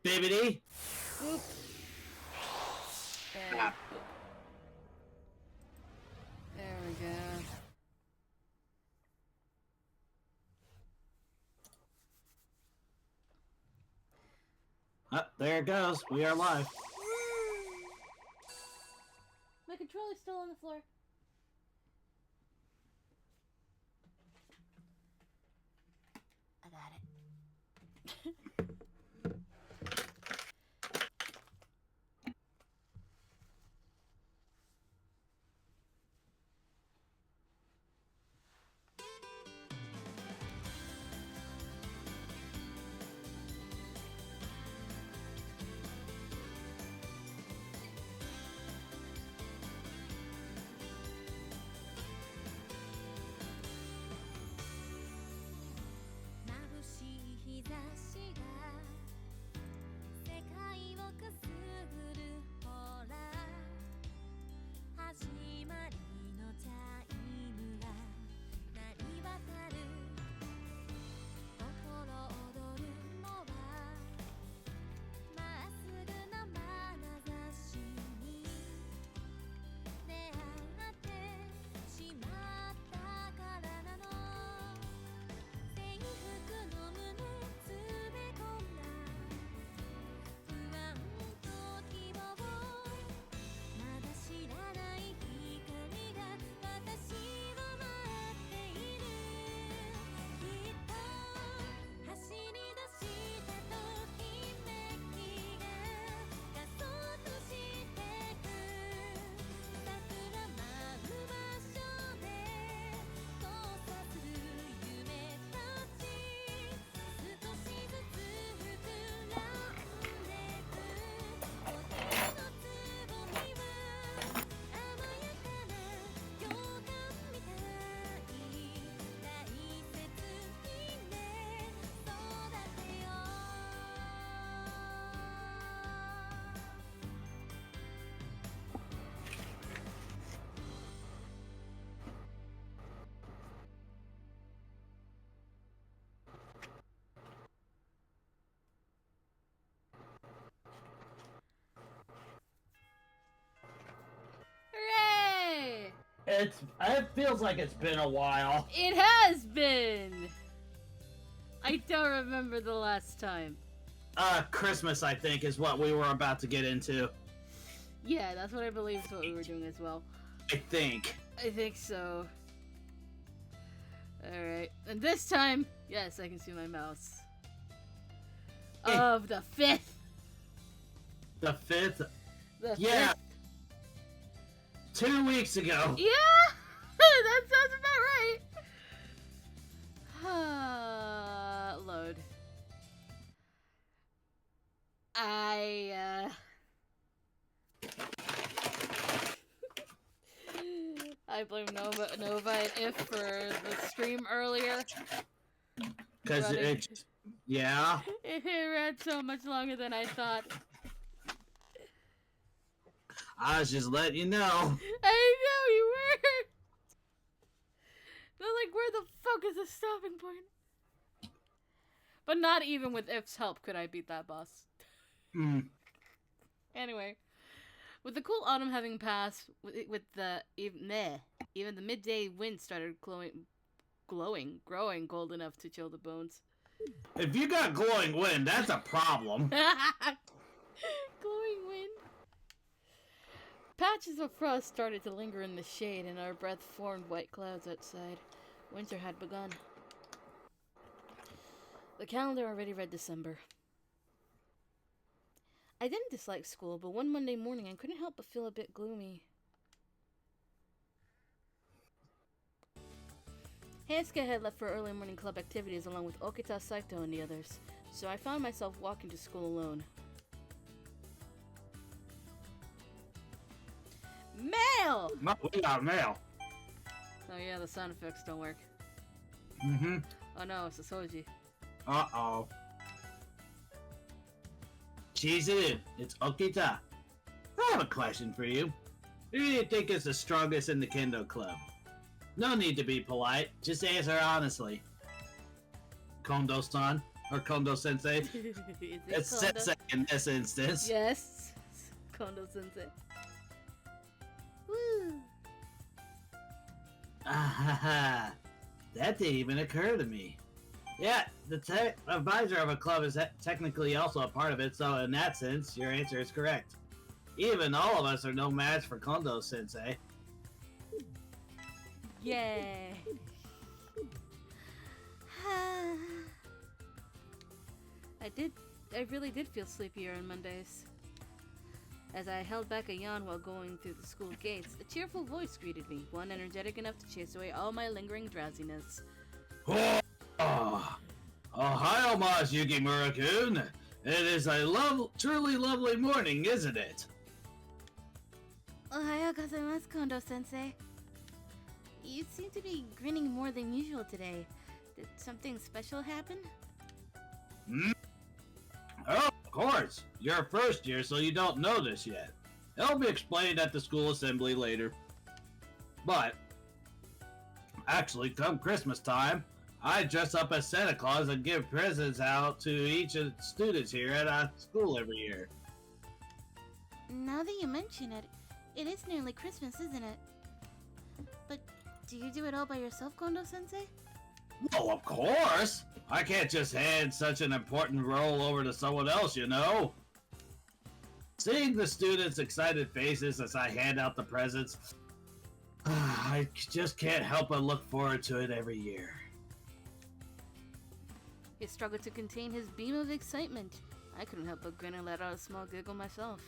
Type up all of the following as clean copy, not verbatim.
Bibbidi. Oop. Ah. There we go. There it goes. We are live. My controller's still on the floor. I got it. Hooray! It feels like it's been a while. It has been! I don't remember the last time. Christmas, I think, is what we were about to get into. Yeah, that's what I believe is what we were doing as well. I think. I think so. Alright. And this time, yes, I can see my mouse. Of the 5th! The 5th? The Yeah. 5th. 2 weeks ago. Yeah! That sounds about right! Load. I blame Nova and If for the stream earlier. Because it's... Yeah? It ran so much longer than I thought. I was just letting you know. I know you were! They're like, where the fuck is the stopping point? But not even with If's help could I beat that boss. Anyway, with the cool autumn having passed, with the even the midday wind started growing cold enough to chill the bones. If you got glowing wind, that's a problem. Glowing wind. Patches of frost started to linger in the shade, and our breath formed white clouds outside. Winter had begun. The calendar already read December. I didn't dislike school, but one Monday morning I couldn't help but feel a bit gloomy. Heisuke had left for early morning club activities along with Okita, Saito, and the others, so I found myself walking to school alone. Mail! We got mail. Oh yeah, the sound effects don't work. Mm-hmm. Oh no, it's a Soji. Uh-oh. Cheese it in. It's Okita. I have a question for you. Who do you think is the strongest in the Kendo Club? No need to be polite. Just answer honestly. Kondo-san, Or Kondo Sensei. Is it It's Kondo? Sensei in this instance. Yes. Kondo Sensei. Woo. Ah, that didn't even occur to me. Yeah, the advisor of a club is technically also a part of it, so in that sense, your answer is correct. Even all of us are no match for Kondo Sensei. Yay. I really did feel sleepier on Mondays. As I held back a yawn while going through the school gates, a cheerful voice greeted me, one energetic enough to chase away all my lingering drowsiness. Oh, Ohio Mas Yukimura-kun. It is a truly lovely morning, isn't it? Ohayou gozaimasu, Kondo-sensei. You seem to be grinning more than usual today. Did something special happen? Oh, of course. You're first year, so you don't know this yet. It'll be explained at the school assembly later. But, actually, come Christmas time, I dress up as Santa Claus and give presents out to each of the students here at our school every year. Now that you mention it, it is nearly Christmas, isn't it? But do you do it all by yourself, Kondo-sensei? Oh, of course! I can't just hand such an important role over to someone else, you know? Seeing the students' excited faces as I hand out the presents, I just can't help but look forward to it every year. He struggled to contain his beam of excitement. I couldn't help but grin and let out a small giggle myself.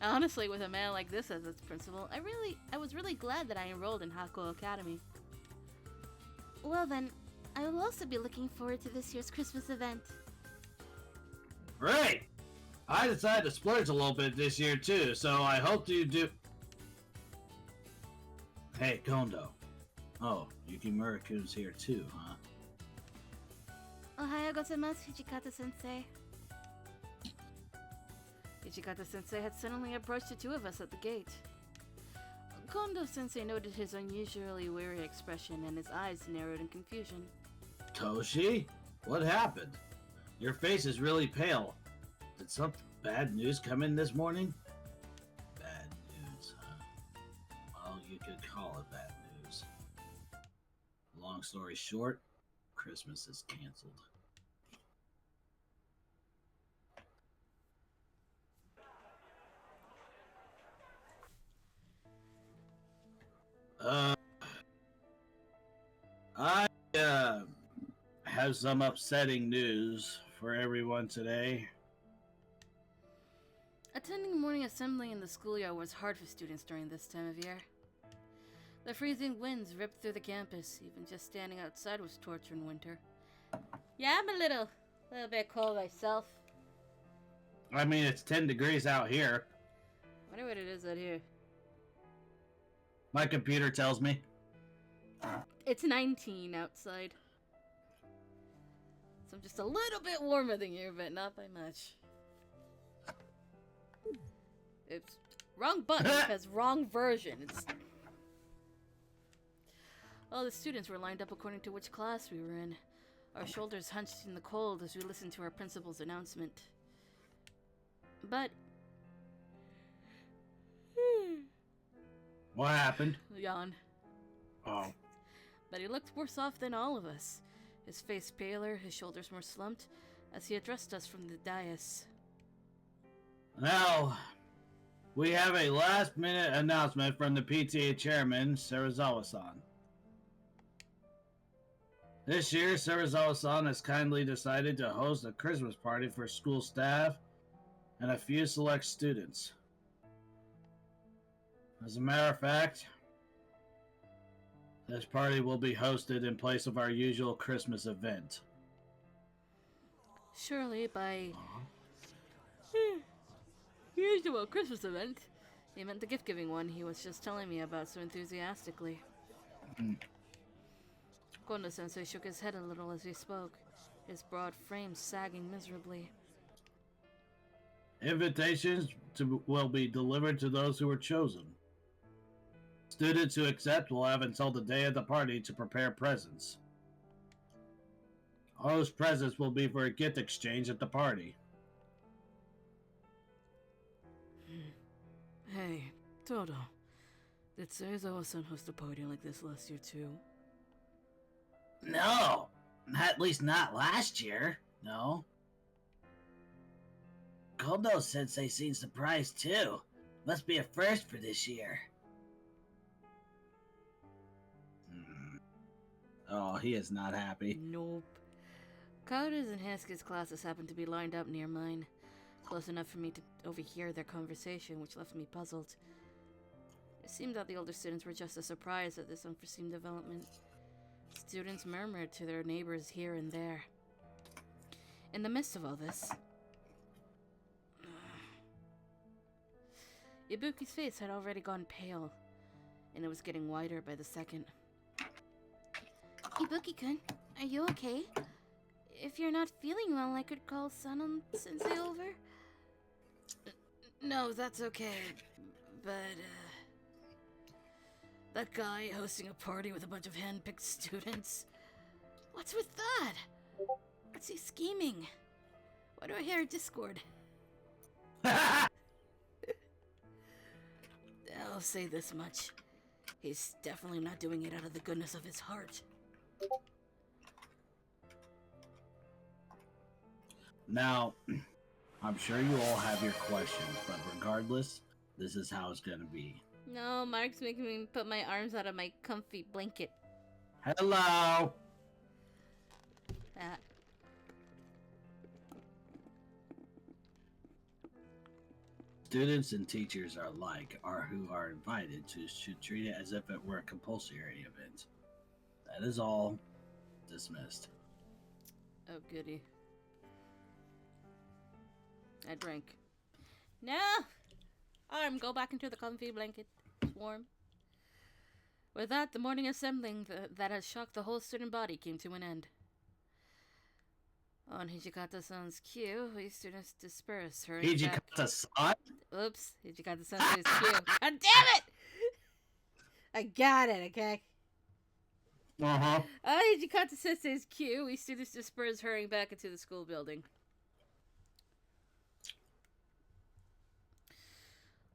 Honestly, with a man like this as its principal, I was really glad that I enrolled in Hakuoki Academy. Well then, I will also be looking forward to this year's Christmas event. Great! I decided to splurge a little bit this year too, so I hope you do. Hey, Kondo. Oh, Yukimura-kun's here too, huh? Ohayou gozaimasu, Hijikata-sensei. Hijikata-sensei had suddenly approached the two of us at the gate. Kondo-sensei noted his unusually weary expression and his eyes narrowed in confusion. Toshi? What happened? Your face is really pale. Did some bad news come in this morning? Bad news, huh? Well, you could call it bad news. Long story short, Christmas is canceled. I have some upsetting news for everyone today. Attending morning assembly in the schoolyard was hard for students during this time of year. The freezing winds ripped through the campus. Even just standing outside was torture in winter. Yeah, I'm a little bit cold myself. I mean, it's 10 degrees out here. I wonder what it is out here. My computer tells me. It's 19 outside. So I'm just a little bit warmer than you, but not by much. Oops. Wrong button because wrong version. All the students were lined up according to which class we were in. Our shoulders hunched in the cold as we listened to our principal's announcement. But... What happened? Yawn. Oh. But he looked worse off than all of us. His face paler, his shoulders more slumped, as he addressed us from the dais. Now, we have a last-minute announcement from the PTA chairman, Serizawa-san. This year, Serizawa-san has kindly decided to host a Christmas party for school staff and a few select students. As a matter of fact, this party will be hosted in place of our usual Christmas event. Surely by usual Christmas event, he meant the gift-giving one he was just telling me about so enthusiastically. Kondo-sensei shook his head a little as he spoke, his broad frame sagging miserably. Invitations will be delivered to those who were chosen. Students who accept will have until the day of the party to prepare presents. All those presents will be for a gift exchange at the party. Hey, Toto. Did Seizo-san host a party like this last year too? No, at least not last year. No. Kondo Sensei seemed surprised too. Must be a first for this year. Oh, he is not happy. Nope. Kauda's and Haskell's classes happened to be lined up near mine, close enough for me to overhear their conversation, which left me puzzled. It seemed that the older students were just as surprised at this unforeseen development. Students murmured to their neighbors here and there. In the midst of all this, Ibuki's face had already gone pale, and it was getting whiter by the second. Ibuki-kun, are you okay? If you're not feeling well, I could call Sanon-sensei over? No, that's okay. But, that guy hosting a party with a bunch of hand-picked students? What's with that? What's he scheming? Why do I hear a Discord? I'll say this much. He's definitely not doing it out of the goodness of his heart. Now, I'm sure you all have your questions, but regardless, this is how it's gonna be. No, Mark's making me put my arms out of my comfy blanket. Hello! Students and teachers alike who are invited should treat it as if it were a compulsory event. That is all. Dismissed. Oh, goody. I drank. No! Arm, go back into the comfy blanket. It's warm. With that, the morning assembling that had shocked the whole student body came to an end. On Hijikata-san's cue, we students dispersed, hurrying back. Hijikata-san? Oops, Hijikata-sensei's cue. God damn it! I got it, okay? Uh-huh. On Hijikata-sensei's cue, we students dispersed, hurrying back into the school building.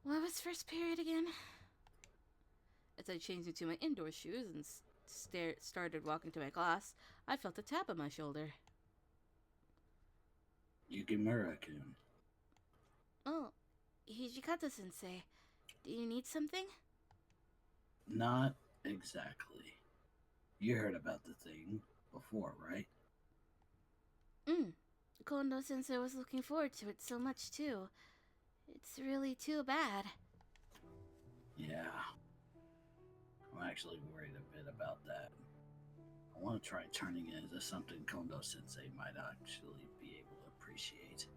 What was first period again? As I changed into my indoor shoes and started walking to my class, I felt a tap on my shoulder. Yukimura-kun. Oh, Hijikata-sensei. Do you need something? Not exactly. You heard about the thing before, right? Kondo-sensei was looking forward to it so much, too. It's really too bad. Yeah. I'm actually worried a bit about that. I want to try turning it into something Kondo-sensei might actually be able to appreciate.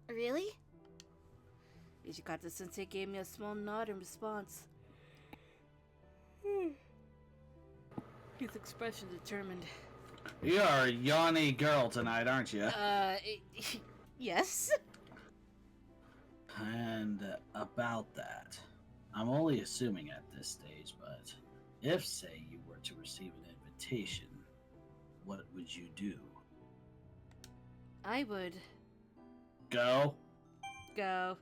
Really? Hijikata-sensei gave me a small nod in response. His expression determined. You're a yawny girl tonight, aren't you? Yes? And about that, I'm only assuming at this stage, but if, say, you were to receive an invitation, what would you do? I would... Go? Go.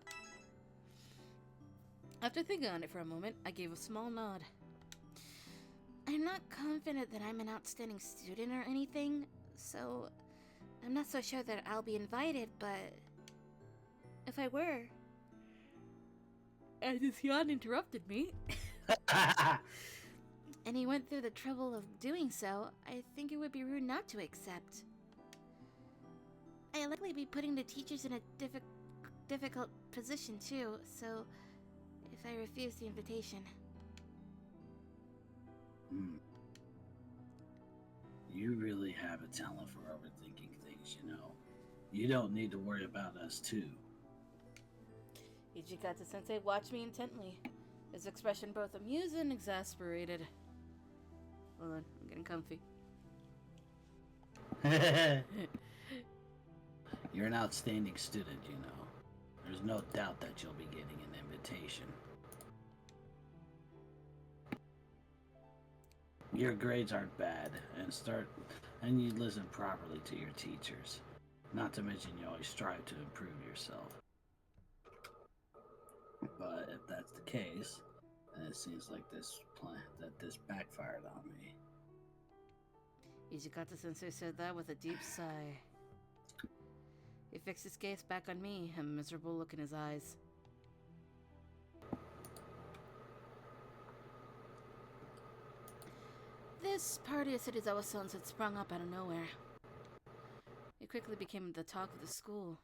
After thinking on it for a moment, I gave a small nod. I'm not confident that I'm an outstanding student or anything, so I'm not so sure that I'll be invited, but if I were... And this yawn interrupted me. And he went through the trouble of doing so, I think it would be rude not to accept. I'd likely be putting the teachers in a difficult position too, so if I refuse the invitation... You really have a talent for overthinking things, you know. You don't need to worry about us, too. Hijikata-sensei watched me intently, his expression both amused and exasperated. Hold on, I'm getting comfy. You're an outstanding student, you know. There's no doubt that you'll be getting an invitation. Your grades aren't bad, and you listen properly to your teachers. Not to mention you always strive to improve yourself. But if that's the case, then it seems like this backfired on me. Ijikata-sensei said that with a deep sigh. He fixed his gaze back on me, a miserable look in his eyes. This party at Serizawa-san's had sprung up out of nowhere. It quickly became the talk of the school.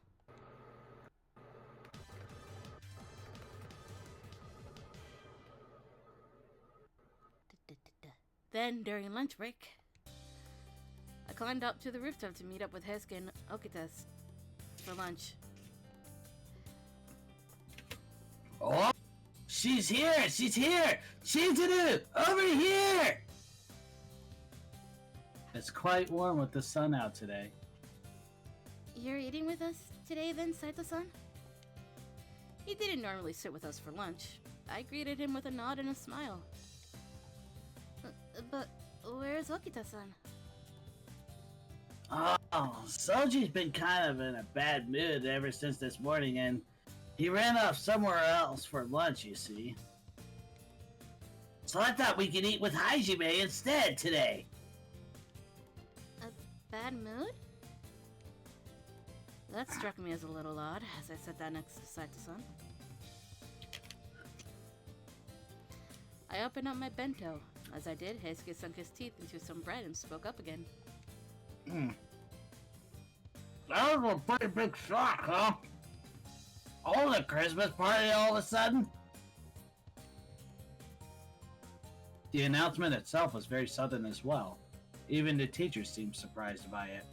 Then, during lunch break, I climbed up to the rooftop to meet up with Heisuke and Okitas for lunch. Oh, she's here! She's here! Shizuru! Over here! It's quite warm with the sun out today. You're eating with us today then, Saito-san? He didn't normally sit with us for lunch. I greeted him with a nod and a smile. But where's Okita-san? Oh, Soji's been kind of in a bad mood ever since this morning, and he ran off somewhere else for lunch, you see. So I thought we could eat with Hajime instead today. A bad mood? That struck me as a little odd as I sat down next to Saito-san. I opened up my bento. As I did, Heisuke sunk his teeth into some bread and spoke up again. That was a pretty big shock, huh? Oh, the Christmas party all of a sudden? The announcement itself was very sudden as well. Even the teachers seemed surprised by it.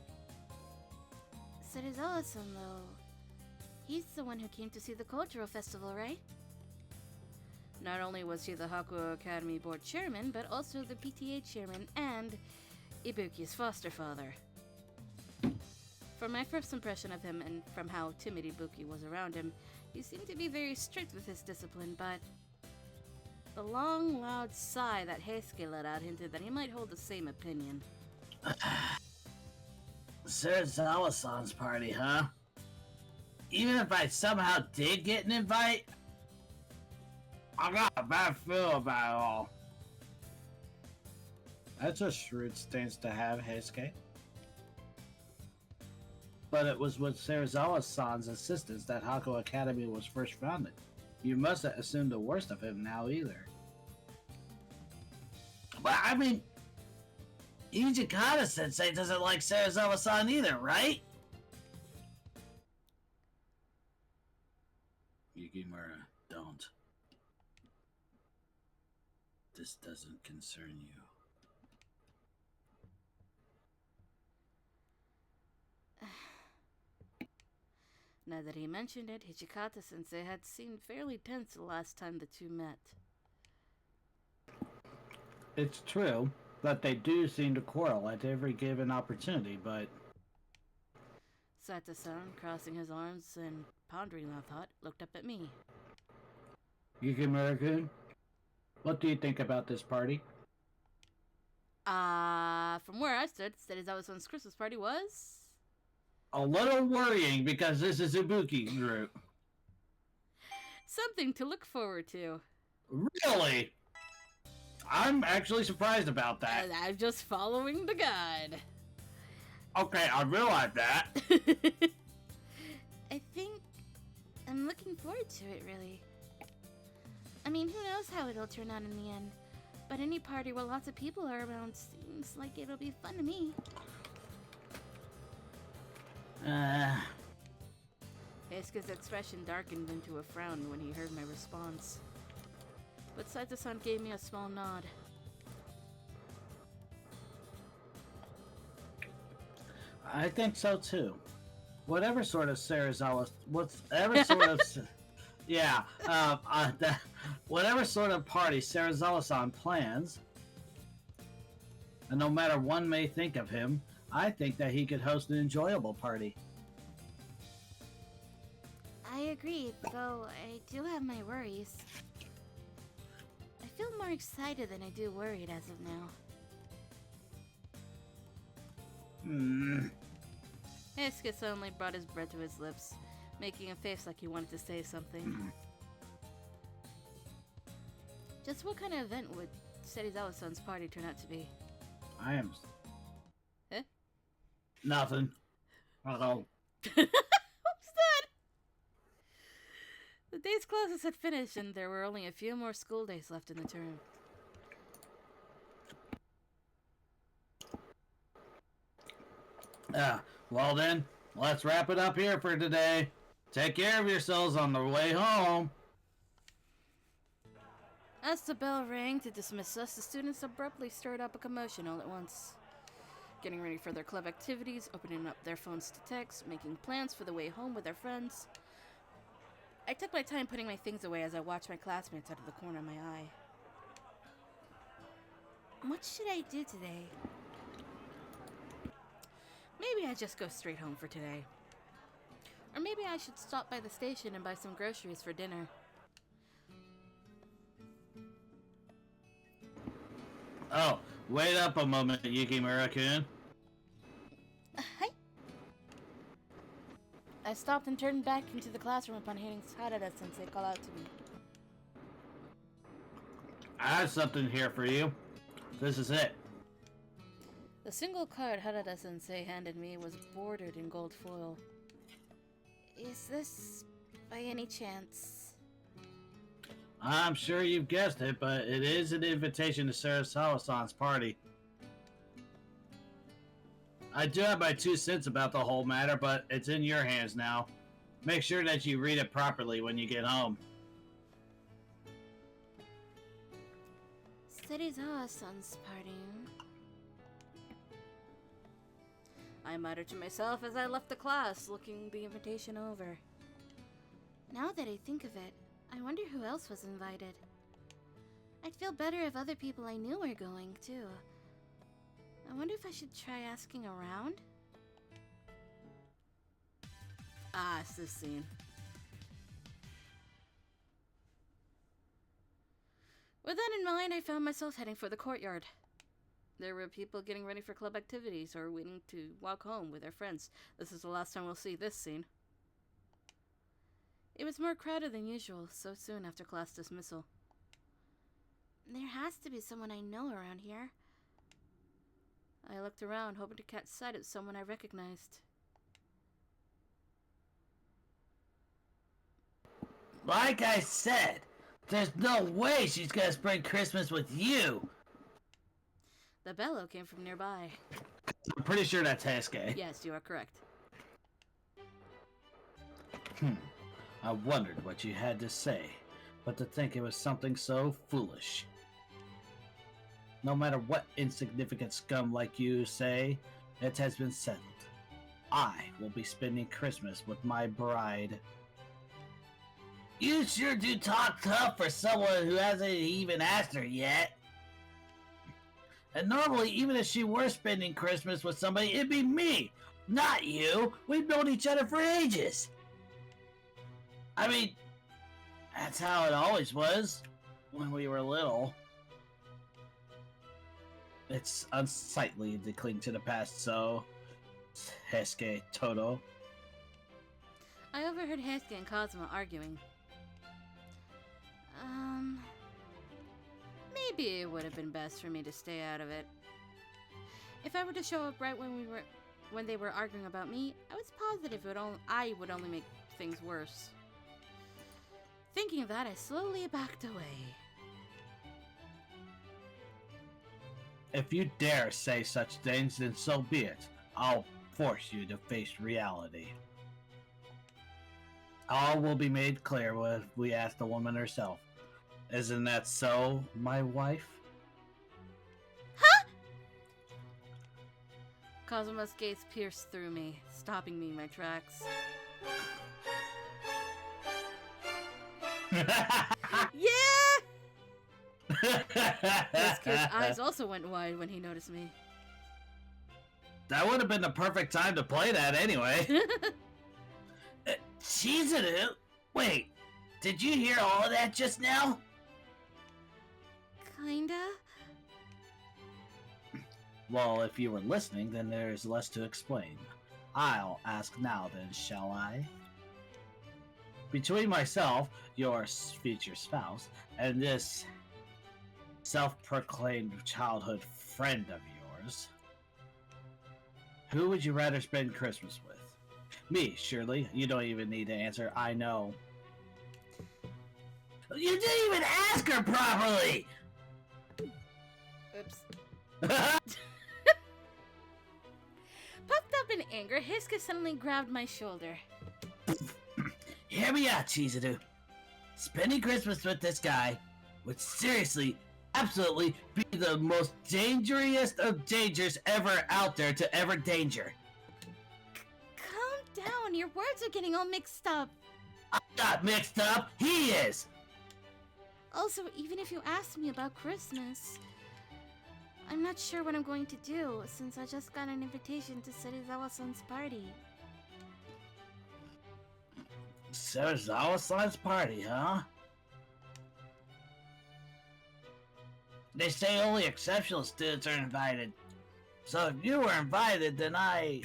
Serizawa-san, though, he's the one who came to see the cultural festival, right? Not only was he the Hakuoki Academy Board Chairman, but also the PTA Chairman and Ibuki's foster father. From my first impression of him and from how timid Ibuki was around him, he seemed to be very strict with his discipline, but the long, loud sigh that Heisuke let out hinted that he might hold the same opinion. Serizawa-san's party, huh? Even if I somehow did get an invite, I got a bad feel about it all. That's a shrewd stance to have, Heisuke. But it was with Serizawa-san's assistance that Hakuoki Academy was first founded. You mustn't assume the worst of him now either. But I mean, Ijikata-sensei doesn't like Serizawa-san either, right? Yukimura, don't. This doesn't concern you. Now that he mentioned it, Hijikata-sensei had seemed fairly tense the last time the two met. It's true that they do seem to quarrel at every given opportunity, but... Saito-san, crossing his arms and pondering that thought, looked up at me. Yukimura-kun, what do you think about this party? From where I stood, Serizawa-san's Christmas party was... a little worrying because this is Ibuki's group. something to look forward to. Really? I'm actually surprised about that. I'm just following the guide. Okay, I realize that. I think I'm looking forward to it, really. I mean, who knows how it'll turn out in the end. But any party where lots of people are around seems like it'll be fun to me. Heisuke's expression darkened into a frown when he heard my response. But Saito-san gave me a small nod. I think so too. Whatever sort of whatever sort of party Serizawa-san plans, and no matter one may think of him, I think that he could host an enjoyable party. I agree, though I do have my worries. I feel more excited than I do worried as of now. Heisuke suddenly brought his bread to his lips, making a face like he wanted to say something. Just what kind of event would Serizawa-san's party turn out to be? I am... Eh? Nothing. Uh-oh. Understood! The day's classes had finished, and there were only a few more school days left in the term. Well then, let's wrap it up here for today. Take care of yourselves on the way home. As the bell rang to dismiss us, the students abruptly stirred up a commotion all at once. Getting ready for their club activities, opening up their phones to text, making plans for the way home with their friends. I took my time putting my things away as I watched my classmates out of the corner of my eye. What should I do today? Maybe I just go straight home for today. Or maybe I should stop by the station and buy some groceries for dinner. Oh, wait up a moment, Yukimura-kun. Hi. I stopped and turned back into the classroom upon hearing Harada-sensei call out to me. I have something here for you. This is it. The single card Harada-sensei handed me was bordered in gold foil. Is this by any chance? I'm sure you've guessed it, but it is an invitation to Serizawa-san's party. I do have my 2 cents about the whole matter, but it's in your hands now. Make sure that you read it properly when you get home. Serizawa-san's party. I muttered to myself as I left the class, looking the invitation over. Now that I think of it, I wonder who else was invited. I'd feel better if other people I knew were going, too. I wonder if I should try asking around? Ah, it's this scene. With that in mind, I found myself heading for the courtyard. There were people getting ready for club activities or waiting to walk home with their friends. This is the last time we'll see this scene. It was more crowded than usual, so soon after class dismissal. There has to be someone I know around here. I looked around, hoping to catch sight of someone I recognized. Like I said, there's no way she's gonna spend Christmas with you. The bellow came from nearby. I'm pretty sure that's Heisuke. Yes, you are correct. I wondered what you had to say, but to think it was something so foolish. No matter what insignificant scum like you say, it has been settled. I will be spending Christmas with my bride. You sure do talk tough for someone who hasn't even asked her yet. And normally, even if she were spending Christmas with somebody, it'd be me, not you. We've known each other for ages. I mean, that's how it always was when we were little. It's unsightly to cling to the past, so... Heisuke Todo. I overheard Heisuke and Kazuma arguing. Maybe it would have been best for me to stay out of it. If I were to show up right when they were arguing about me, I was positive I would only make things worse. Thinking of that, I slowly backed away. If you dare say such things, then so be it. I'll force you to face reality. All will be made clear when we ask the woman herself. Isn't that so, my wife? Huh? Kazuma's gaze pierced through me, stopping me in my tracks. Yeah! This kid's eyes also went wide when he noticed me. That would have been the perfect time to play that anyway. Chizuru? Wait, did you hear all of that just now? Kinda? Well, if you were listening, then there is less to explain. I'll ask now then, shall I? Between myself, your future spouse, and this self-proclaimed childhood friend of yours, who would you rather spend Christmas with? Me, surely. You don't even need to answer. I know. You didn't even ask her properly! Oops. Puffed up in anger, Hiska suddenly grabbed my shoulder. Hear me out, Chizuru. Spending Christmas with this guy would seriously, absolutely be the most dangerous of dangers ever out there to ever danger. Calm down, your words are getting all mixed up. I'm not mixed up, he is! Also, even if you asked me about Christmas, I'm not sure what I'm going to do, since I just got an invitation to Serizawa-san's party. Serizawa-san's party, huh? They say only exceptional students are invited. So if you were invited, then I...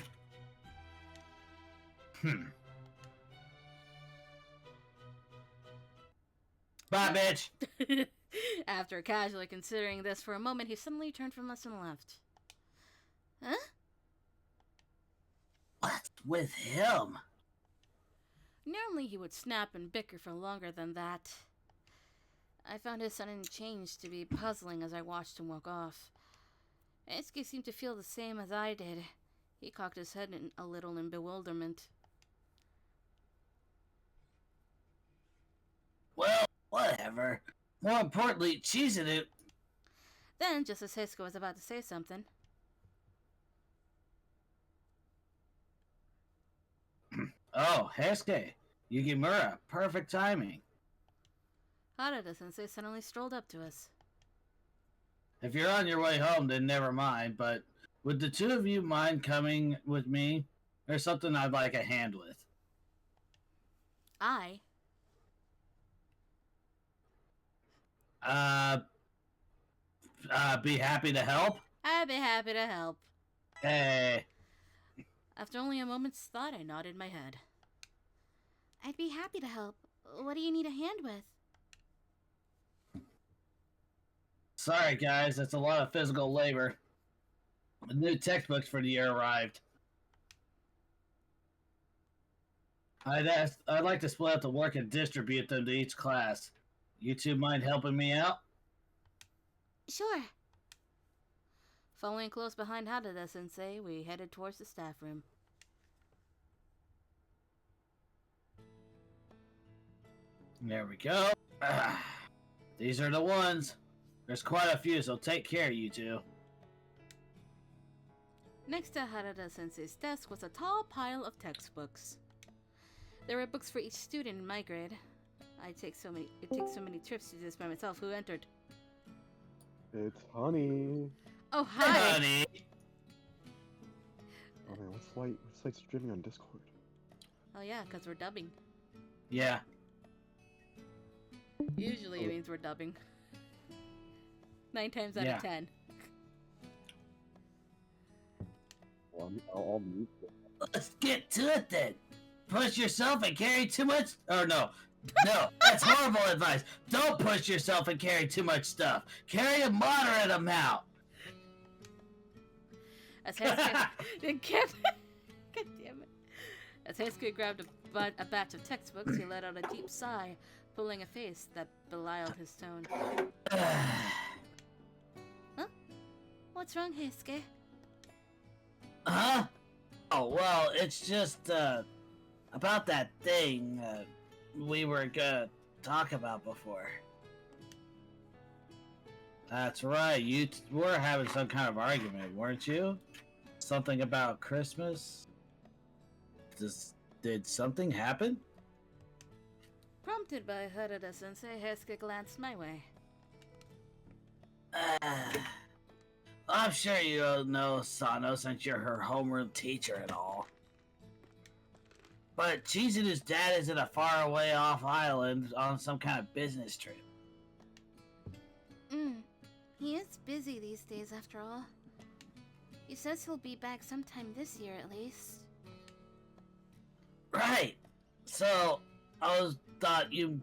Bye, bitch! After casually considering this for a moment, he suddenly turned from us and left. Huh? What's with him? Normally he would snap and bicker for longer than that. I found his sudden change to be puzzling as I watched him walk off. Eisuke seemed to feel the same as I did. He cocked his head a little in bewilderment. Well, whatever. More importantly, Chizuru... Then, just as Hiska was about to say something... Oh, Heisuke. Yukimura. Perfect timing. Harada-sensei suddenly strolled up to us. If you're on your way home, then never mind, but would the two of you mind coming with me? There's something I'd like a hand with. I? Be happy to help? I'd be happy to help. Hey. After only a moment's thought, I nodded my head. I'd be happy to help. What do you need a hand with? Sorry, guys, that's a lot of physical labor. The new textbooks for the year arrived. I'd like to split up the work and distribute them to each class. You two mind helping me out? Sure. Following close behind Harada-sensei, we headed towards the staff room. There we go. These are the ones. There's quite a few, so take care, you two. Next to Harada-sensei's desk was a tall pile of textbooks. There were books for each student in my grade. It takes so many trips to do this by myself. Who entered? It's Honey. Oh, hi! Honey! Oh man, what's like streaming on Discord? Oh yeah, because we're dubbing. Yeah. Usually it means we're dubbing. 9 times out of 10. Well, I'll mute it. Let's get to it then. Push yourself and carry too much... Or no. No, that's horrible advice. Don't push yourself and carry too much stuff. Carry a moderate amount. As Heisuke... God damn it. As Heisuke grabbed a batch of textbooks, he let out a deep sigh, pulling a face that belied his tone. Huh? What's wrong, Heisuke? Huh? Oh, well, it's just, about that thing, we were gonna talk about before. That's right, you were having some kind of argument, weren't you? Something about Christmas? Did something happen? Prompted by Harada-sensei, Heisuke glanced my way. I'm sure you don't know Sano since you're her homeroom teacher and all. But Chizuru's dad is in a faraway off island on some kind of business trip. He is busy these days after all. He says he'll be back sometime this year at least. Right. So, thought you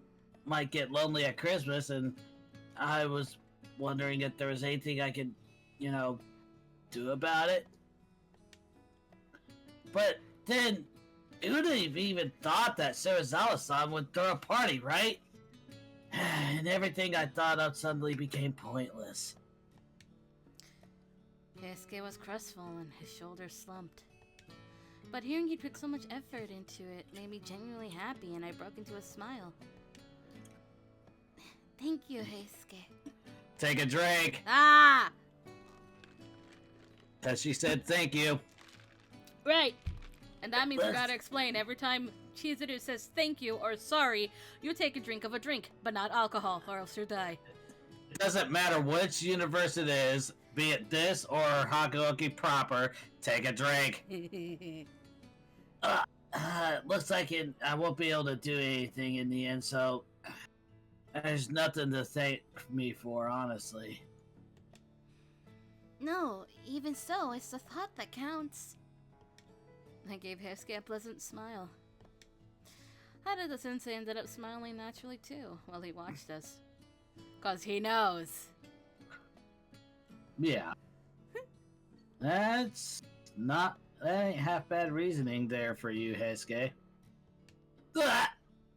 might get lonely at Christmas, and I was wondering if there was anything I could, do about it. But then, who'd have even thought that Sarazawa-san would throw a party, right? And everything I thought of suddenly became pointless. Keisuke was crestfallen, his shoulders slumped. But hearing he put so much effort into it made me genuinely happy, and I broke into a smile. Thank you, Keisuke. Take a drink. Ah! As she said, thank you. Right. And that means we gotta explain every time Chizuru says thank you or sorry, you take a drink of a drink, but not alcohol, or else you'll die. It doesn't matter which universe it is, be it this or Hakuoki proper, take a drink. Looks like I won't be able to do anything in the end, so there's nothing to thank me for, honestly. No, even so, it's the thought that counts. I gave Keisuke a pleasant smile. Harada-sensei ended up smiling naturally too, while he watched us. 'Cause he knows. Yeah. That ain't half bad reasoning there for you, Heisuke.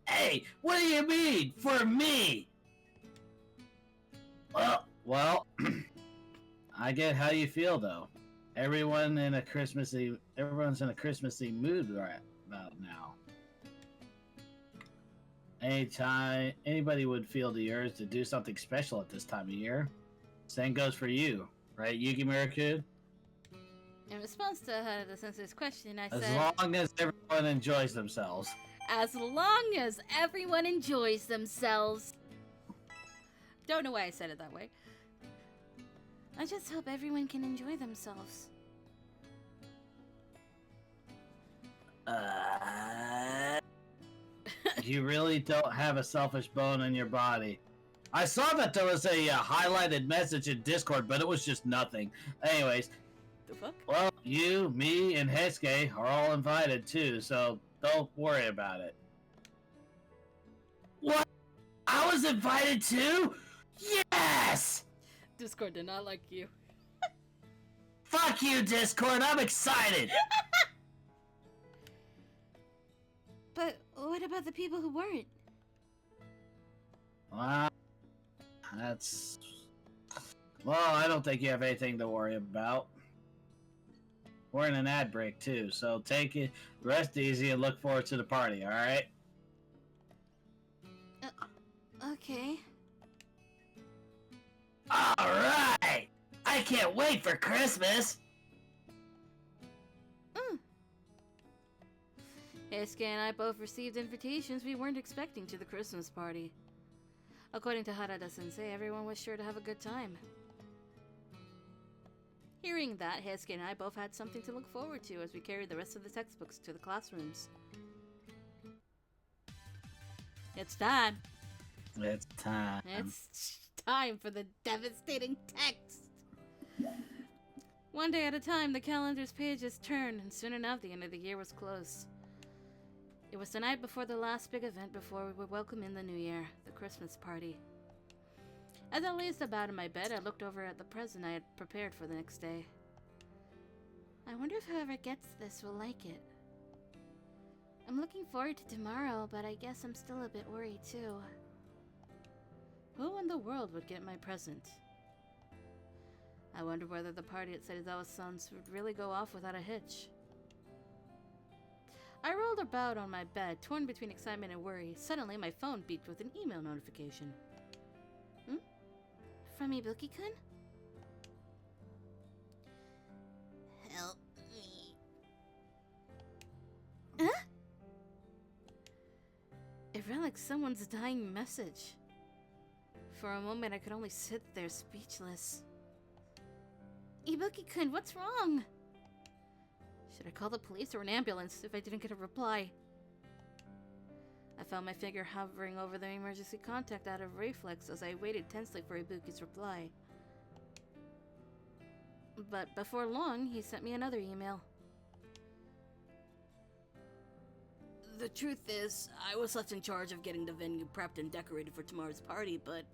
Hey, what do you mean, for me? Well, I get how you feel, though. Everyone's in a Christmassy mood right about now. Anytime anybody would feel the urge to do something special at this time of year, same goes for you, right, Yukimura-kun? In response to Harada-sensei's question, I said, As long as everyone enjoys themselves. as long as everyone enjoys themselves. Don't know why I said it that way. I just hope everyone can enjoy themselves. You really don't have a selfish bone in your body. I saw that there was a highlighted message in Discord, but it was just nothing. Anyways, The fuck? well, you, me, and Heisuke are all invited too, so don't worry about it. What? I was invited too? Yes! Discord did not like you. Fuck you, Discord, I'm excited! But what about the people who weren't? Well, I don't think you have anything to worry about. We're in an ad break too, so take it, rest easy, and look forward to the party, alright? Okay. Alright! I can't wait for Christmas! Keisuke and I both received invitations we weren't expecting to the Christmas party. According to Harada-sensei, everyone was sure to have a good time. Hearing that, Keisuke and I both had something to look forward to as we carried the rest of the textbooks to the classrooms. It's time. It's time. It's time for the devastating text. One day at a time, the calendar's pages turned, and soon enough, the end of the year was close. It was the night before the last big event before we would welcome in the new year, the Christmas party. As I lazed about in my bed, I looked over at the present I had prepared for the next day. I wonder if whoever gets this will like it. I'm looking forward to tomorrow, but I guess I'm still a bit worried too. Who in the world would get my present? I wonder whether the party at Serizawa-san's would really go off without a hitch. I rolled about on my bed, torn between excitement and worry. Suddenly, my phone beeped with an email notification. From Ibuki-kun? Help me. Huh? It read like someone's dying message. For a moment, I could only sit there speechless. Ibuki-kun, what's wrong? Should I call the police or an ambulance if I didn't get a reply? I found my finger hovering over the emergency contact out of reflex as I waited tensely for Ibuki's reply. But before long, he sent me another email. The truth is, I was left in charge of getting the venue prepped and decorated for tomorrow's party, but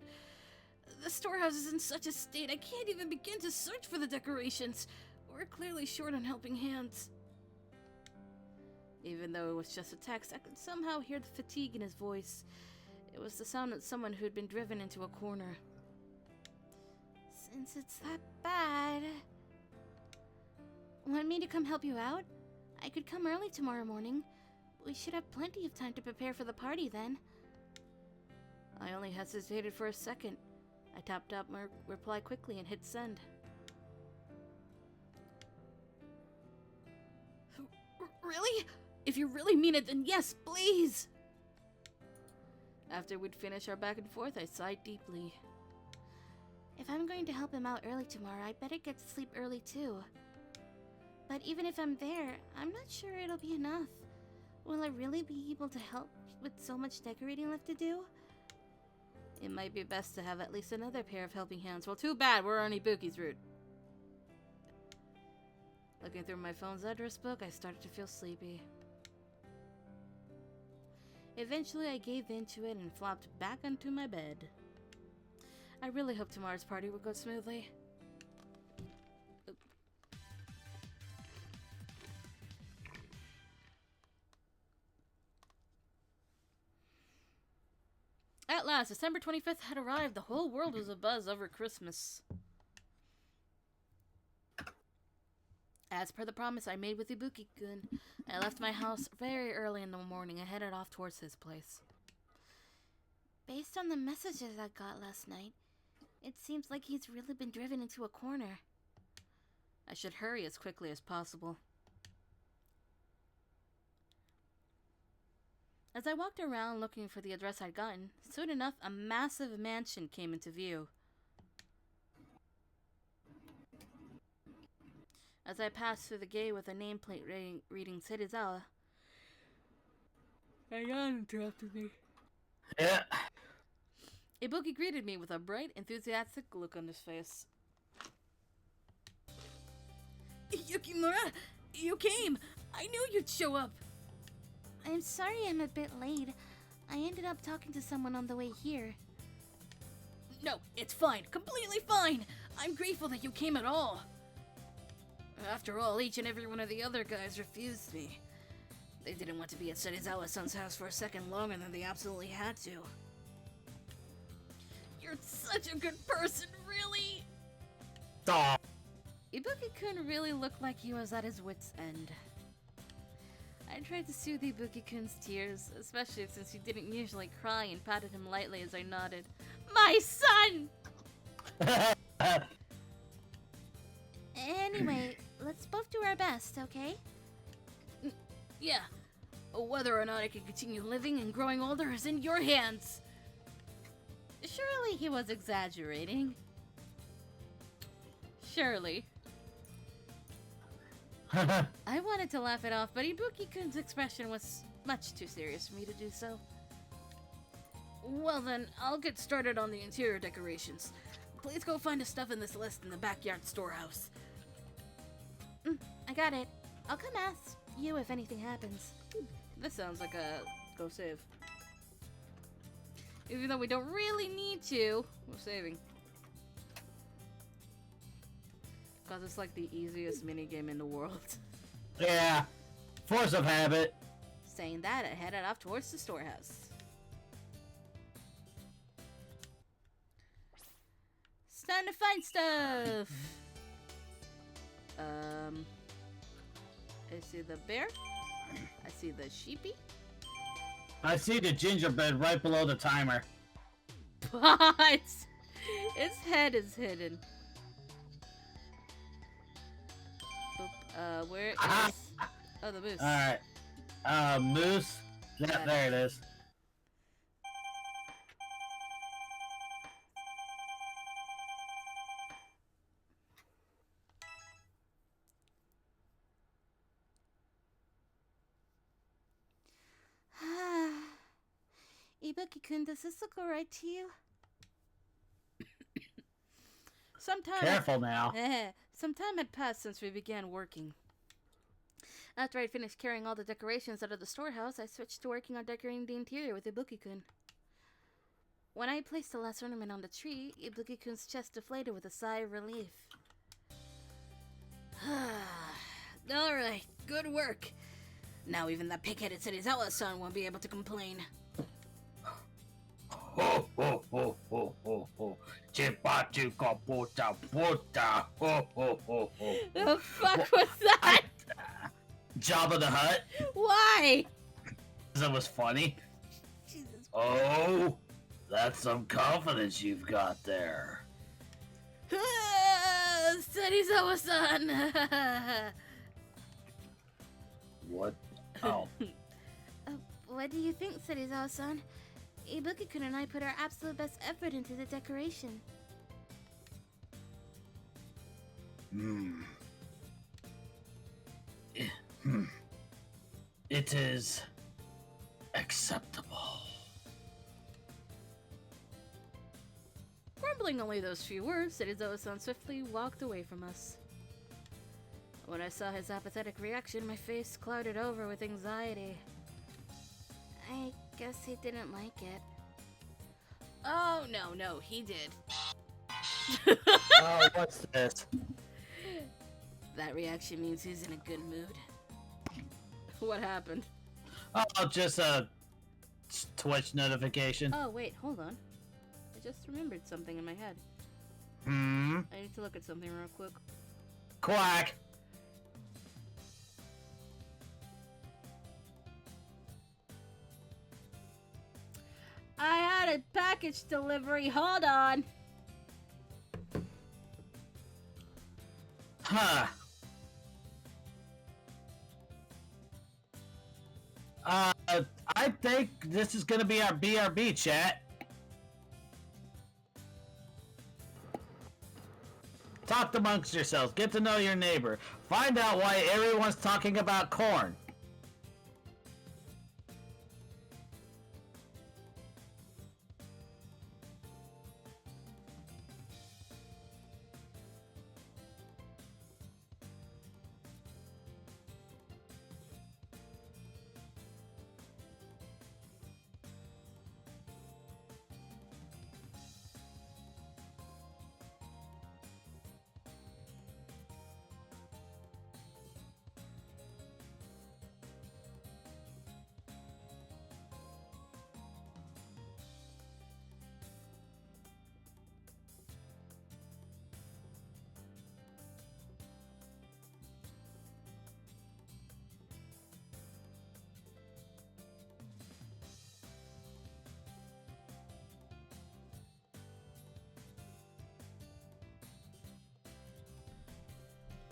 the storehouse is in such a state I can't even begin to search for the decorations. We're clearly short on helping hands. Even though it was just a text, I could somehow hear the fatigue in his voice. It was the sound of someone who had been driven into a corner. Since it's that bad... Want me to come help you out? I could come early tomorrow morning. We should have plenty of time to prepare for the party then. I only hesitated for a second. I tapped out my reply quickly and hit send. Really? If you really mean it, then yes, please! After we'd finished our back and forth, I sighed deeply. If I'm going to help him out early tomorrow, I'd better get to sleep early too. But even if I'm there, I'm not sure it'll be enough. Will I really be able to help with so much decorating left to do? It might be best to have at least another pair of helping hands. Well, too bad, we're on Ibuki's route. Looking through my phone's address book, I started to feel sleepy. Eventually, I gave in to it and flopped back onto my bed. I really hope tomorrow's party will go smoothly. At last, December 25th had arrived. The whole world was abuzz over Christmas. As per the promise I made with Ibuki-kun, I left my house very early in the morning and headed off towards his place. Based on the messages I got last night, it seems like he's really been driven into a corner. I should hurry as quickly as possible. As I walked around looking for the address I'd gotten, soon enough a massive mansion came into view. As I passed through the gate with a nameplate reading Serizawa, Ayan interrupted me. Yeah. Ibuki greeted me with a bright, enthusiastic look on his face. Yukimura, you came! I knew you'd show up! I'm sorry I'm a bit late. I ended up talking to someone on the way here. No, it's fine. Completely fine. I'm grateful that you came at all. After all, each and every one of the other guys refused me. They didn't want to be at Serizawa-san's house for a second longer than they absolutely had to. You're such a good person, really! Stop. Ibuki-kun really looked like he was at his wit's end. I tried to soothe Ibuki-kun's tears, especially since he didn't usually cry, and patted him lightly as I nodded. My son! Anyway, let's both do our best, okay? Yeah. Whether or not I can continue living and growing older is in your hands. Surely he was exaggerating. Surely. I wanted to laugh it off, but Ibuki-kun's expression was much too serious for me to do so. Well then, I'll get started on the interior decorations. Please go find the stuff in this list in the backyard storehouse. I got it. I'll come ask you if anything happens. This sounds like a go save. Even though we don't really need to, we're saving. Because it's like the easiest minigame in the world. Yeah. Force of habit. Saying that, I headed off towards the storehouse. It's time to find stuff! I see the bear. I see the sheepy. I see the gingerbread right below the timer. But its head is hidden. Boop. Where is... Oh, the moose. Alright. Moose. Yeah, there it is. Ibuki-kun, does this look alright to you? Careful now. Some time had passed since we began working. After I'd finished carrying all the decorations out of the storehouse, I switched to working on decorating the interior with Ibuki-kun. When I placed the last ornament on the tree, Ibuki-kun's chest deflated with a sigh of relief. Alright, good work. Now even that pig-headed Serizawa-san won't be able to complain. Ho ho ho ho ho ho. Chipachuka puta puta. Ho ho ho ho. The fuck was that? Jabba the Hutt? Why? That was funny. Jesus. Oh, that's some confidence you've got there. Serizawa-san! What? Oh. What do you think, Serizawa-san? Ibuki-kun and I put our absolute best effort into the decoration. It is acceptable. Grumbling only those few words, Serizawa-san swiftly walked away from us. When I saw his apathetic reaction, my face clouded over with anxiety. I guess he didn't like it. Oh, no, he did. Oh, what's this? That reaction means he's in a good mood. What happened? Oh, just a Twitch notification. Oh, wait, hold on. I just remembered something in my head. I need to look at something real quick. Quack. I had a package delivery. Hold on. Huh. I think this is gonna be our BRB chat. Talk amongst yourselves. Get to know your neighbor. Find out why everyone's talking about corn.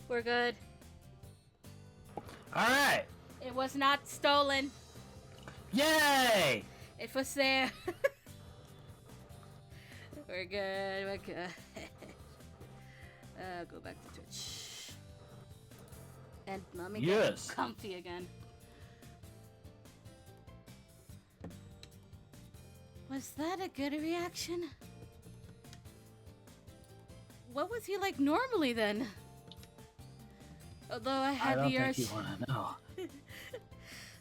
We're good. Alright. It was not stolen. Yay! It was there. We're good. We're good. Go back to Twitch. And let me get comfy again. Was that a good reaction? What was he like normally then? Although I had the urge. You want to know.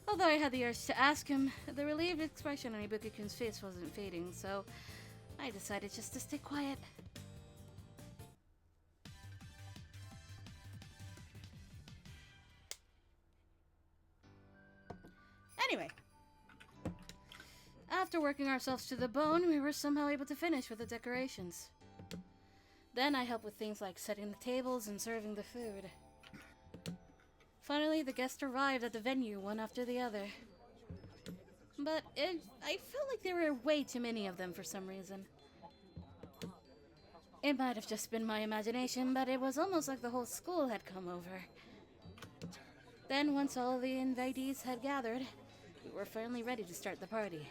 Although I had the urge to ask him, the relieved expression on Ibuki-kun's face wasn't fading, so I decided just to stay quiet. Anyway, after working ourselves to the bone, we were somehow able to finish with the decorations. Then I helped with things like setting the tables and serving the food. Finally, the guests arrived at the venue one after the other. But I felt like there were way too many of them for some reason. It might have just been my imagination, but it was almost like the whole school had come over. Then, once all the invitees had gathered, we were finally ready to start the party.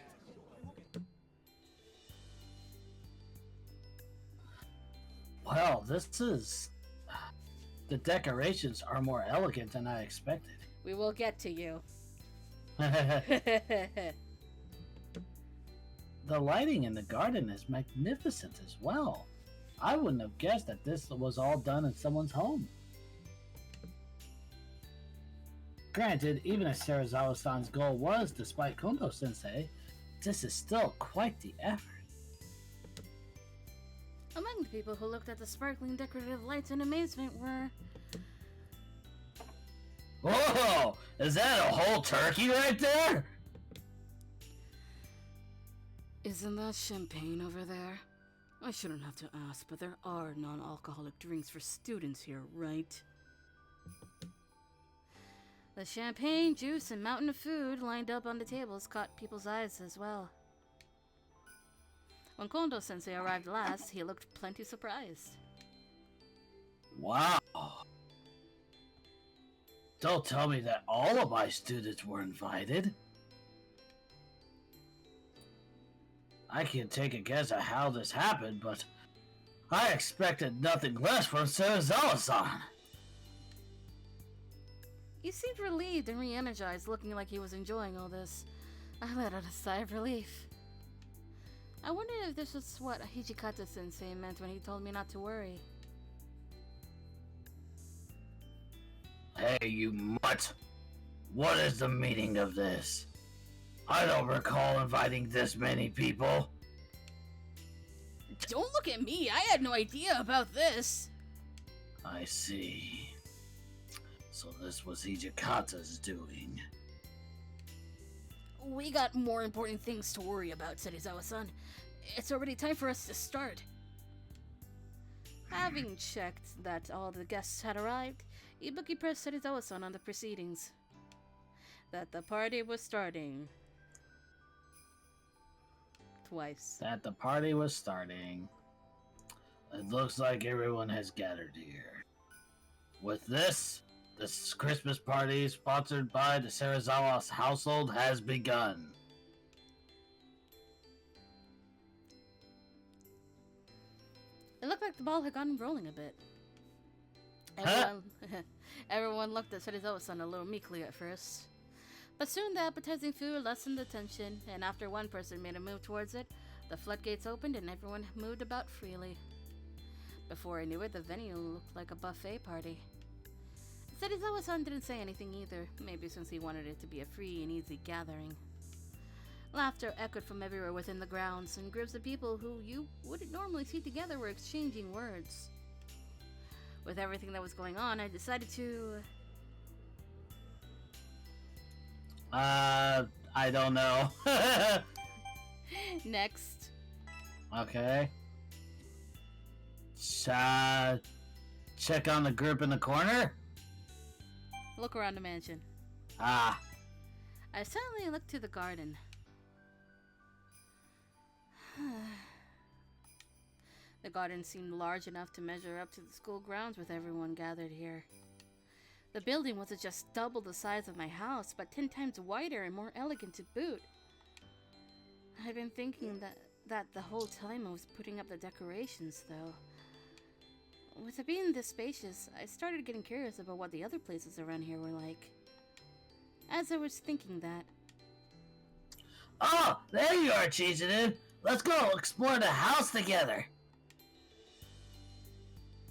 Well, the decorations are more elegant than I expected. We will get to you. The lighting in the garden is magnificent as well. I wouldn't have guessed that this was all done in someone's home. Granted, even if Serizawa-san's goal was, despite Kondo-sensei, this is still quite the effort. Among the people who looked at the sparkling decorative lights in amazement were... Whoa! Is that a whole turkey right there? Isn't that champagne over there? I shouldn't have to ask, but there are non-alcoholic drinks for students here, right? The champagne, juice, and mountain of food lined up on the tables caught people's eyes as well. When Kondo-sensei arrived last, he looked plenty surprised. Wow. Don't tell me that all of my students were invited. I can take a guess at how this happened, but I expected nothing less from Serizawa-san. He seemed relieved and re-energized, looking like he was enjoying all this. I let out a sigh of relief. I wondered if this was what Hijikata-sensei meant when he told me not to worry. Hey, you mutt! What is the meaning of this? I don't recall inviting this many people. Don't look at me! I had no idea about this! I see. So this was Hijikata's doing. We got more important things to worry about, Serizawa-san. It's already time for us to start. Having checked that all the guests had arrived, Ibuki pressed Serizawa-san on the proceedings. That the party was starting. Twice. That the party was starting. It looks like everyone has gathered here. With this Christmas party sponsored by the Serizawa household has begun. It looked like the ball had gotten rolling a bit. Huh? Everyone looked at Serizawa-san a little meekly at first. But soon the appetizing food lessened the tension, and after one person made a move towards it, the floodgates opened and everyone moved about freely. Before I knew it, the venue looked like a buffet party. Serizawa-san didn't say anything either, maybe since he wanted it to be a free and easy gathering. Laughter echoed from everywhere within the grounds, and groups of people who you wouldn't normally see together were exchanging words. With everything that was going on, I decided to... I don't know. Next. Okay. Check on the group in the corner? Look around the mansion. Ah. I suddenly looked to the garden. The garden seemed large enough to measure up to the school grounds with everyone gathered here. The building wasn't just double the size of my house, but 10 times wider and more elegant to boot. I've been thinking that the whole time I was putting up the decorations, though. With it being this spacious, I started getting curious about what the other places around here were like. As I was thinking that... Oh, there you are, Chichibu. Let's go explore the house together.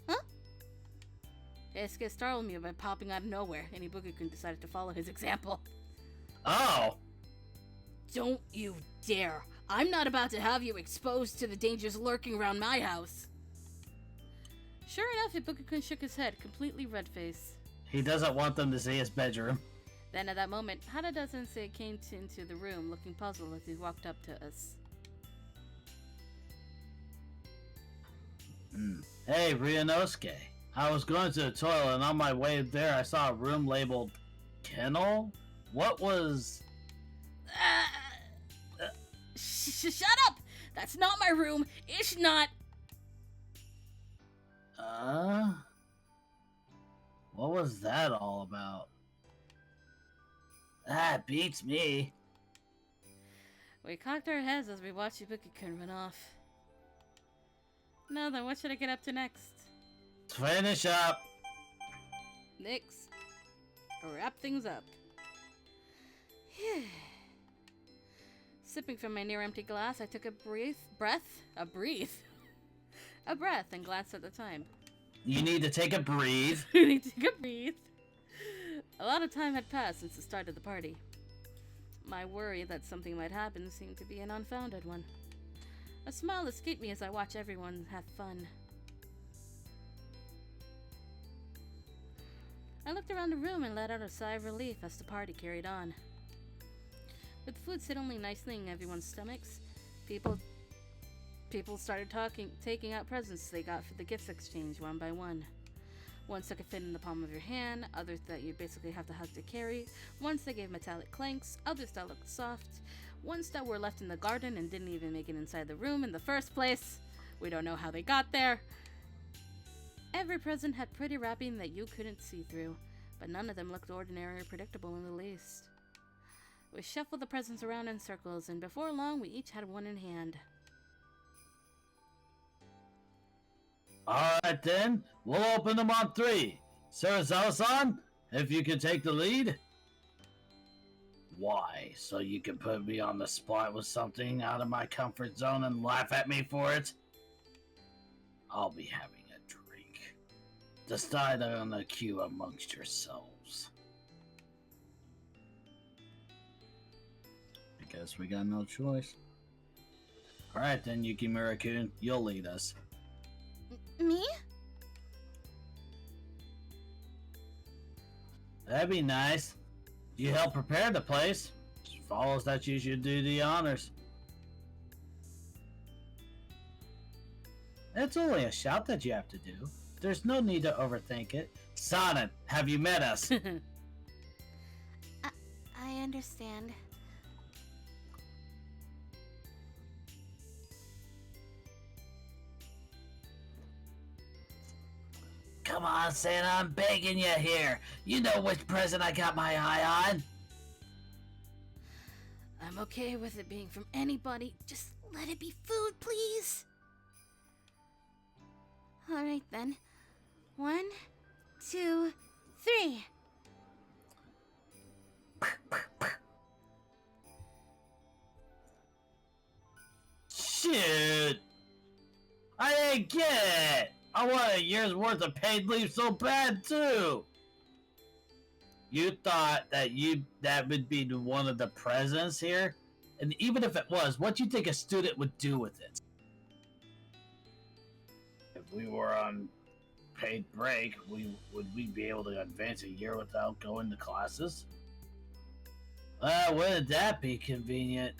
Huh? Eisuke startled me by popping out of nowhere, and Ibuki-kun decided to follow his example. Oh. Don't you dare! I'm not about to have you exposed to the dangers lurking around my house! Sure enough, Ibuki-kun shook his head, completely red-faced. He doesn't want them to see his bedroom. Then at that moment, Harada-sensei came into the room, looking puzzled as he walked up to us. Hey, Ryunosuke. I was going to the toilet, and on my way there, I saw a room labeled kennel? What was... Shut up! That's not my room! It's not... What was that all about? That beats me. We cocked our heads as we watched Ibuki-kun run off. Now then, what should I get up to next? Finish up. Next. Wrap things up. Sipping from my near-empty glass, I took a breath. a breath and glanced at the time. You need to take a breathe. You need to take a breathe. A lot of time had passed since the start of the party. My worry that something might happen seemed to be an unfounded one. A smile escaped me as I watched everyone have fun. I looked around the room and let out a sigh of relief as the party carried on. With food settling nicely in everyone's stomachs, people started taking out presents they got for the gifts exchange one by one. Ones that could fit in the palm of your hand, others that you basically have to hug to carry, ones that gave metallic clanks, others that looked soft, ones that were left in the garden and didn't even make it inside the room in the first place. We don't know how they got there. Every present had pretty wrapping that you couldn't see through, but none of them looked ordinary or predictable in the least. We shuffled the presents around in circles, and before long we each had one in hand. Alright then, we'll open them on 3. Sarazawa-san, if you could take the lead. Why? So you can put me on the spot with something out of my comfort zone and laugh at me for it? I'll be having a drink. Decide on the cue amongst yourselves. I guess we got no choice. Alright then, Yukimura-kun, you'll lead us. Me? That'd be nice. You help prepare the place. It follows that you should do the honors. It's only a shout that you have to do. There's no need to overthink it. Sonnet, have you met us? I understand. Come on, Santa, I'm begging you here. You know which present I got my eye on. I'm okay with it being from anybody. Just let it be food, please. Alright then. 1, 2, 3. Shit! I ain't get it! I want a year's worth of paid leave so bad too! You thought that would be one of the presents here? And even if it was, what do you think a student would do with it? If we were on paid break, would we be able to advance a year without going to classes? Wouldn't that be convenient?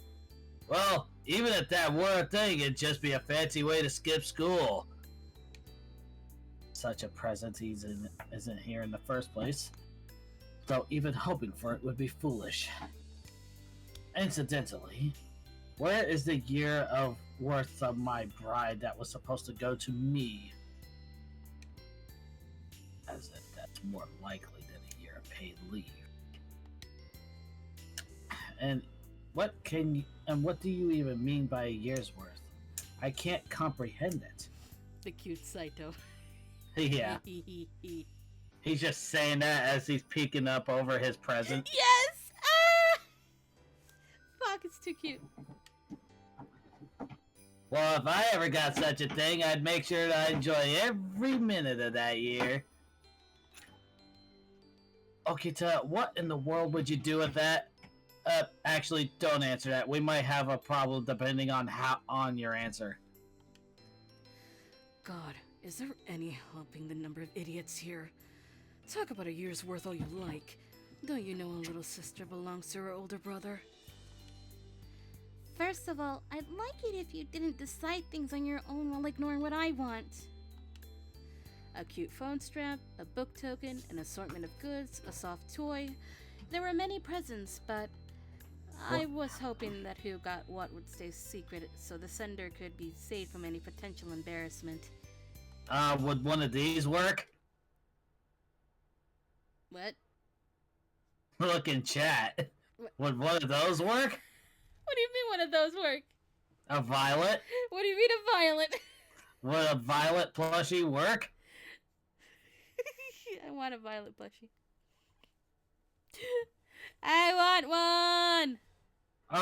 Well, even if that were a thing, it'd just be a fancy way to skip school. Such a present isn't here in the first place, so even hoping for it would be foolish. Incidentally, where is the year of worth of my bride that was supposed to go to me? As if that's more likely than a year of paid leave. And what do you even mean by a year's worth? I can't comprehend it. The cute Saito. Yeah. He's just saying that as he's peeking up over his present. Yes! Ah! Fuck, it's too cute. Well, if I ever got such a thing, I'd make sure to enjoy every minute of that year. Okita, what in the world would you do with that? Actually, don't answer that. We might have a problem depending on your answer. God, is there any helping the number of idiots here? Talk about a year's worth all you like. Don't you know a little sister belongs to her older brother? First of all, I'd like it if you didn't decide things on your own while ignoring what I want. A cute phone strap, a book token, an assortment of goods, a soft toy. There were many presents, but I was hoping that who got what would stay secret so the sender could be saved from any potential embarrassment. Would one of these work? What? Look in chat. What? Would one of those work? What do you mean one of those work? A violet? What do you mean a violet? Would a violet plushie work? I want a violet plushie. I want one!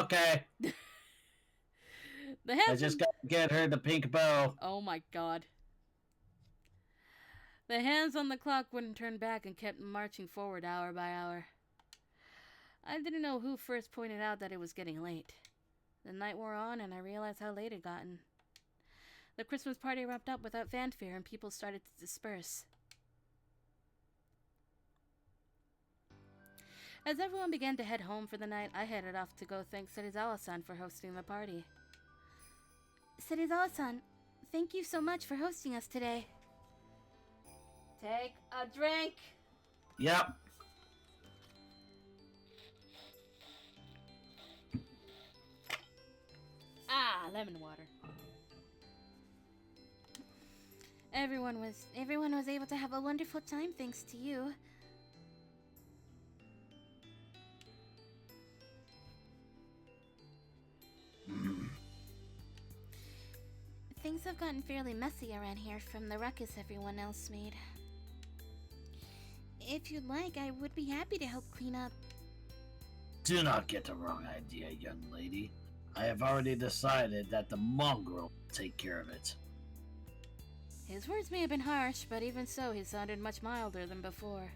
Okay. The I hands just on... gotta get her the pink bow. Oh my god. The hands on the clock wouldn't turn back and kept marching forward hour by hour. I didn't know who first pointed out that it was getting late. The night wore on and I realized how late it gotten. The Christmas party wrapped up without fanfare and people started to disperse. As everyone began to head home for the night, I headed off to go thank Serizawa-san for hosting the party. Serizawa-san, thank you so much for hosting us today. Take a drink! Yep. Ah, lemon water. Everyone was able to have a wonderful time thanks to you. Things have gotten fairly messy around here from the ruckus everyone else made. If you'd like, I would be happy to help clean up. Do not get the wrong idea, young lady. I have already decided that the mongrel will take care of it. His words may have been harsh, but even so, he sounded much milder than before.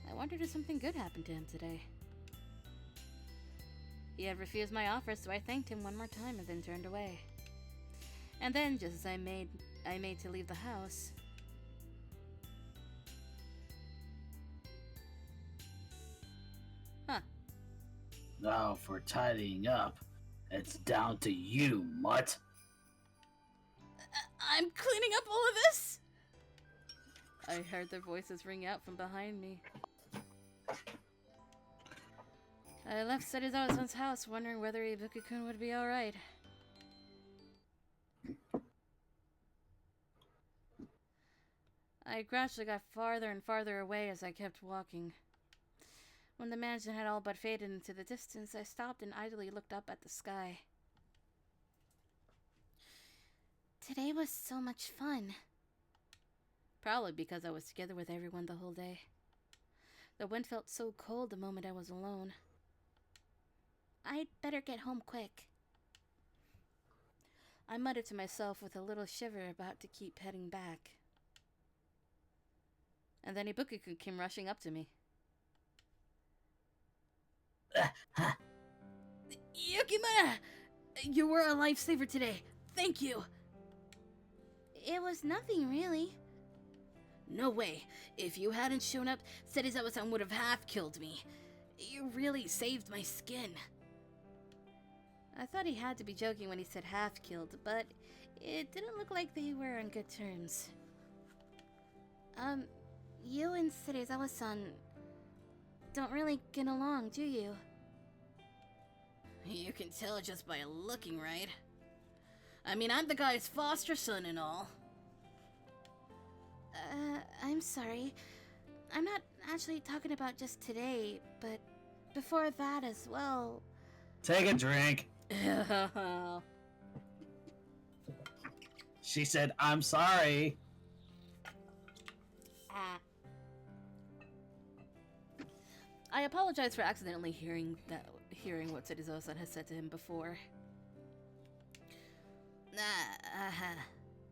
I wondered if something good happened to him today. He had refused my offer, so I thanked him one more time and then turned away. And then, just as I made to leave the house... Huh. Now for tidying up, it's down to you, mutt. I'm cleaning up all of this? I heard their voices ring out from behind me. I left Serizawa-san's house wondering whether Ibuki-kun would be alright. I gradually got farther and farther away as I kept walking. When the mansion had all but faded into the distance, I stopped and idly looked up at the sky. Today was so much fun. Probably because I was together with everyone the whole day. The wind felt so cold the moment I was alone. I'd better get home quick. I muttered to myself with a little shiver about to keep heading back. And then Ibuki-kun came rushing up to me. Yukimura! You were a lifesaver today. Thank you. It was nothing, really. No way. If you hadn't shown up, Serizawa-san would have half-killed me. You really saved my skin. I thought he had to be joking when he said half-killed, but it didn't look like they were on good terms. You and Serizawa-san don't really get along, do you? You can tell just by looking, right? I mean, I'm the guy's foster son and all. I'm sorry. I'm not actually talking about just today, but before that as well. Take a drink. She said, I'm sorry. I apologize for accidentally hearing what Serizawa-san has said to him before.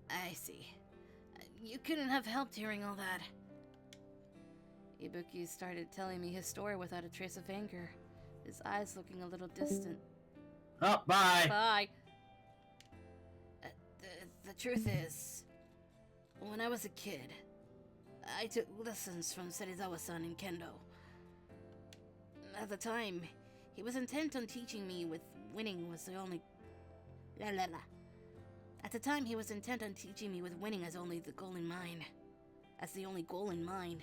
I see. You couldn't have helped hearing all that. Ibuki started telling me his story without a trace of anger, his eyes looking a little distant. Oh, bye. Bye. The truth is, when I was a kid, I took lessons from Serizawa-san in Kendo. At the time, he was intent on teaching me with winning was the only... At the time, he was intent on teaching me with winning as only the goal in mind. As the only goal in mind.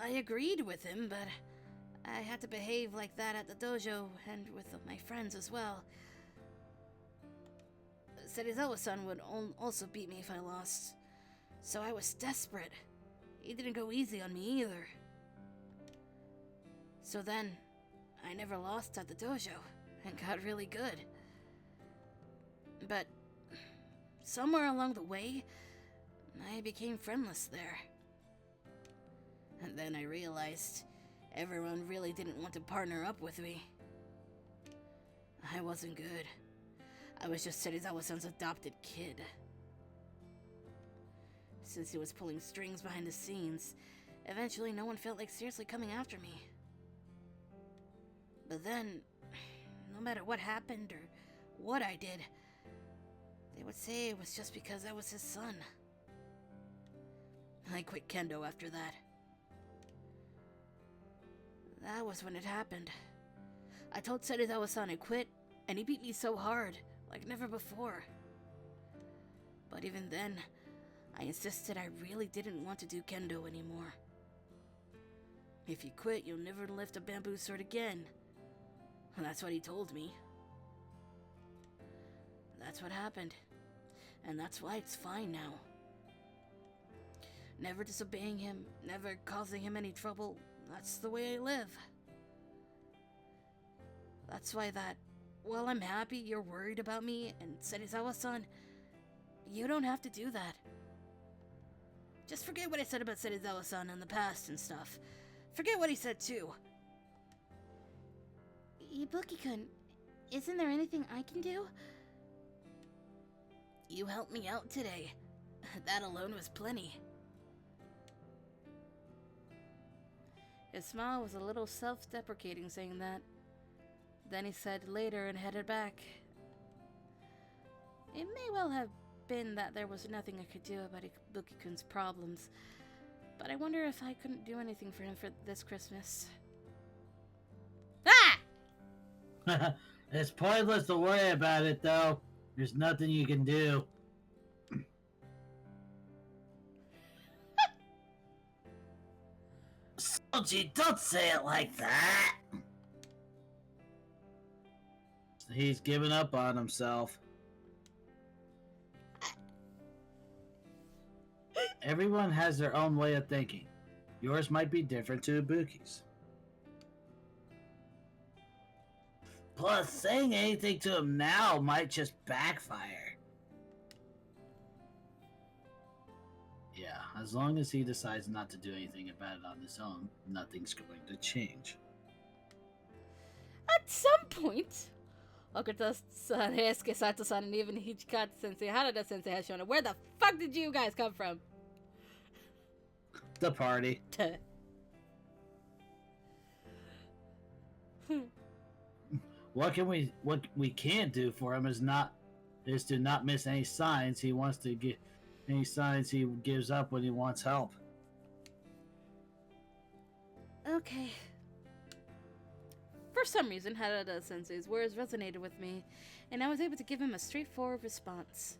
I agreed with him, but I had to behave like that at the dojo and with my friends as well. Serizawa-san would also beat me if I lost. So I was desperate. He didn't go easy on me either. So then, I never lost at the dojo and got really good. But somewhere along the way, I became friendless there. And then I realized everyone really didn't want to partner up with me. I wasn't good, I was just Serizawa-san's adopted kid. Since he was pulling strings behind the scenes, eventually no one felt like seriously coming after me. But then, no matter what happened or what I did, they would say it was just because I was his son. I quit kendo after that. That was when it happened. I told Serizawa-san I quit, and he beat me so hard, like never before. But even then, I insisted I really didn't want to do kendo anymore. If you quit, you'll never lift a bamboo sword again. That's what he told me. That's what happened. And that's why it's fine now. Never disobeying him, never causing him any trouble. That's the way I live. That's why while I'm happy you're worried about me and Serizawa-san, you don't have to do that. Just forget what I said about Serizawa-san in the past and stuff. Forget what he said too. Ibuki-kun, isn't there anything I can do? You helped me out today. That alone was plenty. His smile was a little self-deprecating saying that. Then he said later and headed back. It may well have been that there was nothing I could do about Ibuki-kun's problems, but I wonder if I couldn't do anything for him for this Christmas. Ah! It's pointless to worry about it, though. There's nothing you can do. Soji, don't say it like that. He's given up on himself. Everyone has their own way of thinking. Yours might be different to Ibuki's. Plus, saying anything to him now might just backfire. Yeah, as long as he decides not to do anything about it on his own, nothing's going to change. At some point, Okuta-san, Heisuke Sato-san, and even Hichikata-sensei, Harada-sensei has shown up. Where the fuck did you guys come from? The party. What we can't do for him is to not miss any signs he wants to get, any signs he gives up when he wants help. Okay. For some reason, Harada-sensei's words resonated with me, and I was able to give him a straightforward response.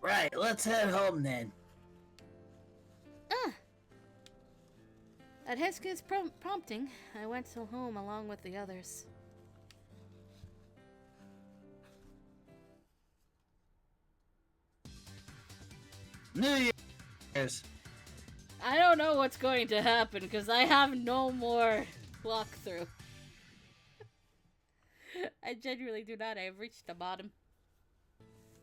Right, let's head home then. At Heisuke's prompting, I went home along with the others. New Year's. I don't know what's going to happen because I have no more walkthrough. I genuinely do not. I've reached the bottom.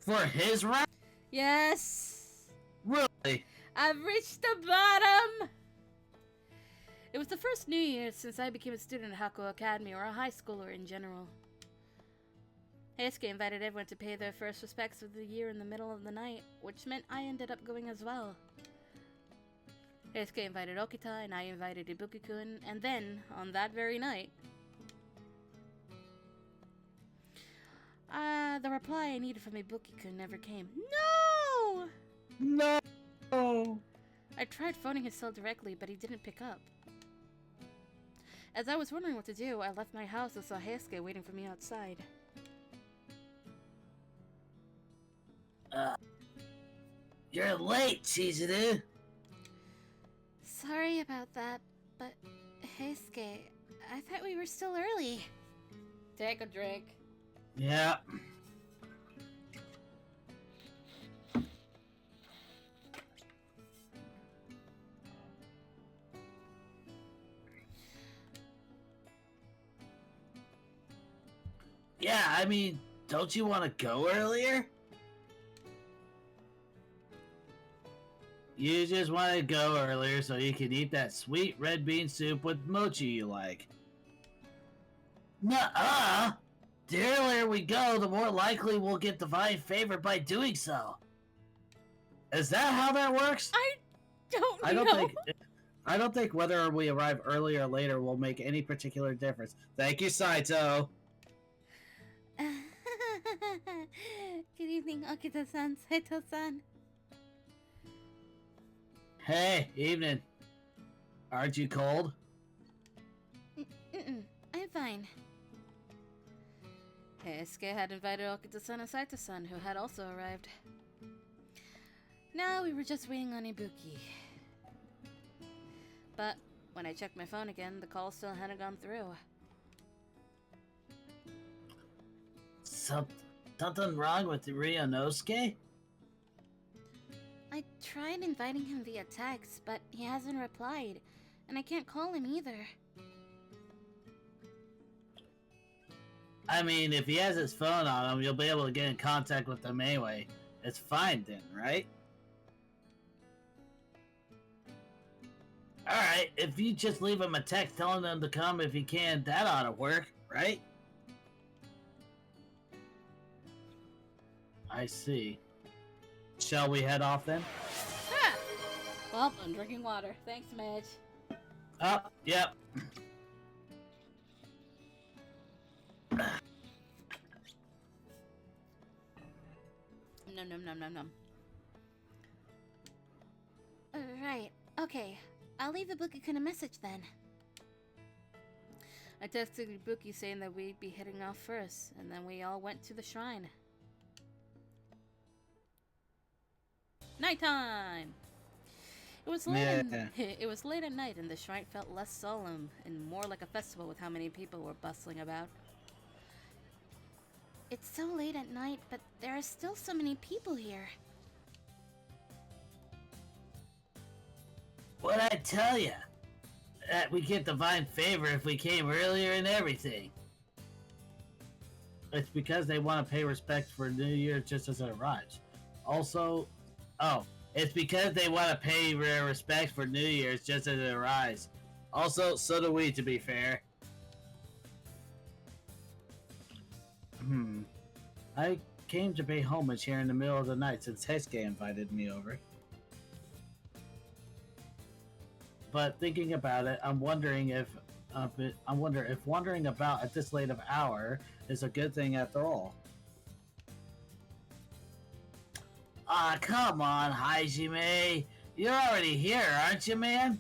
For his round? Yes! Really? I've reached the bottom! It was the first New Year since I became a student at Hakuoki Academy, or a high schooler in general. Heisuke invited everyone to pay their first respects of the year in the middle of the night, which meant I ended up going as well. Heisuke invited Okita, and I invited Ibuki-kun, and then, on that very night, the reply I needed from Ibuki-kun never came. No! No! I tried phoning his cell directly, but he didn't pick up. As I was wondering what to do, I left my house and saw Heisuke waiting for me outside. You're late, Chizuru. Sorry about that, but Heisuke, I thought we were still early. Take a drink. Yeah. Yeah, I mean, don't you want to go earlier? You just want to go earlier so you can eat that sweet red bean soup with mochi you like. Nuh-uh! The earlier we go, the more likely we'll get divine favor by doing so. Is that how that works? I don't I don't know. think. I don't think whether we arrive early or later will make any particular difference. Thank you, Saito. Good evening, Okita-san, Saito-san. Hey, evening. Aren't you cold? I'm fine. Heisuke had invited Okita-san and Saito-san, who had also arrived. Now we were just waiting on Ibuki. But when I checked my phone again, the call still hadn't gone through. Something wrong with Ryunosuke? I tried inviting him via text, but he hasn't replied, and I can't call him either. I mean, if he has his phone on him, you'll be able to get in contact with him anyway. It's fine then, right? Alright, if you just leave him a text telling him to come if he can, that ought to work, right? I see. Shall we head off then? Ah! Well, I'm drinking water. Thanks, Madge. Oh, yep. Nom. Right. Okay. I'll leave Ibuki-kun a message then. I texted Ibuki saying that we'd be heading off first, and then we all went to the shrine. Nighttime! It was late. It was late at night, and the shrine felt less solemn and more like a festival with how many people were bustling about. It's so late at night, but there are still so many people here. What'd I tell ya? That we get divine favor if we came earlier and everything. It's because they want to pay respect for New Year just as it arrives. Also, it's because they want to pay their respect for New Year's just as it arrives. Also, so do we, to be fair. I came to pay homage here in the middle of the night since Heisuke invited me over. But thinking about it, I'm wondering if wandering about at this late of hour is a good thing after all. Ah, come on, Hajime. You're already here, aren't you, man?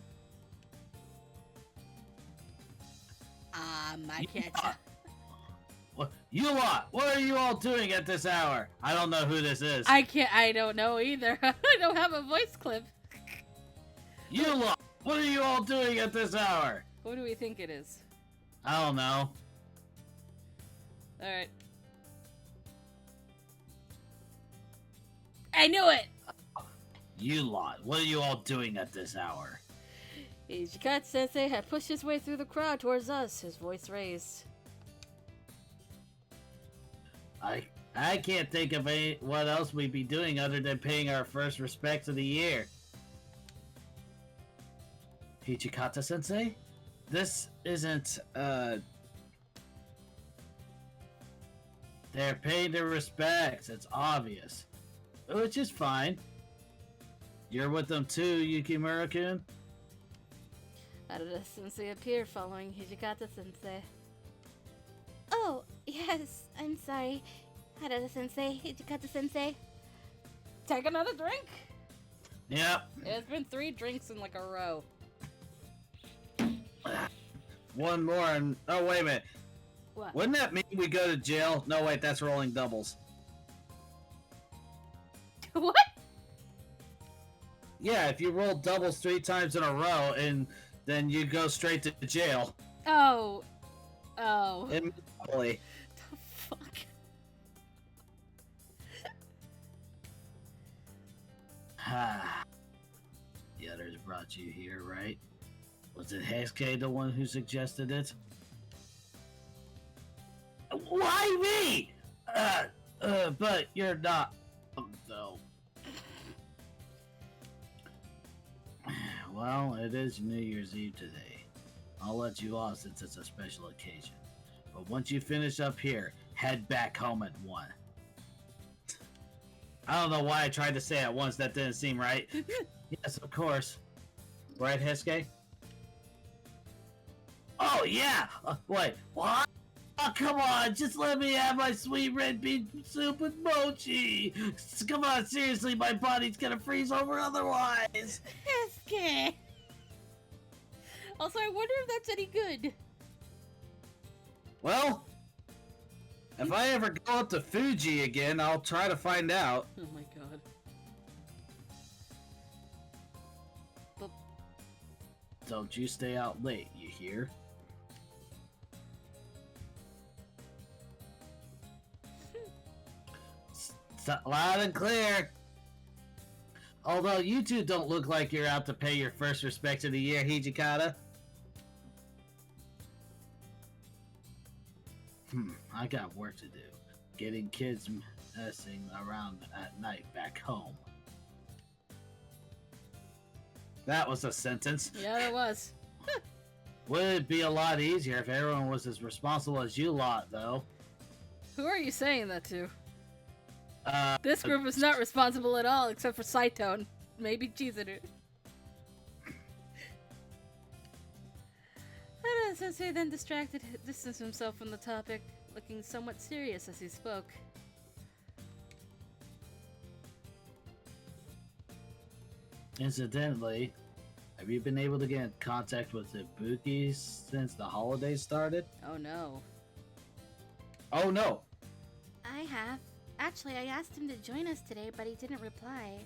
I can't. You lot, what are you all doing at this hour? I don't know who this is. I don't know either. I don't have a voice clip. You lot, what are you all doing at this hour? What do we think it is? I don't know. Alright. I knew it! You lot, what are you all doing at this hour? Ichikatsu-sensei had pushed his way through the crowd towards us, his voice raised. I can't think of what else we'd be doing other than paying our first respects of the year. Hichikata-sensei? This isn't, They're paying their respects, it's obvious. Which is fine. You're with them too, Yukimura-kun? Harada-sensei appeared following Hijikata-sensei. Oh, yes, I'm sorry. Harada-sensei, Hijikata-sensei. Take another drink? Yep. It's been 3 drinks in like a row. One more and... Oh, wait a minute. What? Wouldn't that mean we go to jail? No, wait, that's rolling doubles. What? Yeah, if you roll doubles 3 times in a row, and then you go straight to jail. Oh. Immediately. The fuck? The others brought you here, right? Was it Heisuke the one who suggested it? Why me? But you're not, though. Well, it is New Year's Eve today. I'll let you off since it's a special occasion. But once you finish up here, head back home at 1. I don't know why I tried to say at once. That didn't seem right. Yes, of course. Right, Hesuke? Oh, yeah! Wait, what? Oh, come on! Just let me have my sweet red bean soup with mochi! Come on, seriously, my body's gonna freeze over otherwise! Hesuke! Also, I wonder if that's any good. Well, if I ever go up to Fuji again, I'll try to find out. Oh my god. But Don't you stay out late, you hear? Loud and clear! Although you two don't look like you're out to pay your first respects of the year, Hijikata. I got work to do. Getting kids messing around at night back home. That was a sentence. yeah, it was. Would it be a lot easier if everyone was as responsible as you lot, though? Who are you saying that to? Uh, This group is not responsible at all, except for Saito and maybe Chizuru. Hana Sensei then distanced himself from the topic, looking somewhat serious as he spoke. Incidentally, have you been able to get in contact with Ibuki since the holidays started? Oh no. Oh no! I have. Actually, I asked him to join us today, but he didn't reply.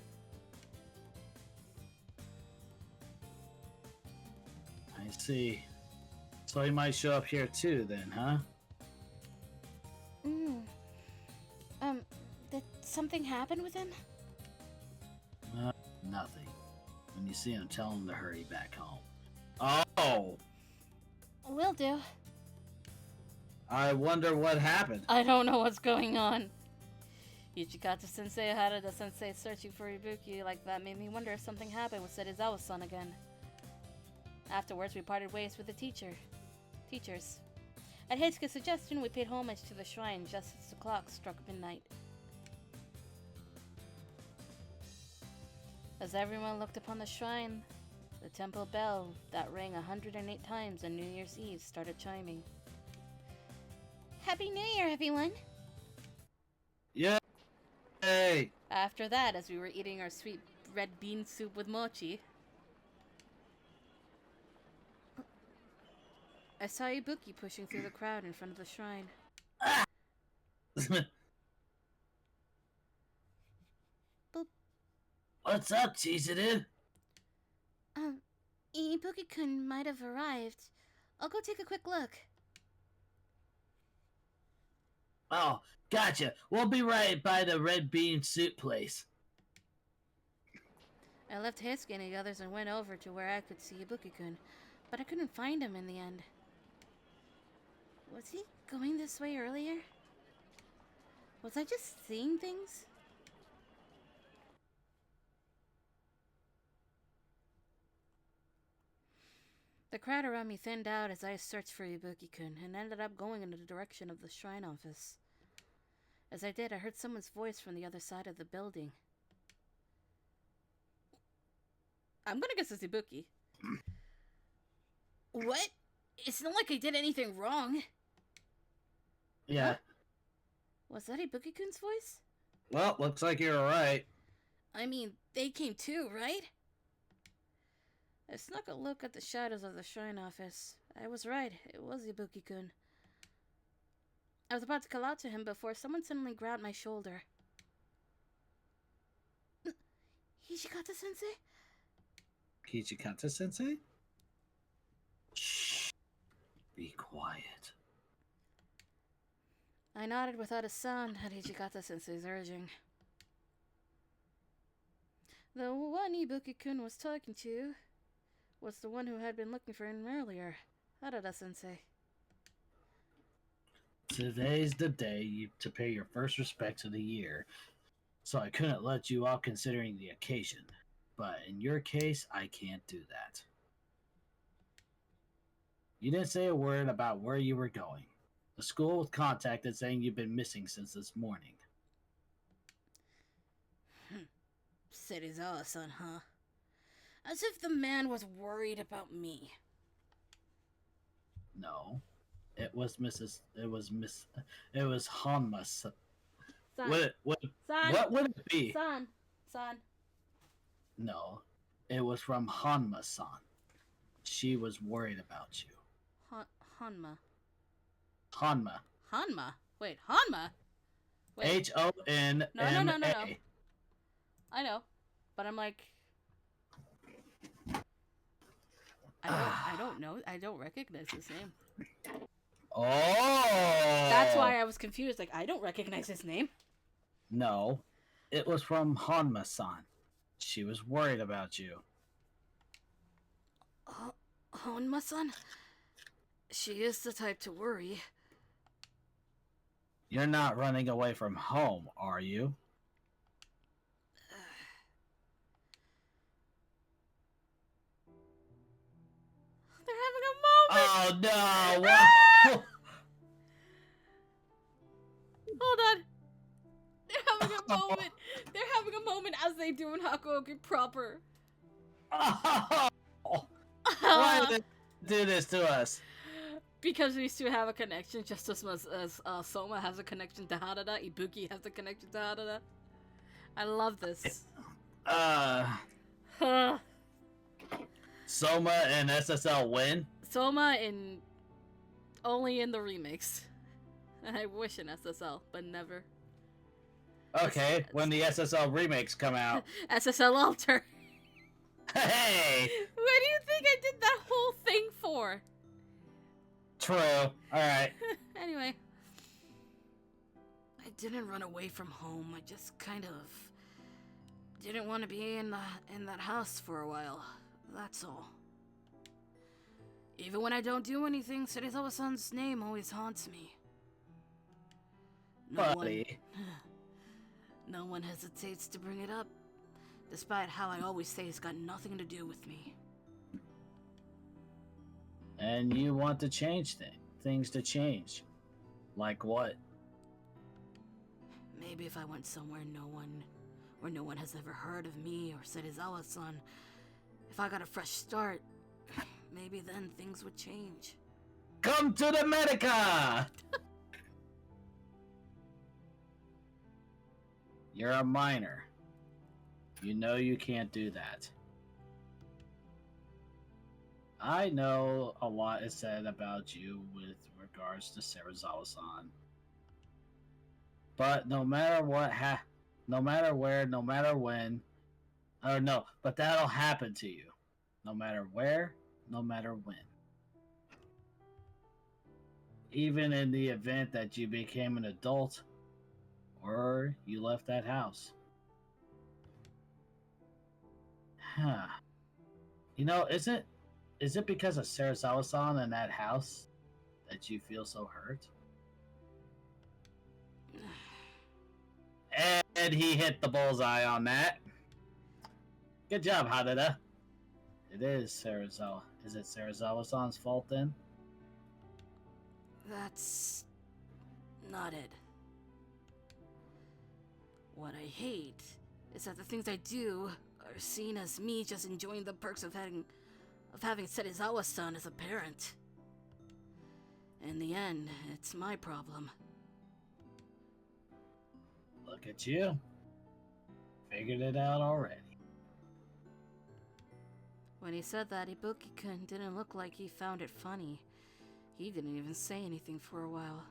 I see. So he might show up here too, then, huh? Did something happen with him? Nothing. When you see him, tell him to hurry back home. Oh! Will do. I wonder what happened. I don't know what's going on. Ichikata-sensei, Harada-sensei searching for Ibuki like that made me wonder if something happened with Serizawa-san again. Afterwards, we parted ways with the teachers. At Heisuke's suggestion, we paid homage to the shrine just as the clock struck midnight. As everyone looked upon the shrine, the temple bell that rang 108 times on New Year's Eve started chiming. Happy New Year, everyone! Yeah. Hey. After that, as we were eating our sweet red bean soup with mochi, I saw Ibuki pushing through the crowd in front of the shrine. What's up, Chizuru? Ibuki-kun might have arrived. I'll go take a quick look. Oh, gotcha. We'll be right by the red bean soup place. I left Heisuke and the others and went over to where I could see Ibuki-kun, but I couldn't find him in the end. Was he going this way earlier? Was I just seeing things? The crowd around me thinned out as I searched for Ibuki-kun and ended up going in the direction of the shrine office. As I did, I heard someone's voice from the other side of the building. I'm gonna guess it's Ibuki. What? It's not like I did anything wrong. Yeah. Huh? Was that Ibuki-kun's voice? Well, looks like you're alright. I mean, they came too, right? I snuck a look at the shadows of the shrine office. I was right. It was Ibuki-kun. I was about to call out to him before someone suddenly grabbed my shoulder. Hijikata-sensei? Hijikata-sensei? Shh. Be quiet. I nodded without a sound at Hijikata-sensei's urging. The one Ibuki-kun was talking to was the one who had been looking for him earlier, Harada-sensei. Today's the day to pay your first respects of the year, so I couldn't let you off considering the occasion. But in your case, I can't do that. You didn't say a word about where you were going. The school was contacted saying you've been missing since this morning. Serizawa-san, huh? As if the man was worried about me. No. It was Hanma. Son. What Son. would it be? Son. No. It was from Hanma-san. She was worried about you. Hanma. Hanma. Wait, Hanma? Wait. Honma. No. I know. But I'm like... I don't know. I don't recognize his name. Oh! That's why I was confused. Like, I don't recognize his name. No. It was from Hanma-san. She was worried about you. Hanma-san? She is the type to worry. You're not running away from home, are you? They're having a moment! Oh no! What? Hold on. They're having a moment. They're having a moment as they do in Hakuoki proper. Oh, why did they do this to us? Because these two have a connection just as much as Soma has a connection to Harada, Ibuki has a connection to Harada. I love this. Soma and SSL win? Soma in... only in the remakes. I wish in SSL, but never. Okay, when the SSL remakes come out. SSL Alter. Hey! What do you think I did that whole thing for? True. Alright. Anyway. I didn't run away from home. I just kind of didn't want to be in that house for a while. That's all. Even when I don't do anything, Serizawa-san's name always haunts me. Buddy. No one hesitates to bring it up, despite how I always say it's got nothing to do with me. And you want to change things to change. Like what? Maybe if I went somewhere where no one has ever heard of me or Serizawa-san, if I got a fresh start, maybe then things would change. Come to the Medica! You're a minor. You know you can't do that. I know a lot is said about you with regards to Serizawa-san. But no matter what no matter where, no matter when, but that'll happen to you. No matter where, no matter when. Even in the event that you became an adult, or you left that house. Huh. You know, is it because of Serizawa-san and that house that you feel so hurt? And he hit the bullseye on that. Good job, Harada. It is Serizawa. Is it Serizawa-san's fault then? That's not it. What I hate is that the things I do are seen as me just enjoying the perks of having Serizawa-san as a parent. In the end, it's my problem. Look at you. Figured it out already. When he said that, Ibuki-kun didn't look like he found it funny. He didn't even say anything for a while.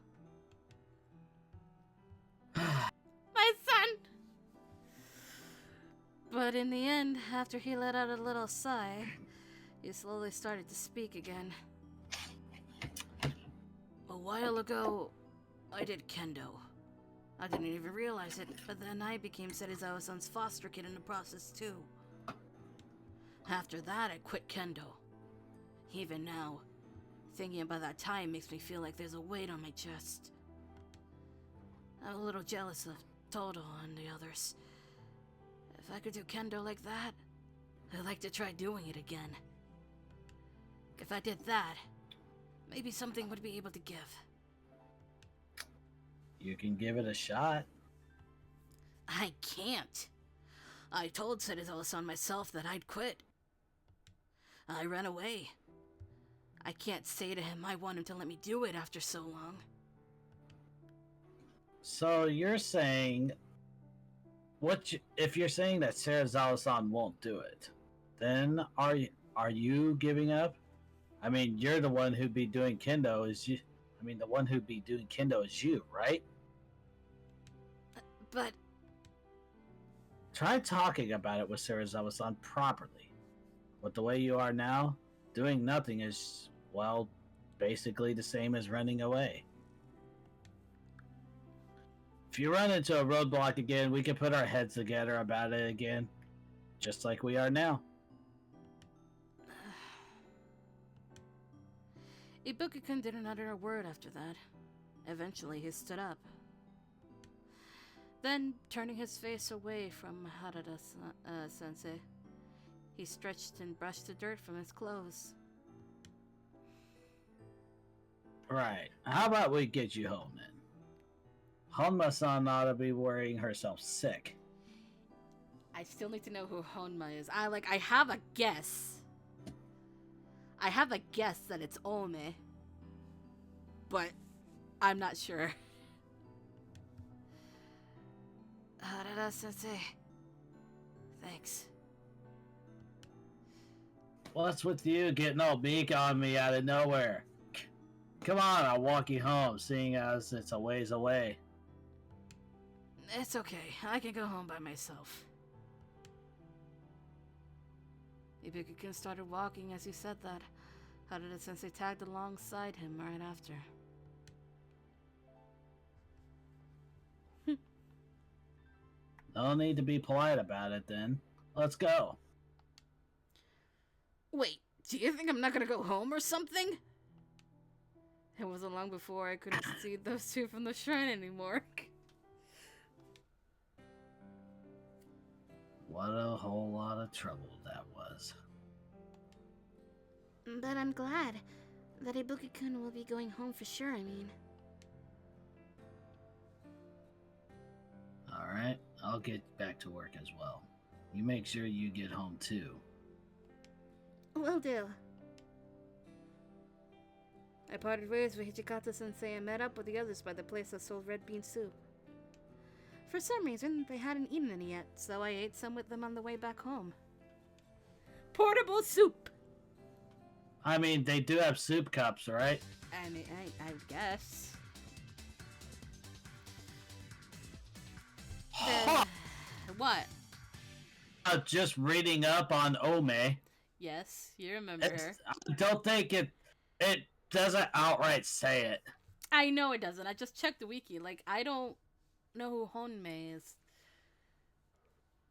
My son! But in the end, after he let out a little sigh, he slowly started to speak again. A while ago, I did kendo. I didn't even realize it, but then I became Serizawa-san's foster kid in the process too. After that, I quit kendo. Even now, thinking about that time makes me feel like there's a weight on my chest. I'm a little jealous of Todo and the others. If I could do kendo like that, I'd like to try doing it again. If I did that, maybe something would be able to give. You can give it a shot. I can't. I told Citadel-san myself that I'd quit. I ran away. I can't say to him I want him to let me do it after so long. So you're saying, if you're saying that Sarazawa-san won't do it, then are you giving up? I mean, you're the one who'd be doing kendo is you. I mean, the one who'd be doing kendo is you, right? But Try talking about it with Sarazawa-san properly. But the way you are now, doing nothing is, well, basically the same as running away. If you run into a roadblock again, we can put our heads together about it again, just like we are now. Ibuki-kun didn't utter a word after that. Eventually, he stood up. Then, turning his face away from Harada-sensei, he stretched and brushed the dirt from his clothes. Right. How about we get you home then? Honma-san ought to be worrying herself sick. I still need to know who Honma is. I have a guess. I have a guess that it's Ome. But I'm not sure. Harada-sensei. Thanks. What's with you getting all meek on me out of nowhere? Come on, I'll walk you home, seeing as it's a ways away. It's okay. I can go home by myself. Ibuki-kun started walking as he said that. Harada-sensei tagged alongside him right after. No need to be polite about it then. Let's go. Wait, do you think I'm not gonna go home or something? It wasn't long before I couldn't see those two from the shrine anymore. What a whole lot of trouble that was. But I'm glad that Ibuki-kun will be going home for sure, I mean. Alright, I'll get back to work as well. You make sure you get home too. Will do. I parted ways with Hijikata-sensei and met up with the others by the place that sold red bean soup. For some reason, they hadn't eaten any yet, so I ate some with them on the way back home. Portable soup! I mean, they do have soup cups, right? I mean, I guess. What? Just reading up on Ome. Yes, you remember her. I don't think it doesn't outright say it. I know it doesn't. I just checked the wiki. I don't know who Honmei is.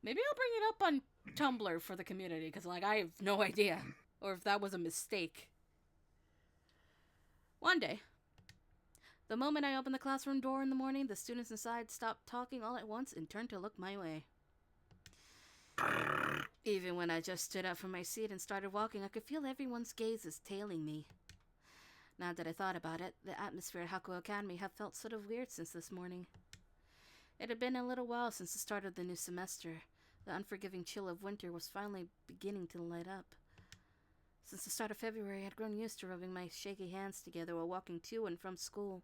Maybe I'll bring it up on Tumblr for the community, because, I have no idea. Or if that was a mistake. One day, the moment I opened the classroom door in the morning, the students inside stopped talking all at once and turned to look my way. Even when I just stood up from my seat and started walking, I could feel everyone's gazes tailing me. Now that I thought about it, the atmosphere at Hakuo Academy had felt sort of weird since this morning. It had been a little while since the start of the new semester. The unforgiving chill of winter was finally beginning to light up. Since the start of February, I had grown used to rubbing my shaky hands together while walking to and from school.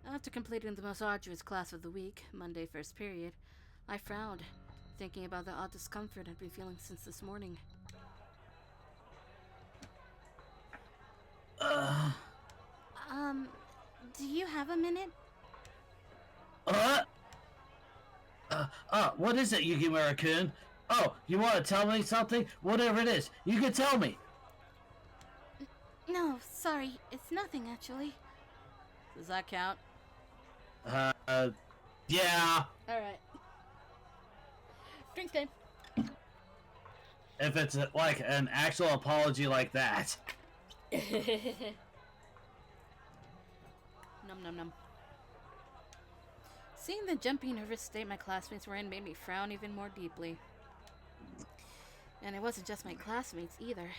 After completing the most arduous class of the week, Monday first period, I frowned, thinking about the odd discomfort I'd been feeling since this morning. Do you have a minute? What is it, Yukimura-kun? Oh, you want to tell me something? Whatever it is, you can tell me. No, sorry, it's nothing actually. Does that count? Yeah. Alright. Drinks time. If it's like an actual apology like that. Num num num. Seeing the jumpy, nervous state my classmates were in made me frown even more deeply. And it wasn't just my classmates either.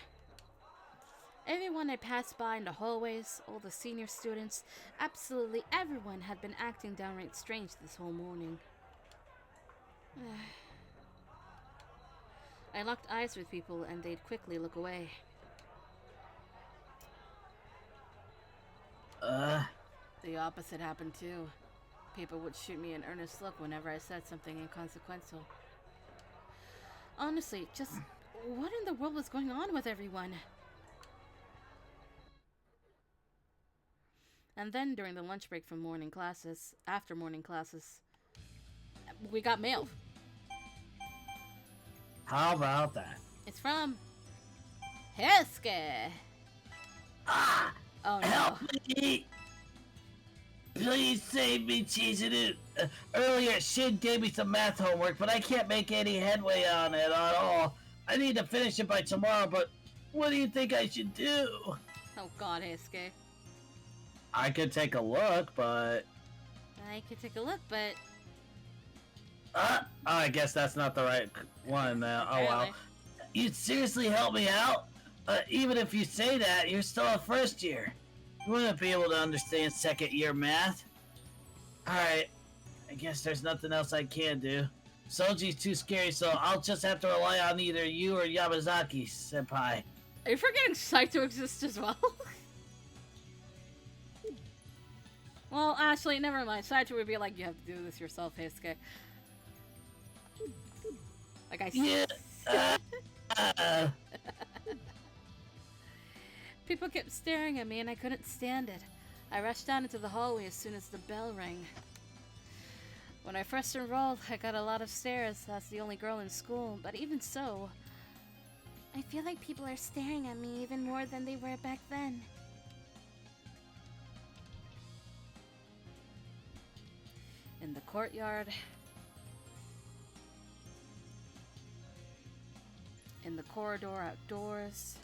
Everyone I passed by in the hallways, all the senior students, absolutely everyone had been acting downright strange this whole morning. I locked eyes with people and they'd quickly look away. The opposite happened too. People would shoot me an earnest look whenever I said something inconsequential. Honestly, just what in the world was going on with everyone? And then during the lunch break from morning classes, after morning classes, we got mail. How about that? It's from Hesuke. Ah! Oh no. Help me! Please save me, Chizuru. Earlier, Shin gave me some math homework, but I can't make any headway on it at all. I need to finish it by tomorrow, but what do you think I should do? Oh god, Heisuke. I could take a look, but... I could take a look, but... I guess that's not the right one. Oh well. Apparently. You'd seriously help me out? Even if you say that, you're still a first year. You wouldn't be able to understand second year math. Alright, I guess there's nothing else I can do. Soji's too scary, so I'll just have to rely on either you or Yamazaki, senpai. Are you forgetting Saito exists as well? Well, actually, never mind. Saito would be like, you have to do this yourself, Heisuke. Like I said. Yeah. People kept staring at me and I couldn't stand it. I rushed down into the hallway as soon as the bell rang. When I first enrolled, I got a lot of stares as the only girl in school, but even so, I feel like people are staring at me even more than they were back then. In the courtyard, in the corridor outdoors,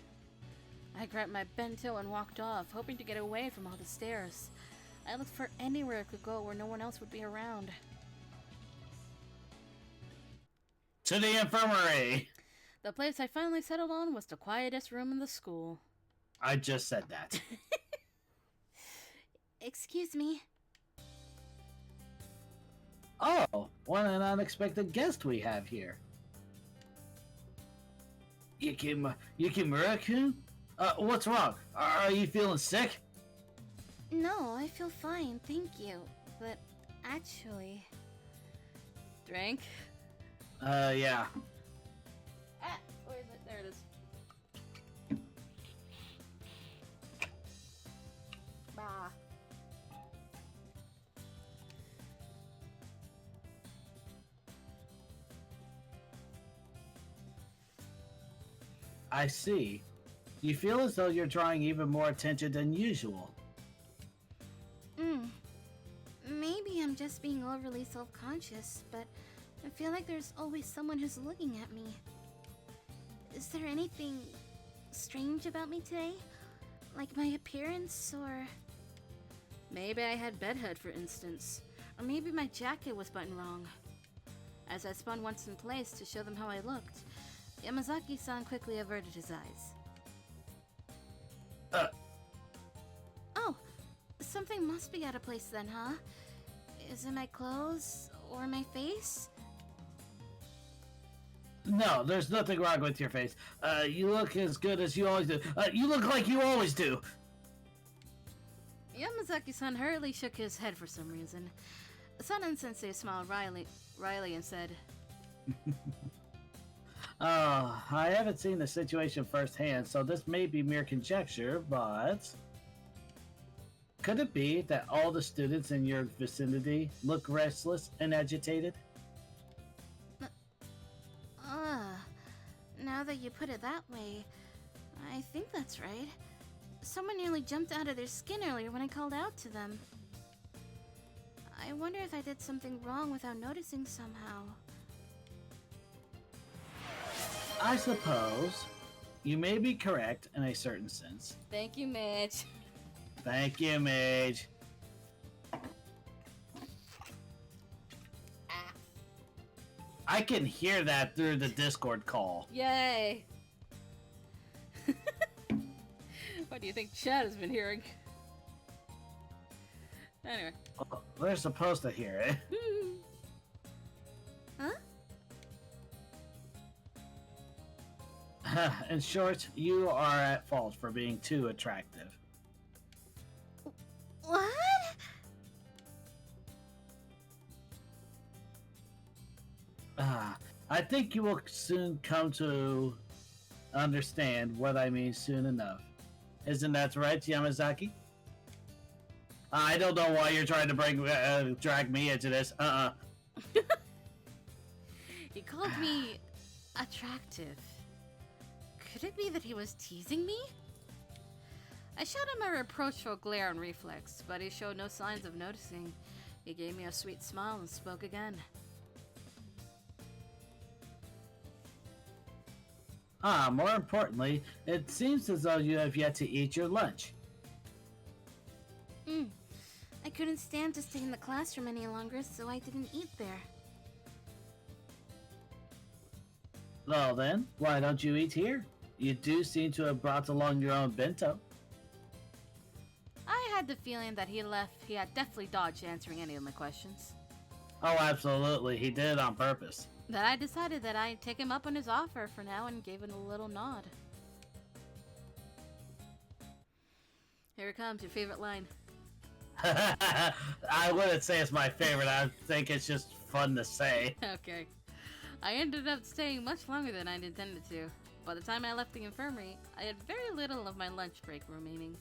I grabbed my bento and walked off, hoping to get away from all the stares. I looked for anywhere I could go where no one else would be around. To the infirmary! The place I finally settled on was the quietest room in the school. I just said that. Excuse me. Oh, what an unexpected guest we have here. Yukimura-kun? What's wrong? Are you feeling sick? No, I feel fine, thank you. But actually... Drink? Yeah. Ah, where is it? There it is. Bah. I see. You feel as though you're drawing even more attention than usual. Maybe I'm just being overly self-conscious, but I feel like there's always someone who's looking at me. Is there anything strange about me today? Like my appearance, or... Maybe I had bedhead, for instance. Or maybe my jacket was buttoned wrong. As I spun once in place to show them how I looked, Yamazaki-san quickly averted his eyes. Oh, something must be out of place then, huh? Is it my clothes or my face? No, there's nothing wrong with your face. You look as good as you always do. You look like you always do. Yamazaki-san hurriedly shook his head for some reason. Sanan-sensei smiled wryly and said, I haven't seen the situation firsthand, so this may be mere conjecture, but... Could it be that all the students in your vicinity look restless and agitated? Now that you put it that way, I think that's right. Someone nearly jumped out of their skin earlier when I called out to them. I wonder if I did something wrong without noticing somehow. I suppose you may be correct in a certain sense. Thank you, Mitch. Thank you, Mage. I can hear that through the Discord call. Yay! What do you think Chad has been hearing? Anyway. Well, they're supposed to hear it. Huh? In short, you are at fault for being too attractive. What? I think you will soon come to understand what I mean soon enough. Isn't that right, Yamazaki? I don't know why you're trying to drag me into this. He called me attractive. Could it be that he was teasing me? I showed him a reproachful glare and reflex, but he showed no signs of noticing. He gave me a sweet smile and spoke again. More importantly, it seems as though you have yet to eat your lunch. I couldn't stand to stay in the classroom any longer, so I didn't eat there. Well then, why don't you eat here? You do seem to have brought along your own bento. I had the feeling that he had definitely dodged answering any of my questions. Oh, absolutely, he did it on purpose. That I decided that I'd take him up on his offer for now and gave him a little nod. Here it comes, your favorite line. I wouldn't say it's my favorite, I think it's just fun to say. Okay. I ended up staying much longer than I'd intended to. By the time I left the infirmary, I had very little of my lunch break remaining.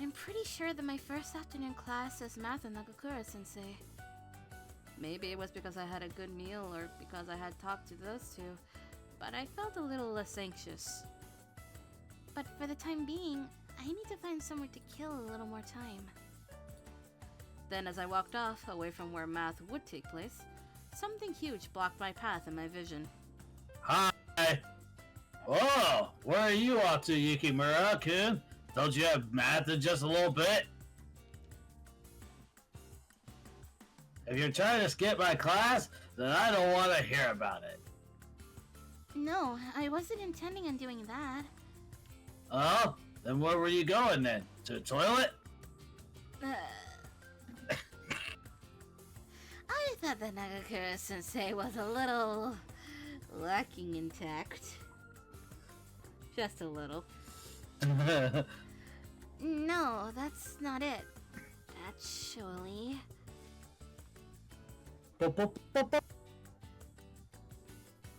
I'm pretty sure that my first afternoon class is math and Nagakura-sensei. Maybe it was because I had a good meal or because I had talked to those two, but I felt a little less anxious. But for the time being, I need to find somewhere to kill a little more time. Then as I walked off, away from where math would take place, something huge blocked my path and my vision. Hi! Oh, where are you off to, Yukimura-kun? Don't you have math in just a little bit? If you're trying to skip my class, then I don't want to hear about it. No, I wasn't intending on doing that. Oh? Then where were you going then? To the toilet? I thought that Nagakura-sensei was a little lacking in tact. Just a little. No, that's not it. Actually...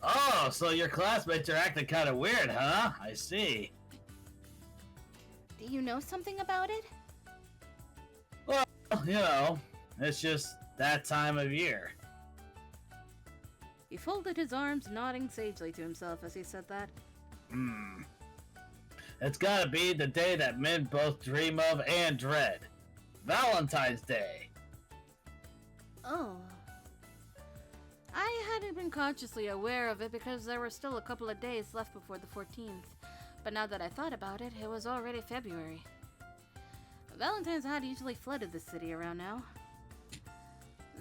Oh, so your classmates are acting kind of weird, huh? I see. Do you know something about it? Well, you know, it's just that time of year. He folded his arms, nodding sagely to himself as he said that. It's gotta be the day that men both dream of and dread. Valentine's Day. Oh. I hadn't been consciously aware of it because there were still a couple of days left before the 14th. But now that I thought about it, it was already February. Valentine's had usually flooded the city around now.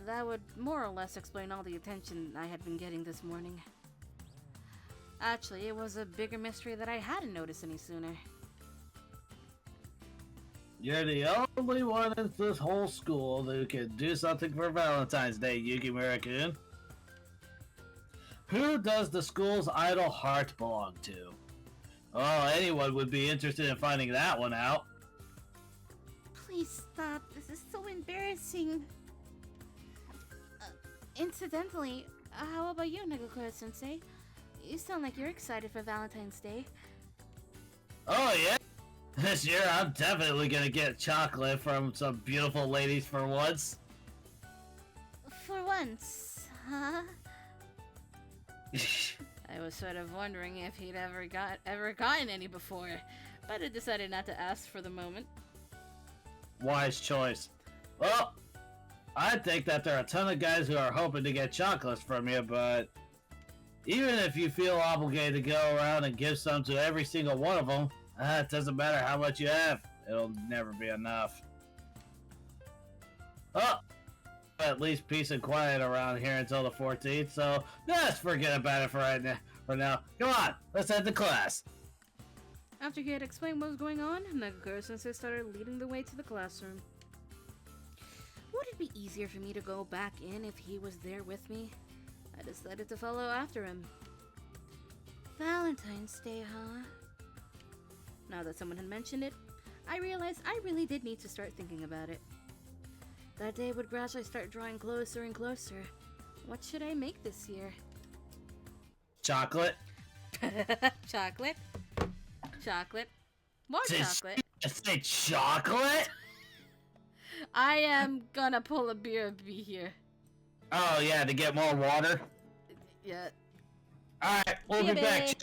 That would more or less explain all the attention I had been getting this morning. Actually, it was a bigger mystery that I hadn't noticed any sooner. You're the only one in this whole school who can do something for Valentine's Day, Yukimura-kun. Who does the school's idle heart belong to? Oh, anyone would be interested in finding that one out. Please stop. This is so embarrassing. Incidentally, how about you, Nagakura-sensei? You sound like you're excited for Valentine's Day. Oh, yeah? This year I'm definitely gonna get chocolate from some beautiful ladies for once. For once, huh? I was sort of wondering if he'd ever gotten any before, but I decided not to ask for the moment. Wise choice. Well, I think that there are a ton of guys who are hoping to get chocolates from you, but even if you feel obligated to go around and give some to every single one of them, it doesn't matter how much you have. It'll never be enough. Oh, at least peace and quiet around here until the 14th, so let's forget about it for now. Come on, let's head to class. After he had explained what was going on, Nagakura-sensei started leading the way to the classroom. Would it be easier for me to go back in if he was there with me? I decided to follow after him. Valentine's Day, huh? Now that someone had mentioned it, I realized I really did need to start thinking about it. That day would gradually start drawing closer and closer. What should I make this year? Chocolate? Chocolate? Chocolate? More Did chocolate? I say chocolate? I am gonna pull a BRB here. Oh, yeah, to get more water? Yeah. Alright, we'll See ya, be back. babe.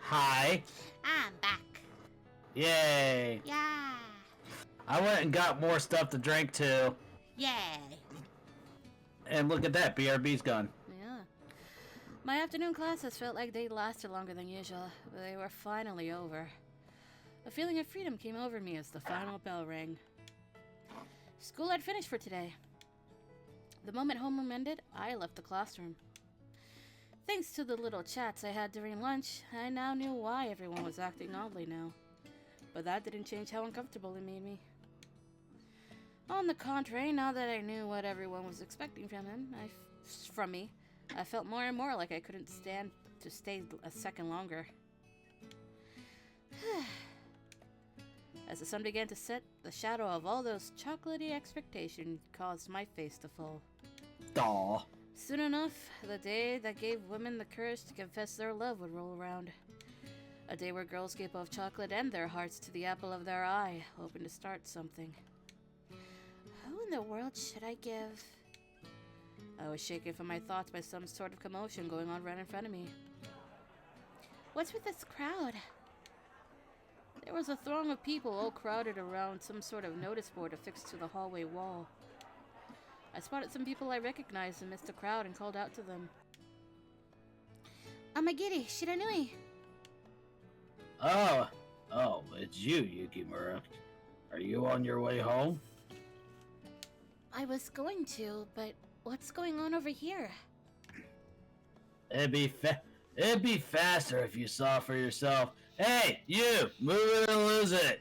Hi. I'm back. Yay. Yeah. I went and got more stuff to drink too. Yay. And look at that, BRB's gone. Yeah. My afternoon classes felt like they lasted longer than usual, but they were finally over. A feeling of freedom came over me as the final bell rang. School had finished for today. The moment homeroom ended, I left the classroom. Thanks to the little chats I had during lunch, I now knew why everyone was acting oddly now. But that didn't change how uncomfortable it made me. On the contrary, now that I knew what everyone was expecting from me, I felt more and more like I couldn't stand to stay a second longer. As the sun began to set, the shadow of all those chocolatey expectations caused my face to fall. Aw. Soon enough, the day that gave women the courage to confess their love would roll around. A day where girls gave both chocolate and their hearts to the apple of their eye, hoping to start something. Who in the world should I give? I was shaken from my thoughts by some sort of commotion going on right in front of me. What's with this crowd? There was a throng of people all crowded around some sort of notice board affixed to the hallway wall. I spotted some people I recognized amidst the crowd and called out to them. Amagiri, Shiranui! Oh, it's you, Yukimura. Are you on your way home? I was going to, but what's going on over here? It'd be faster if you saw for yourself. Hey, you! Move it or lose it!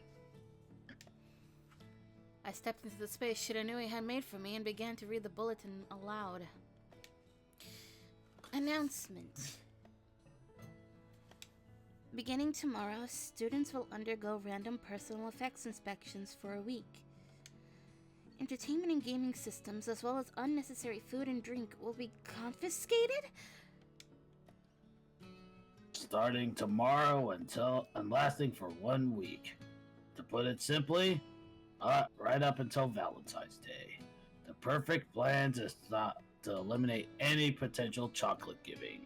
I stepped into the space Shiranui had made for me and began to read the bulletin aloud. Announcement. Beginning tomorrow, students will undergo random personal effects inspections for a week. Entertainment and gaming systems, as well as unnecessary food and drink, will be confiscated? Starting tomorrow and lasting for 1 week. To put it simply, right up until Valentine's Day. The perfect plan is not to eliminate any potential chocolate giving.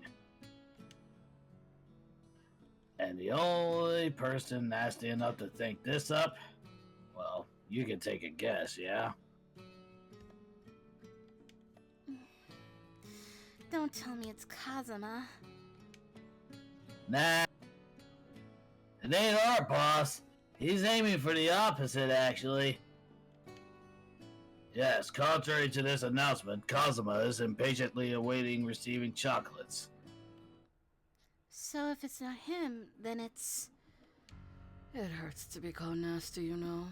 And the only person nasty enough to think this up, well, you can take a guess, yeah? Don't tell me it's Kazuma. Nah. It ain't our boss. He's aiming for the opposite, actually. Yes, contrary to this announcement, Kazuma is impatiently awaiting receiving chocolates. So if it's not him, then it's... It hurts to be called nasty, you know.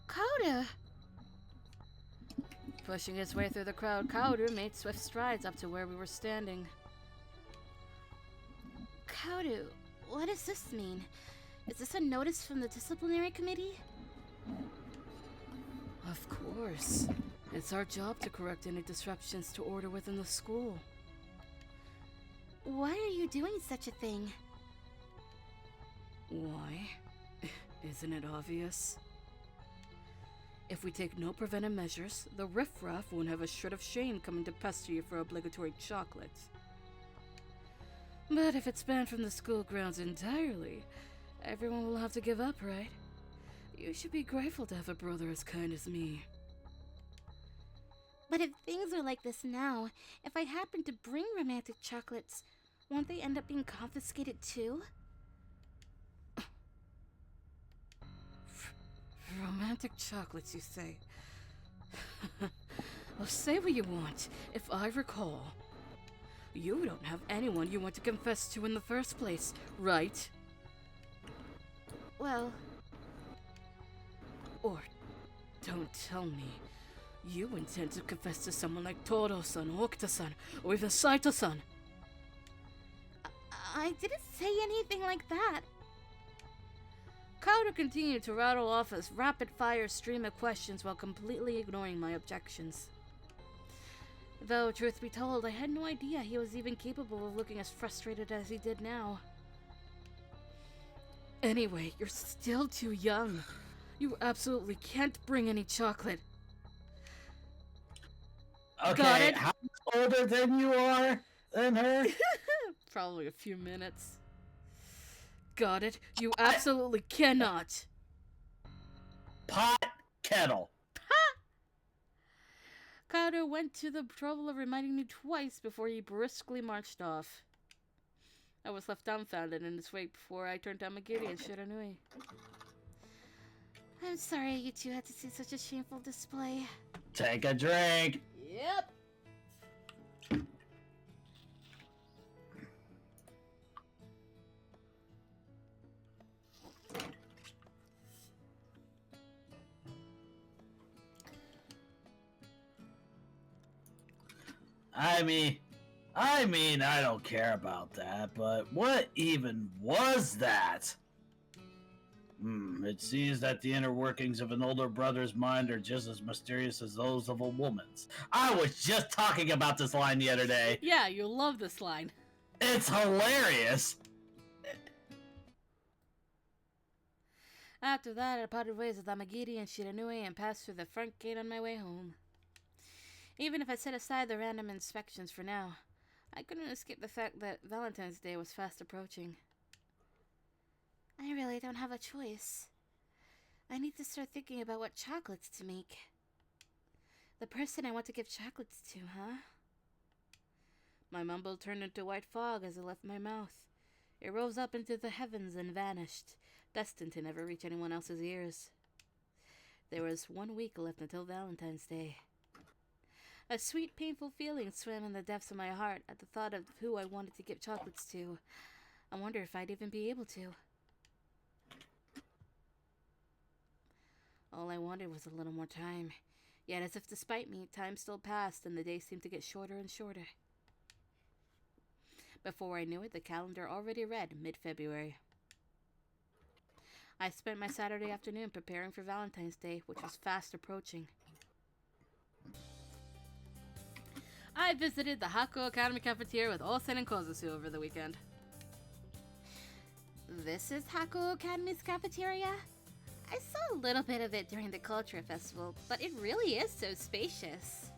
Kaoru! Pushing his way through the crowd, Kaoru made swift strides up to where we were standing. Kaoru, what does this mean? Is this a notice from the disciplinary committee? Of course. It's our job to correct any disruptions to order within the school. Why are you doing such a thing? Why? Isn't it obvious? If we take no preventive measures, the riffraff won't have a shred of shame coming to pester you for obligatory chocolate. But if it's banned from the school grounds entirely, everyone will have to give up, right? You should be grateful to have a brother as kind as me. But if things are like this now, if I happen to bring romantic chocolates, won't they end up being confiscated too? Romantic chocolates, you say? Well, say what you want. If I recall, you don't have anyone you want to confess to in the first place, right? Well... Or, don't tell me, you intend to confess to someone like Toro-san, Okita-san, or even Saito-san. I didn't say anything like that. Kaoru continued to rattle off a rapid-fire stream of questions while completely ignoring my objections. Though, truth be told, I had no idea he was even capable of looking as frustrated as he did now. Anyway, you're still too young. You absolutely can't bring any chocolate. Okay, it. how much older than you are than her? Probably a few minutes. Got it. You absolutely cannot. Pot kettle. Carter went to the trouble of reminding me twice before he briskly marched off. I was left dumbfounded in his wake before I turned down McGiddy and Shiranui. I'm sorry you two had to see such a shameful display. Take a drink. Yep. I mean, I don't care about that, but what even was that? It seems that the inner workings of an older brother's mind are just as mysterious as those of a woman's. I was just talking about this line the other day. Yeah, you love this line. It's hilarious. After that, I parted ways with Amagiri and Shiranui and passed through the front gate on my way home. Even if I set aside the random inspections for now, I couldn't escape the fact that Valentine's Day was fast approaching. I really don't have a choice. I need to start thinking about what chocolates to make. The person I want to give chocolates to, huh? My mumble turned into white fog as it left my mouth. It rose up into the heavens and vanished, destined to never reach anyone else's ears. There was 1 week left until Valentine's Day. A sweet, painful feeling swam in the depths of my heart at the thought of who I wanted to give chocolates to. I wonder if I'd even be able to. All I wanted was a little more time. Yet, as if despite me, time still passed and the days seemed to get shorter and shorter. Before I knew it, the calendar already read mid-February. I spent my Saturday afternoon preparing for Valentine's Day, which was fast approaching. I visited the Hakuoki Academy cafeteria with Osen and Kozusu over the weekend. This is Hakuoki Academy's cafeteria? I saw a little bit of it during the Culture Festival, but it really is so spacious.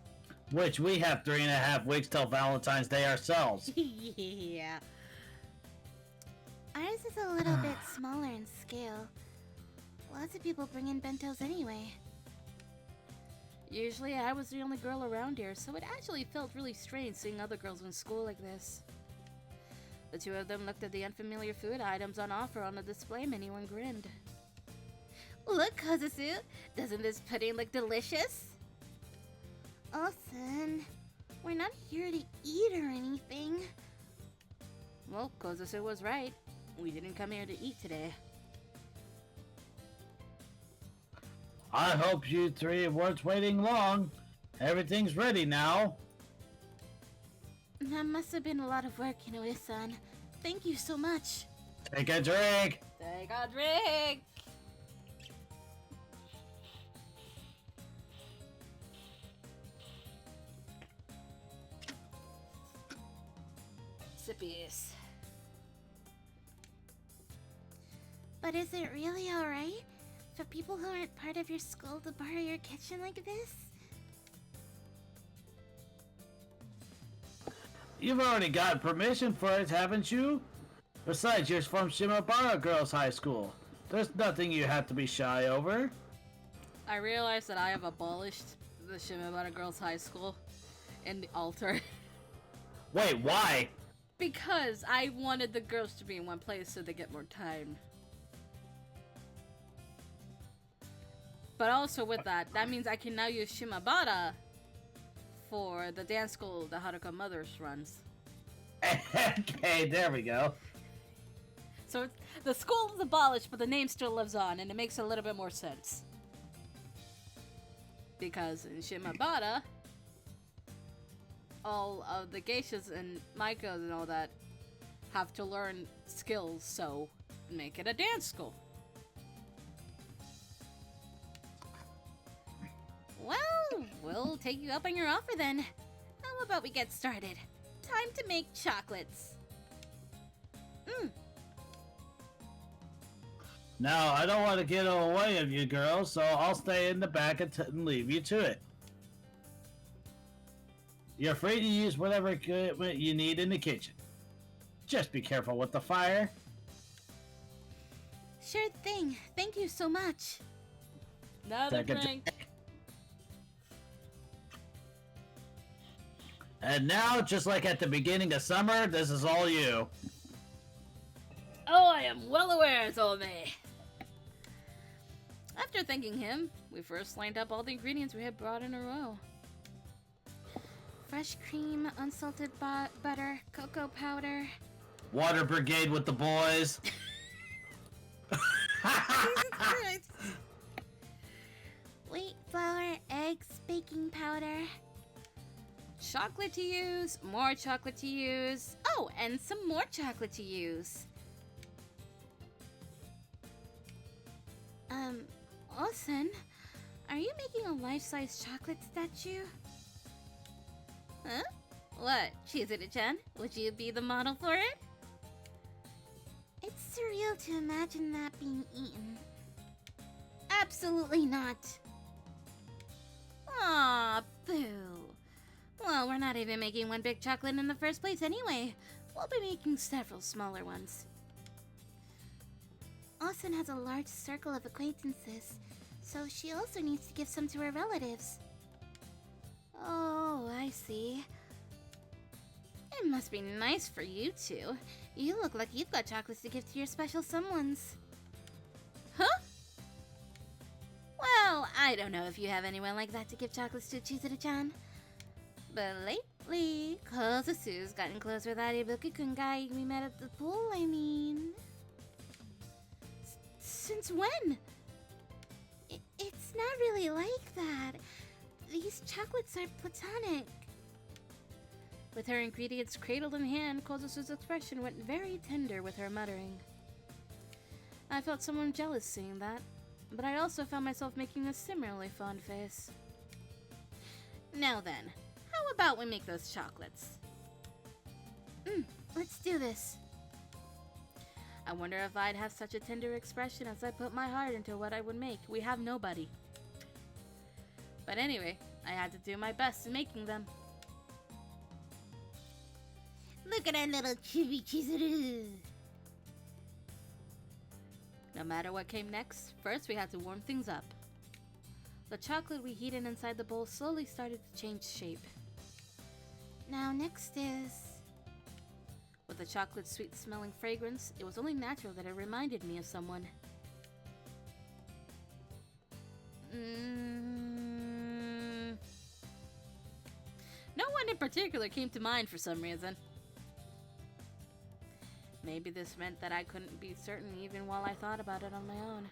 Which we have 3.5 weeks till Valentine's Day ourselves. Yeah. Ours is a little bit smaller in scale. Lots of people bring in bentos anyway. Usually I was the only girl around here, so it actually felt really strange seeing other girls in school like this. The two of them looked at the unfamiliar food items on offer on the display menu and grinned. Look, Kozusu! Doesn't this pudding look delicious? Osen, we're not here to eat or anything. Well, Kozusu was right. We didn't come here to eat today. I hope you three weren't waiting long. Everything's ready now. That must have been a lot of work, Inoue-san. Thank you so much. Take a drink. Take a drink! Sippies. But is it really alright for people who aren't part of your school to borrow your kitchen like this? You've already got permission for it, haven't you? Besides, you're from Shimabara Girls High School. There's nothing you have to be shy over. I realized that I have abolished the Shimabara Girls High School in the altar. Wait, why? Because I wanted the girls to be in one place so they get more time. But also with that means I can now use Shimabara for the dance school the Haruka Mothers runs. Okay, there we go. So the school is abolished, but the name still lives on, and it makes a little bit more sense. Because in Shimabara, all of the geishas and maikos and all that have to learn skills, so make it a dance school. Well, we'll take you up on your offer then. How about we get started? Time to make chocolates. Now, I don't want to get away of you girls, so I'll stay in the back and leave you to it. You're free to use whatever equipment you need in the kitchen. Just be careful with the fire. Sure thing. Thank you so much. Another Second drink. And now, just like at the beginning of summer, this is all you. Oh, I am well aware, Zolme. After thanking him, we first lined up all the ingredients we had brought in a row. Fresh cream, unsalted butter, cocoa powder. Water brigade with the boys. Wheat flour, eggs, baking powder. Chocolate to use, more chocolate to use. Oh, and some more chocolate to use. Olsen, are you making a life-size chocolate statue? Huh? What, Chizuru-chan? Would you be the model for it? It's surreal to imagine that being eaten. Absolutely not. Aw, boo. Well, we're not even making one big chocolate in the first place anyway. We'll be making several smaller ones. Olsen has a large circle of acquaintances, so she also needs to give some to her relatives. Oh, I see. It must be nice for you two. You look like you've got chocolates to give to your special someones. Huh? Well, I don't know if you have anyone like that to give chocolates to, Chizuru-chan. But lately, Kozusu's gotten close with that Ibuki-kun guy we met at the pool, I mean. Since when? It's not really like that. These chocolates are platonic. With her ingredients cradled in hand, Kozusu's expression went very tender with her muttering. I felt somewhat jealous seeing that, but I also found myself making a similarly fond face. Now then, how about we make those chocolates? Let's do this. I wonder if I'd have such a tender expression as I put my heart into what I would make. We have nobody. But anyway, I had to do my best in making them. Look at our little chibi Chizuru. No matter what came next, first we had to warm things up. The chocolate we heated inside the bowl slowly started to change shape. Now next is... With the chocolate's sweet-smelling fragrance, it was only natural that it reminded me of someone. No one in particular came to mind for some reason. Maybe this meant that I couldn't be certain even while I thought about it on my own.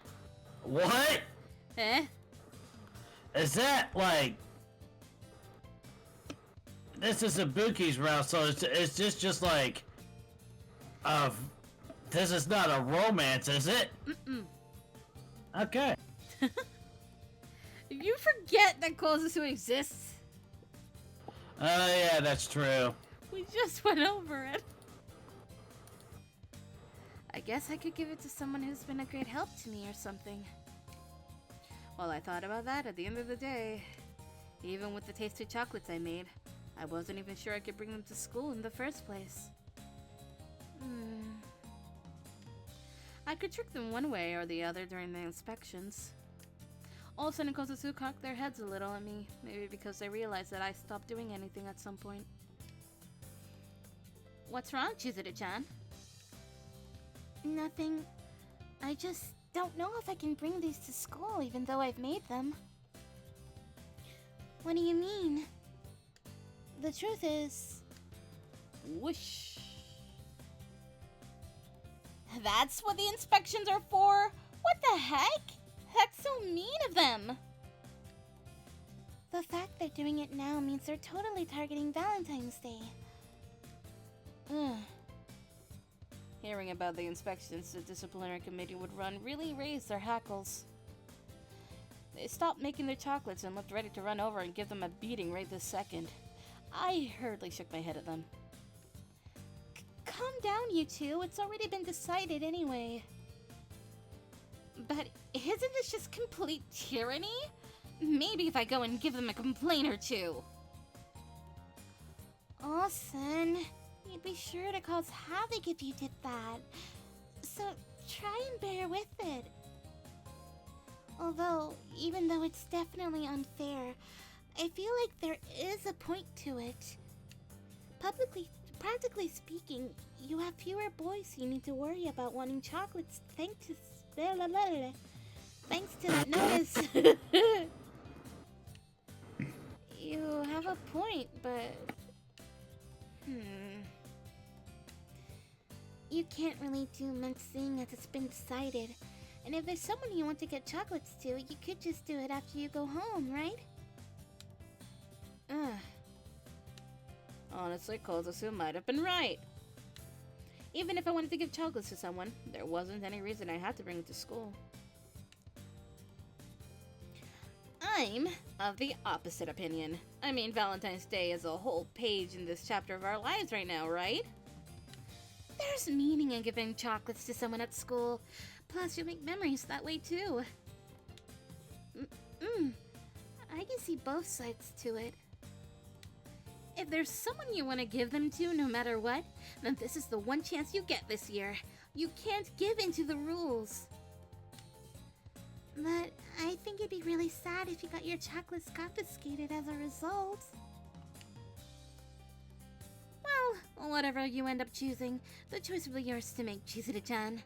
What? Eh? Is that like... This is Ibuki's route, so it's just like... This is not a romance, is it? Mm-mm. Okay. You forget that Kozusu exists. Yeah, that's true. We just went over it. I guess I could give it to someone who's been a great help to me or something. Well, I thought about that at the end of the day. Even with the tasty chocolates I made, I wasn't even sure I could bring them to school in the first place. I could trick them one way or the other during the inspections. Olsen and Kozusu cocked their heads a little at me, maybe because they realized that I stopped doing anything at some point. What's wrong, Chizuru-chan? Nothing. I just don't know if I can bring these to school even though I've made them. What do you mean? The truth is... Whoosh! That's what the inspections are for? What the heck? That's so mean of them! The fact they're doing it now means they're totally targeting Valentine's Day. Hearing about the inspections the disciplinary committee would run really raised their hackles. They stopped making their chocolates and looked ready to run over and give them a beating right this second. I hurriedly shook my head at them. Calm down, you two. It's already been decided anyway. But isn't this just complete tyranny? Maybe if I go and give them a complaint or two. Oh, son, you'd be sure to cause havoc if you did that. So try and bear with it. Although, even though it's definitely unfair, I feel like there is a point to it. Practically speaking, you have fewer boys you need to worry about wanting chocolates thanks to that notice. You have a point, but... You can't really do much seeing as it's been decided. And if there's someone you want to get chocolates to, you could just do it after you go home, right? Honestly, Kozasu might have been right. Even if I wanted to give chocolates to someone, there wasn't any reason I had to bring it to school. I'm of the opposite opinion. I mean, Valentine's Day is a whole page in this chapter of our lives right now, right? There's meaning in giving chocolates to someone at school. Plus, you make memories that way, too. I can see both sides to it. If there's someone you want to give them to no matter what, then this is the one chance you get this year. You can't give into the rules. But I think it'd be really sad if you got your chocolates confiscated as a result. Well, whatever you end up choosing, the choice will be yours to make, Chizuru-chan.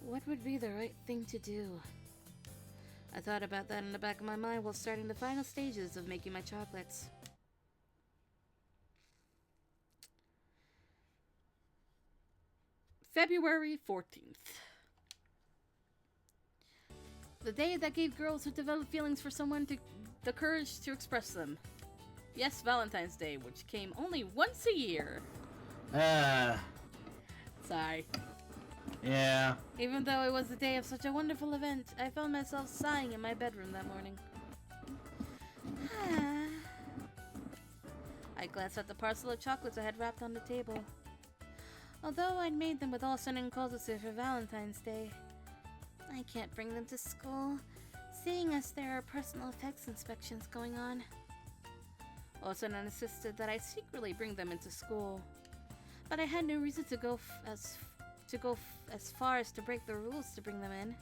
What would be the right thing to do? I thought about that in the back of my mind while starting the final stages of making my chocolates. February 14th. The day that gave girls who developed feelings for someone the courage to express them. Yes, Valentine's Day, which came only once a year. Sorry. Yeah. Even though it was the day of such a wonderful event, I found myself sighing in my bedroom that morning. I glanced at the parcel of chocolates I had wrapped on the table. Although I'd made them with all Sun and Kozasu for Valentine's Day, I can't bring them to school, seeing as there are personal effects inspections going on. Osanan insisted that I secretly bring them into school, but I had no reason to go as far as to break the rules to bring them in.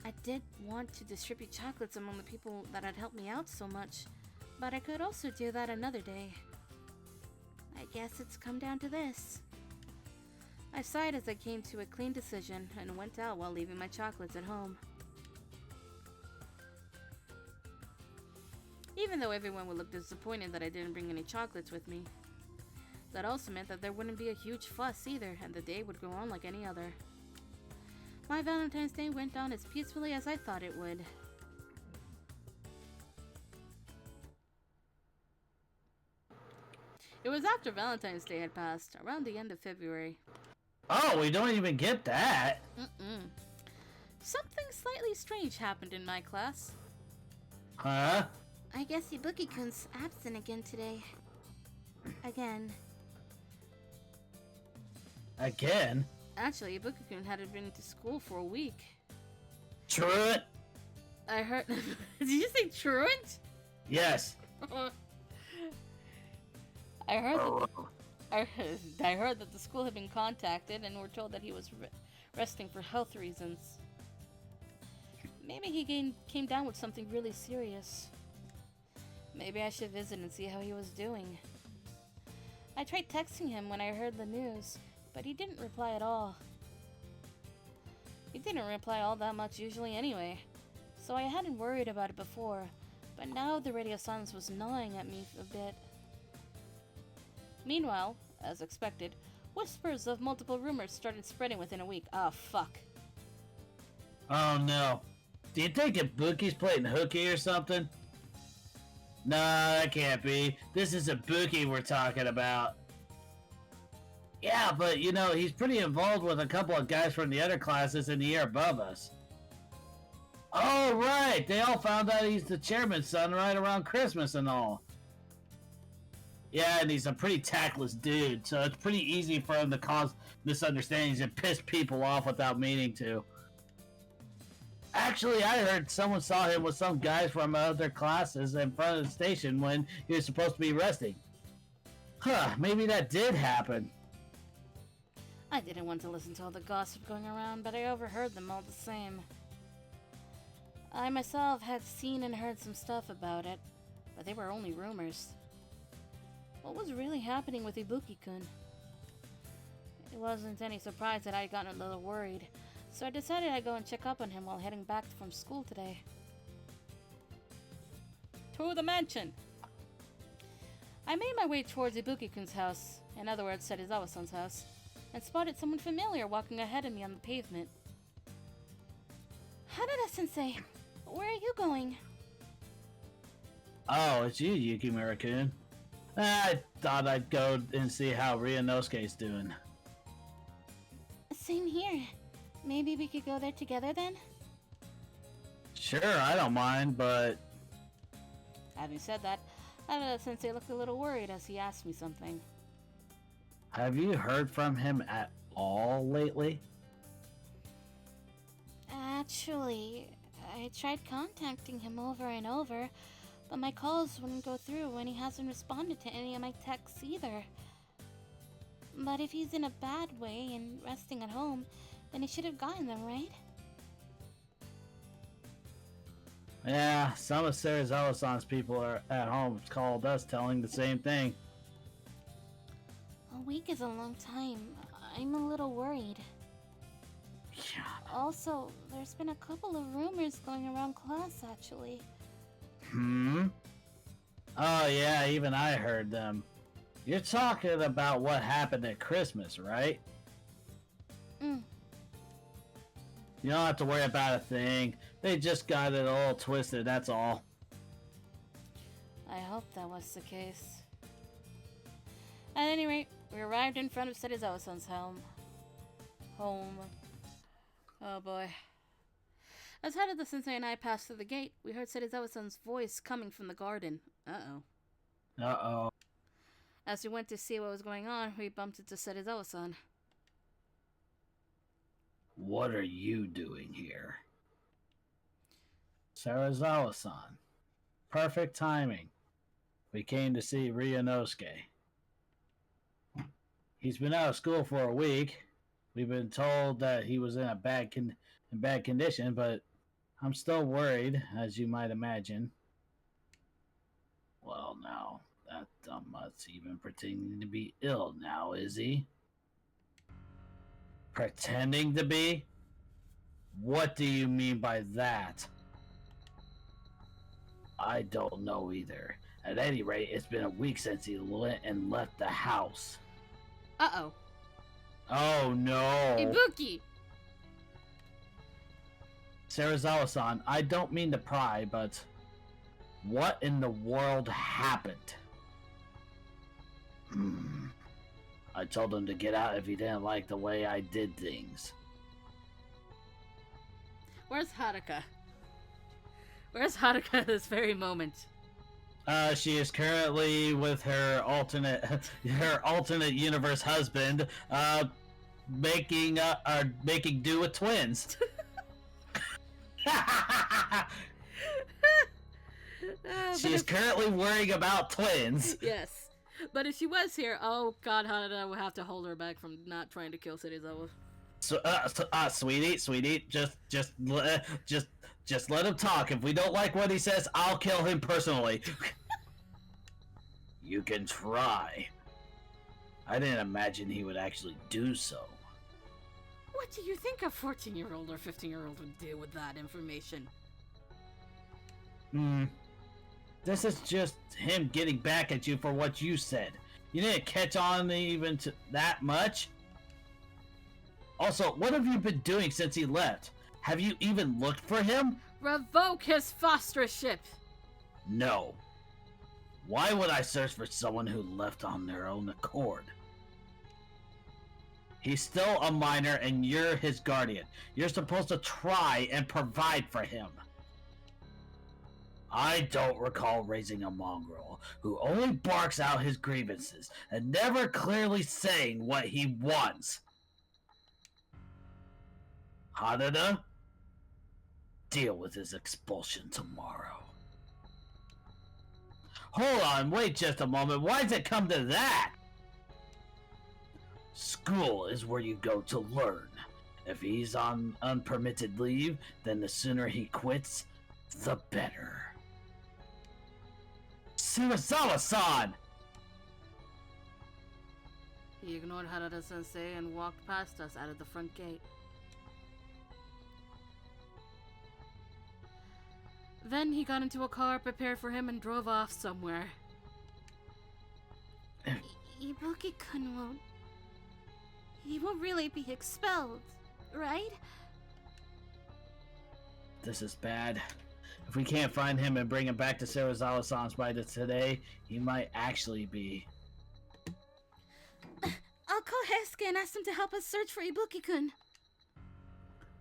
I did want to distribute chocolates among the people that had helped me out so much, but I could also do that another day. I guess it's come down to this. I sighed as I came to a clean decision and went out while leaving my chocolates at home. Even though everyone would look disappointed that I didn't bring any chocolates with me, that also meant that there wouldn't be a huge fuss either, and the day would go on like any other. My Valentine's Day went on as peacefully as I thought it would. It was after Valentine's Day had passed, around the end of February. Oh, we don't even get that. Something slightly strange happened in my class. Huh? I guess Ibuki-kun's absent again today. Again. Again? Actually, Ibuki-kun hadn't been to school for a week. Truant? I heard... Did you say truant? Yes. I heard that the school had been contacted and were told that he was resting for health reasons. Maybe he came down with something really serious. Maybe I should visit and see how he was doing. I tried texting him when I heard the news, but he didn't reply at all. He didn't reply all that much usually anyway, so I hadn't worried about it before, but now the radio silence was gnawing at me a bit. Meanwhile, as expected, whispers of multiple rumors started spreading within a week. Oh, fuck. Oh no. Do you think Ibuki's playing hooky or something? No, that can't be. This is Ibuki we're talking about. Yeah, but you know, he's pretty involved with a couple of guys from the other classes in the year above us. Oh, right. They all found out he's the chairman's son right around Christmas and all. Yeah, and he's a pretty tactless dude, so it's pretty easy for him to cause misunderstandings and piss people off without meaning to. Actually, I heard someone saw him with some guys from other classes in front of the station when he was supposed to be resting. Huh, maybe that did happen. I didn't want to listen to all the gossip going around, but I overheard them all the same. I myself had seen and heard some stuff about it, but they were only rumors. What was really happening with Ibuki-kun? It wasn't any surprise that I'd gotten a little worried, so I decided I'd go and check up on him while heading back from school today. To the mansion! I made my way towards Ibuki-kun's house, in other words, Serizawa-san's house, and spotted someone familiar walking ahead of me on the pavement. Hanada-sensei, where are you going? Oh, it's you, Yukimura-kun. I thought I'd go and see how Ryunosuke's doing. Same here. Maybe we could go there together then? Sure, I don't mind, but... Having said that, Hanada-sensei looked a little worried as he asked me something. Have you heard from him at all lately? Actually, I tried contacting him over and over, but my calls wouldn't go through and he hasn't responded to any of my texts either. But if he's in a bad way and resting at home, then he should have gotten them, right? Yeah, some of Serizawa-san's people are at home called us telling the same thing. A week is a long time. I'm a little worried. Yeah. Also, there's been a couple of rumors going around class, actually. Hmm? Oh yeah, even I heard them. You're talking about what happened at Christmas, right? Mm. You don't have to worry about a thing. They just got it all twisted, that's all. I hope that was the case. At any rate, we arrived in front of Serizawa-san's home. Oh boy. As Hanada-sensei and I passed through the gate, we heard Serizawa-san's voice coming from the garden. Uh-oh. Uh-oh. As we went to see what was going on, we bumped into Serizawa-san. What are you doing here? Serizawa-san. Perfect timing. We came to see Ryunosuke. He's been out of school for a week. We've been told that he was in bad condition, but I'm still worried, as you might imagine. Well, now, that dumbmutt's even pretending to be ill now, is he? Pretending to be? What do you mean by that? I don't know either. At any rate, it's been a week since he went and left the house. Uh-oh. Oh no! Ibuki! Serizawa-san, I don't mean to pry, but what in the world happened? I told him to get out if he didn't like the way I did things. Where's Haruka? Where's Haruka at this very moment? She is currently with her alternate universe husband, making do with twins. She is currently worrying about twins. Yes. But if she was here, oh god, Hanada would have to hold her back from not trying to kill Serizawa. So, sweetie, just let him talk. If we don't like what he says, I'll kill him personally. You can try. I didn't imagine he would actually do so. What do you think a 14-year-old or 15-year-old would do with that information? This is just him getting back at you for what you said. You didn't catch on even to that much? Also, what have you been doing since he left? Have you even looked for him? Revoke his fostership! No. Why would I search for someone who left on their own accord? He's still a minor and you're his guardian. You're supposed to try and provide for him. I don't recall raising a mongrel who only barks out his grievances and never clearly saying what he wants. Hanada? deal with his expulsion tomorrow. Hold on, wait just a moment. Why does it come to that? School is where you go to learn. If he's on unpermitted leave, then the sooner he quits, the better. Surasawa-san! He ignored Harada-sensei and walked past us out of the front gate. Then he got into a car prepared for him and drove off somewhere. Ibuki-kun won't... He won't really be expelled, right? This is bad. If we can't find him and bring him back to Sarazawa-san's by today, he might actually be. I'll call Hesuke and ask him to help us search for Ibuki-kun.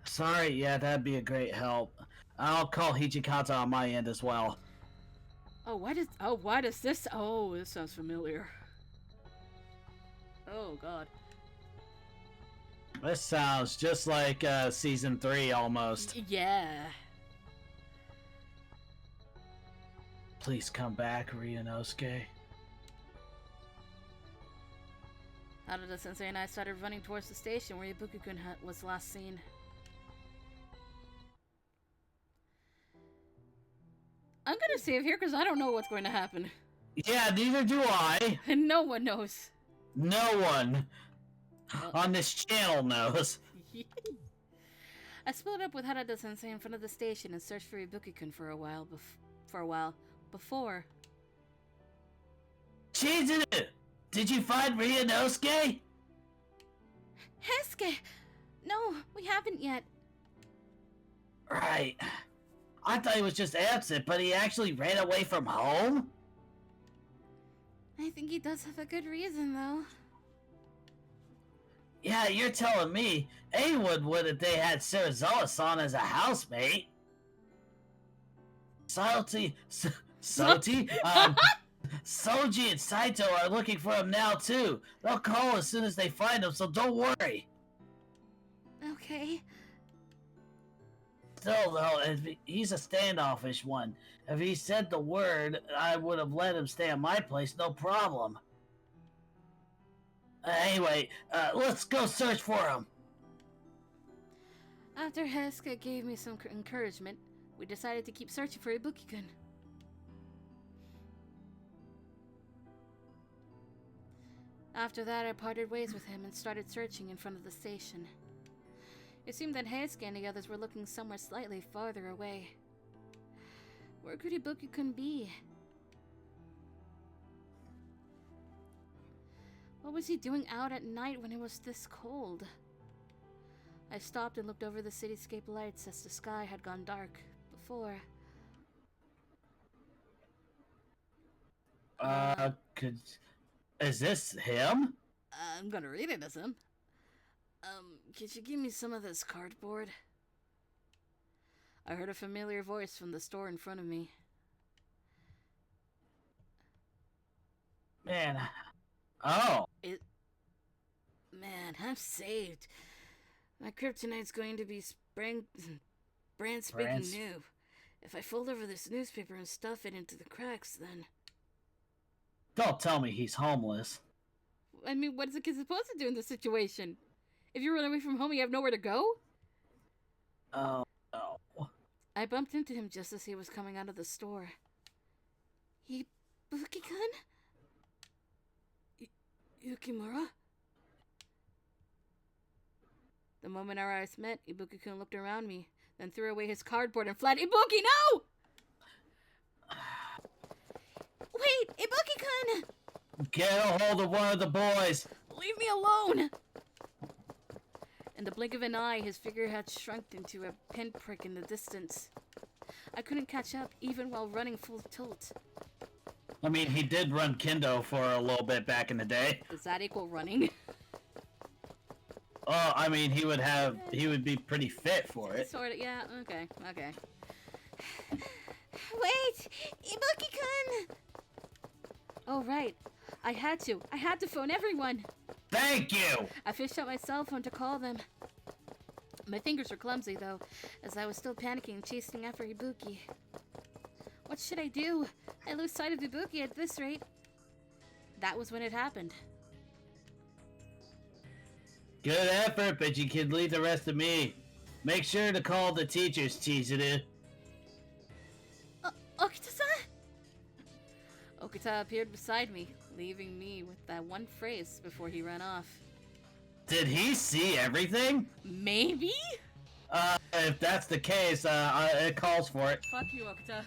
Sorry, yeah, that'd be a great help. I'll call Hijikata on my end as well. Why does this... Oh, this sounds familiar. Oh, God. This sounds just like season 3 almost. Yeah. Please come back, Ryunosuke. Harada-sensei and I started running towards the station where Ibuki-kun was last seen. I'm gonna save here because I don't know what's going to happen. Yeah, neither do I. And no one knows. No one on this channel knows. I split up with Harada-sensei in front of the station and searched for Ibuki-kun for a while before. Chizuru! Did you find Ryunosuke? Hesuke! No, we haven't yet. Right. I thought he was just absent, but he actually ran away from home? I think he does have a good reason, though. Yeah, you're telling me anyone would if they had Sarazawa-san as a housemate. Soji, Soji and Saito are looking for him now too. They'll call as soon as they find him, so don't worry. Okay. Still though, he's a standoffish one. If he said the word, I would have let him stay at my place, no problem. Anyway, let's go search for him. After Hesuke gave me some encouragement, we decided to keep searching for Ibuki-kun. After that, I parted ways with him and started searching in front of the station. It seemed that Heisuke and the others were looking somewhere slightly farther away. Where could Ibuki-kun be? What was he doing out at night when it was this cold? I stopped and looked over the cityscape lights as the sky had gone dark before. Is this him? I'm gonna read it as him. Could you give me some of this cardboard? I heard a familiar voice from the store in front of me. Man. Oh. Man, I'm saved. My kryptonite's going to be brand spanking new. If I fold over this newspaper and stuff it into the cracks, then... Don't tell me he's homeless. I mean, what is a kid supposed to do in this situation? If you run away from home, you have nowhere to go? Oh, no. I bumped into him just as he was coming out of the store. Ibuki-kun? Yukimura? The moment our eyes met, Ibuki-kun looked around me, then threw away his cardboard and fled. Ibuki, no! Wait, Ibuki-kun! Get a hold of one of the boys! Leave me alone! In the blink of an eye, his figure had shrunk into a pinprick in the distance. I couldn't catch up, even while running full tilt. I mean, he did run kendo for a little bit back in the day. Does that equal running? Oh, I mean, he would be pretty fit for it. Sort of, yeah, okay. Wait! Ibuki-kun! Oh, right. I had to phone everyone. Thank you! I fished out my cell phone to call them. My fingers were clumsy, though, as I was still panicking, chasing after Ibuki. What should I do? I lose sight of Ibuki at this rate. That was when it happened. Good effort, but you can leave the rest to me. Make sure to call the teachers, Chizuru. Okita-san? Okita appeared beside me, leaving me with that one phrase before he ran off. Did he see everything? Maybe? If that's the case, it calls for it. Fuck you, Okita.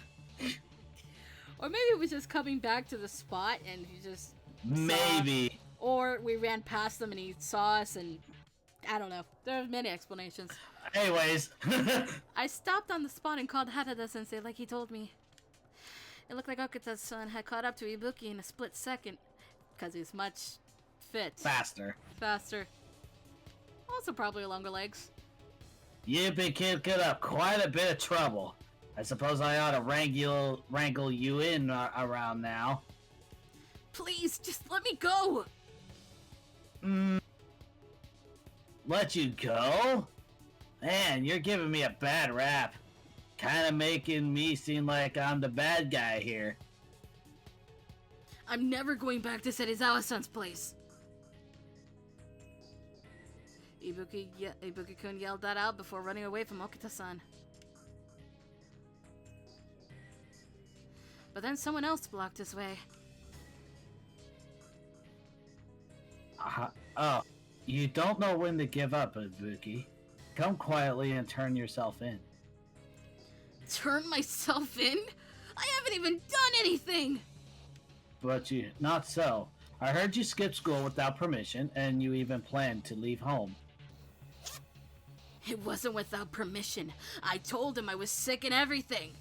Or maybe it was just coming back to the spot and he just Maybe. Or we ran past them and he saw us and... I don't know. There are many explanations. Anyways. I stopped on the spot and called Harada-sensei like he told me. It looked like Okita-san had caught up to Ibuki in a split second, because he's much faster. Also probably longer legs. You've been kicking up quite a bit of trouble. I suppose I ought to wrangle you in around now. Please, just let me go! Let you go? Man, you're giving me a bad rap. Kinda making me seem like I'm the bad guy here. I'm never going back to Serizawa-san's place. Ibuki-kun yelled that out before running away from Okita-san. But then someone else blocked his way. Oh, you don't know when to give up, Ibuki. Come quietly and turn yourself in. Turn myself in? I haven't even done anything! But not so. I heard you skipped school without permission, and you even planned to leave home. It wasn't without permission. I told him I was sick and everything.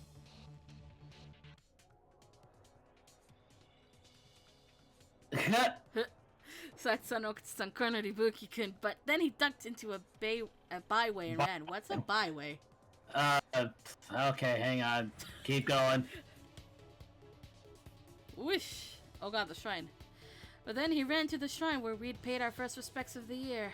Satsuno Okita-san cornered Ibuki-kun, but then he ducked into a byway and ran. What's a byway? Okay, hang on. Keep going. Whoosh! Oh god, the shrine. But then he ran to the shrine where we'd paid our first respects of the year.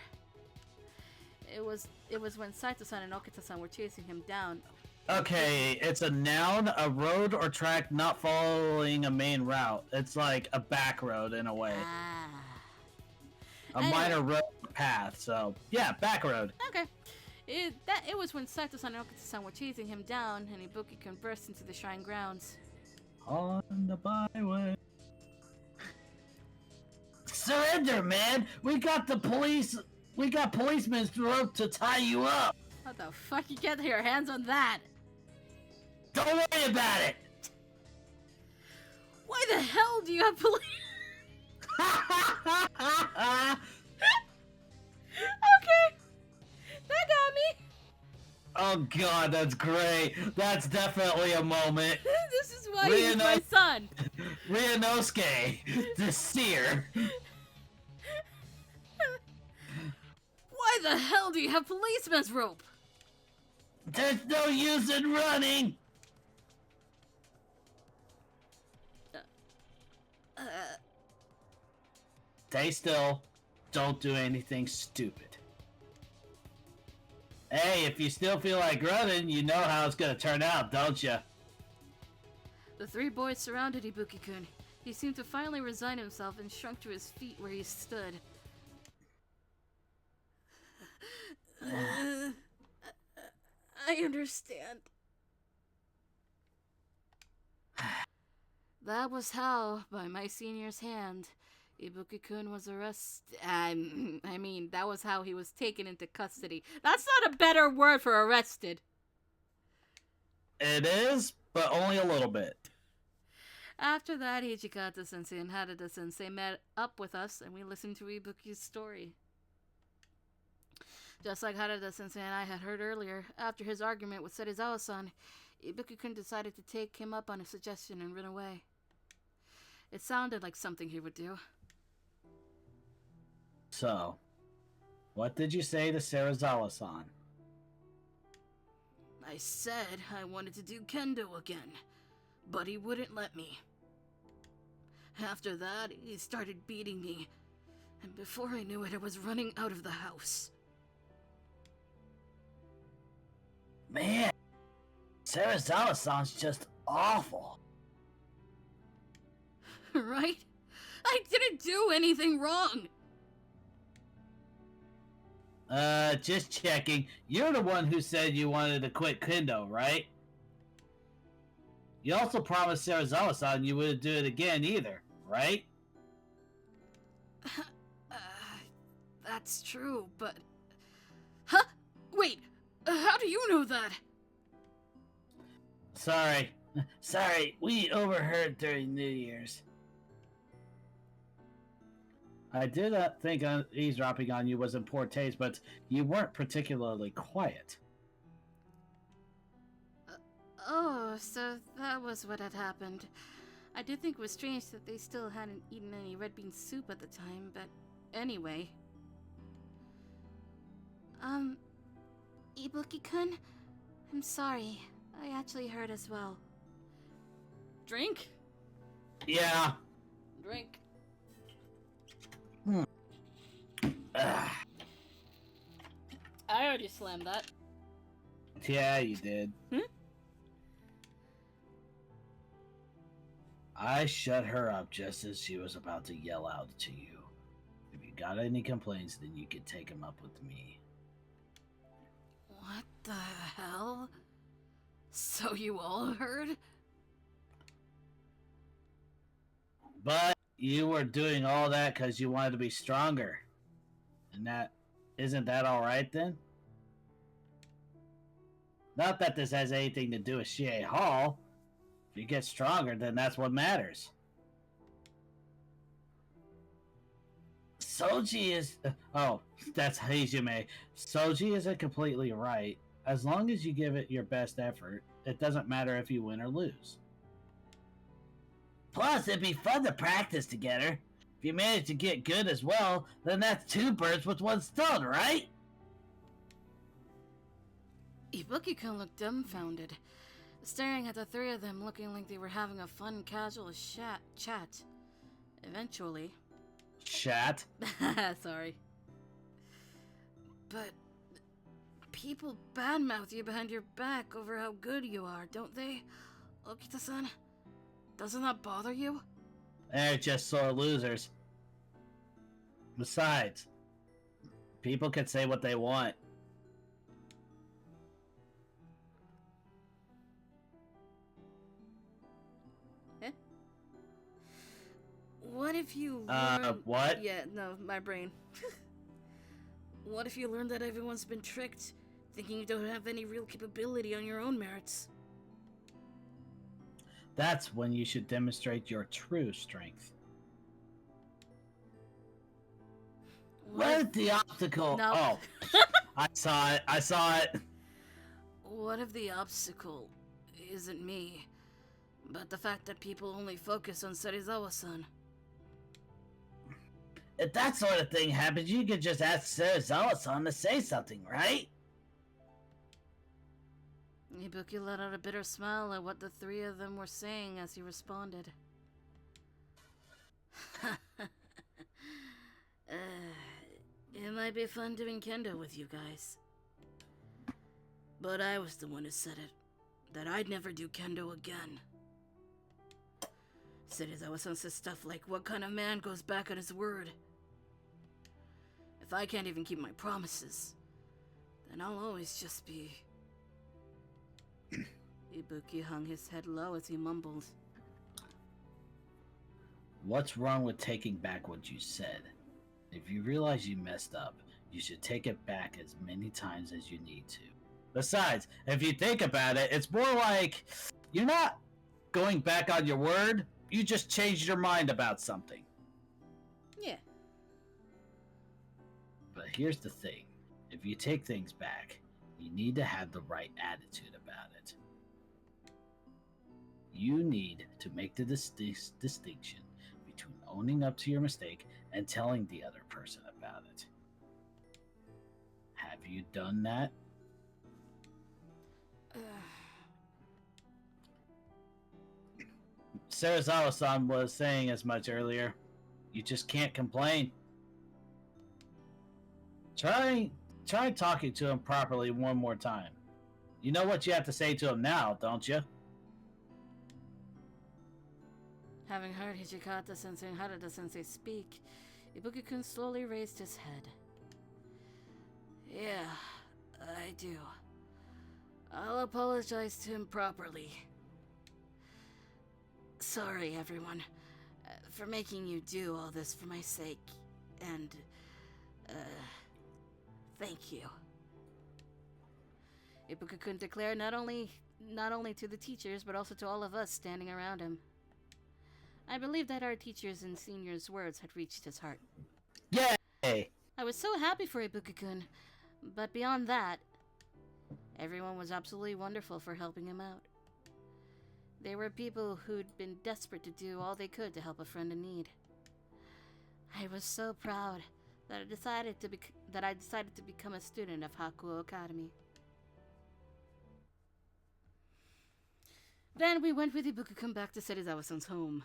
It was when Saito-san and Okita-san were chasing him down. Okay, it's a noun, a road or track not following a main route. It's like a back road in a way. A minor road path, so yeah, back road. Okay. It was when Saito-san and Okita-san were chasing him down, and Ibuki-kun burst into the shrine grounds. On the byway. Surrender, man! We got policemen's rope to tie you up! How the fuck you get your hands on that? Don't worry about it! Why the hell do you have police? Okay! That got me! Oh god, that's great. That's definitely a moment. This is why he's my son. Ryunosuke, the seer. Why the hell do you have policeman's rope? There's no use in running. Stay still. Don't do anything stupid. Hey, if you still feel like running, you know how it's gonna turn out, don't you? The three boys surrounded Ibuki-kun. He seemed to finally resign himself and shrunk to his feet where he stood. I understand. That was how, by my senior's hand, Ibuki-kun was arrested. That was how he was taken into custody. That's not a better word for arrested. It is, but only a little bit. After that, Hijikata-sensei and Harada-sensei met up with us, and we listened to Ibuki's story. Just like Harada-sensei and I had heard earlier, after his argument with Serizawa-san, Ibuki-kun decided to take him up on his suggestion and run away. It sounded like something he would do. So, what did you say to Serizawa-san? I said I wanted to do kendo again, but he wouldn't let me. After that, he started beating me, and before I knew it, I was running out of the house. Man, Sarazawa-san's just awful. Right? I didn't do anything wrong! Just checking. You're the one who said you wanted to quit kendo, right? You also promised Sarazawa-san you wouldn't do it again either, right? That's true, but... Huh? Wait, how do you know that? Sorry, we overheard during New Year's. I did think eavesdropping on you was in poor taste, but you weren't particularly quiet. Oh, so that was what had happened. I did think it was strange that they still hadn't eaten any red bean soup at the time, but anyway. Ibuki-kun, I'm sorry. I actually heard as well. Drink? Yeah. Drink. Ugh. I already slammed that. Yeah, you did. Hmm? I shut her up just as she was about to yell out to you. If you got any complaints, then you can take them up with me. What the hell? So you all heard? But you were doing all that because you wanted to be stronger. And isn't that alright then? Not that this has anything to do with Shie Hall. If you get stronger, then that's what matters. Soji is... Oh, that's Hajime. Soji isn't completely right. As long as you give it your best effort, it doesn't matter if you win or lose. Plus, it'd be fun to practice together. If you manage to get good as well, then that's 2 birds with 1 stone, right? Ibuki-kun looked dumbfounded, staring at the three of them looking like they were having a fun, casual chat. Eventually... Chat? Sorry. But... people badmouth you behind your back over how good you are, don't they? Okita-san? Doesn't that bother you? They're just sore losers. Besides, people can say what they want. Eh? What if you learn... What? Yeah, no, my brain. What if you learn that everyone's been tricked, thinking you don't have any real capability on your own merits? That's when you should demonstrate your true strength. Where's the obstacle? No. Oh, I saw it. What if the obstacle isn't me, but the fact that people only focus on Serizawa-san? If that sort of thing happens, you could just ask Serizawa-san to say something, right? Ibuki let out a bitter smile at what the three of them were saying as he responded. It might be fun doing kendo with you guys. But I was the one who said it, that I'd never do kendo again. Serizawa-san says stuff like, what kind of man goes back on his word? If I can't even keep my promises, then I'll always just be... Ibuki hung his head low as he mumbled. What's wrong with taking back what you said? If you realize you messed up, you should take it back as many times as you need to. Besides, if you think about it, it's more like you're not going back on your word, you just changed your mind about something. Yeah. But here's the thing. If you take things back, you need to have the right attitude about it. You need to make the distinction between owning up to your mistake and telling the other person about it. Have you done that? Serizawa-san was saying as much earlier. You just can't complain. Try talking to him properly one more time. You know what you have to say to him now, don't you? Having heard Hijikata-sensei and Harada-sensei speak, Ibuki-kun slowly raised his head. Yeah, I do. I'll apologize to him properly. Sorry, everyone, for making you do all this for my sake, and, thank you. Ibuki-kun declared not only to the teachers, but also to all of us standing around him. I believe that our teachers' and seniors' words had reached his heart. Yay! I was so happy for Ibuki-kun, but beyond that, everyone was absolutely wonderful for helping him out. They were people who'd been desperate to do all they could to help a friend in need. I was so proud that I decided to become a student of Hakuo Academy. Then we went with Ibuki-kun back to Serizawa-san's home.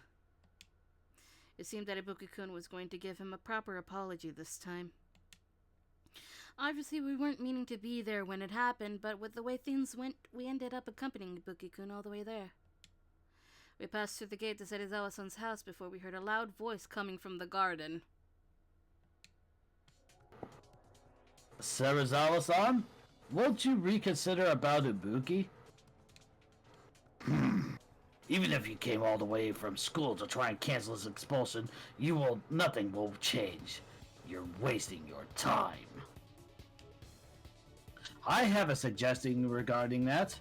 It seemed that Ibuki-kun was going to give him a proper apology this time. Obviously, we weren't meaning to be there when it happened, but with the way things went, we ended up accompanying Ibuki-kun all the way there. We passed through the gate to Serizawa-san's house before we heard a loud voice coming from the garden. Serizawa-san? Won't you reconsider about Ibuki? Even if you came all the way from school to try and cancel his expulsion, nothing will change. You're wasting your time. I have a suggestion regarding that.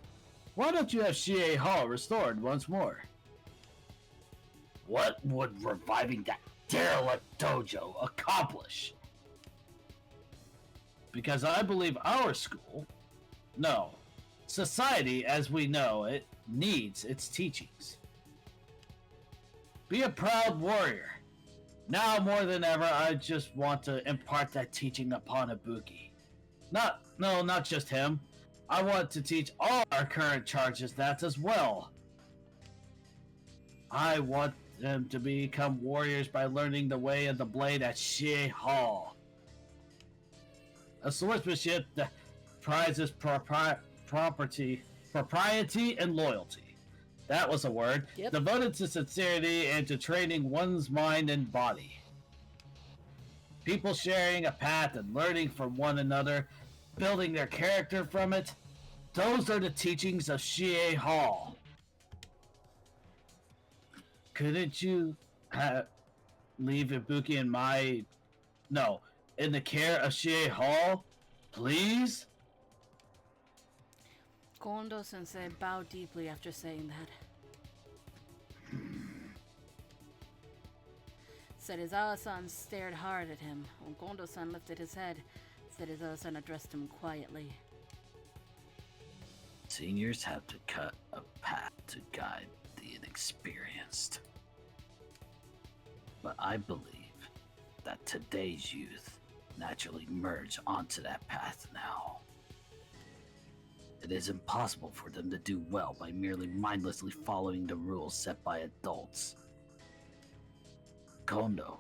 Why don't you have Shie Hall restored once more? What would reviving that derelict dojo accomplish? Because I believe our school, no, society as we know it, needs its teachings. Be a proud warrior. Now more than ever, I just want to impart that teaching upon Ibuki. Not just him. I want to teach all our current charges that as well. I want them to become warriors by learning the way of the blade at Shie Hall. A swordsmanship that prizes propriety and loyalty. That was a word. Yep. Devoted to sincerity and to training one's mind and body. People sharing a path and learning from one another, building their character from it. Those are the teachings of Shie Hall. Couldn't you leave Ibuki in the care of Shie Hall? Please? Kondo-sensei bowed deeply after saying that. Serizawa-san stared hard at him. When Kondo-san lifted his head, Serizawa-san addressed him quietly. Seniors have to cut a path to guide the inexperienced. But I believe that today's youth naturally merge onto that path now. It is impossible for them to do well by merely mindlessly following the rules set by adults. Kondo,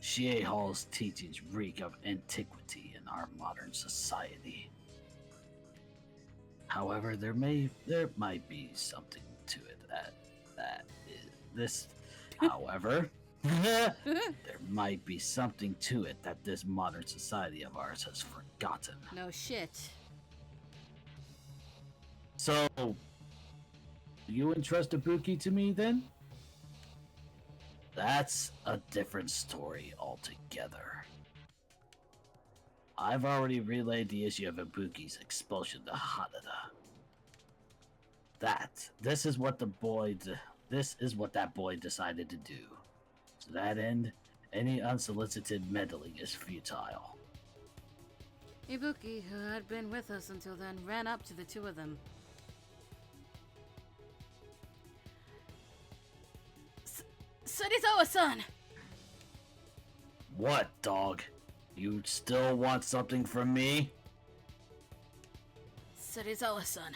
Shie Hall's teachings reek of antiquity in our modern society. However, there might be something to it there might be something to it that this modern society of ours has forgotten. No shit. So, you entrust Ibuki to me then? That's a different story altogether. I've already relayed the issue of Ibuki's expulsion to Hanada. This is what that boy decided to do. To that end, any unsolicited meddling is futile. Ibuki, who had been with us until then, ran up to the two of them. Serizawa-san! What, dog? You still want something from me? Serizawa-san,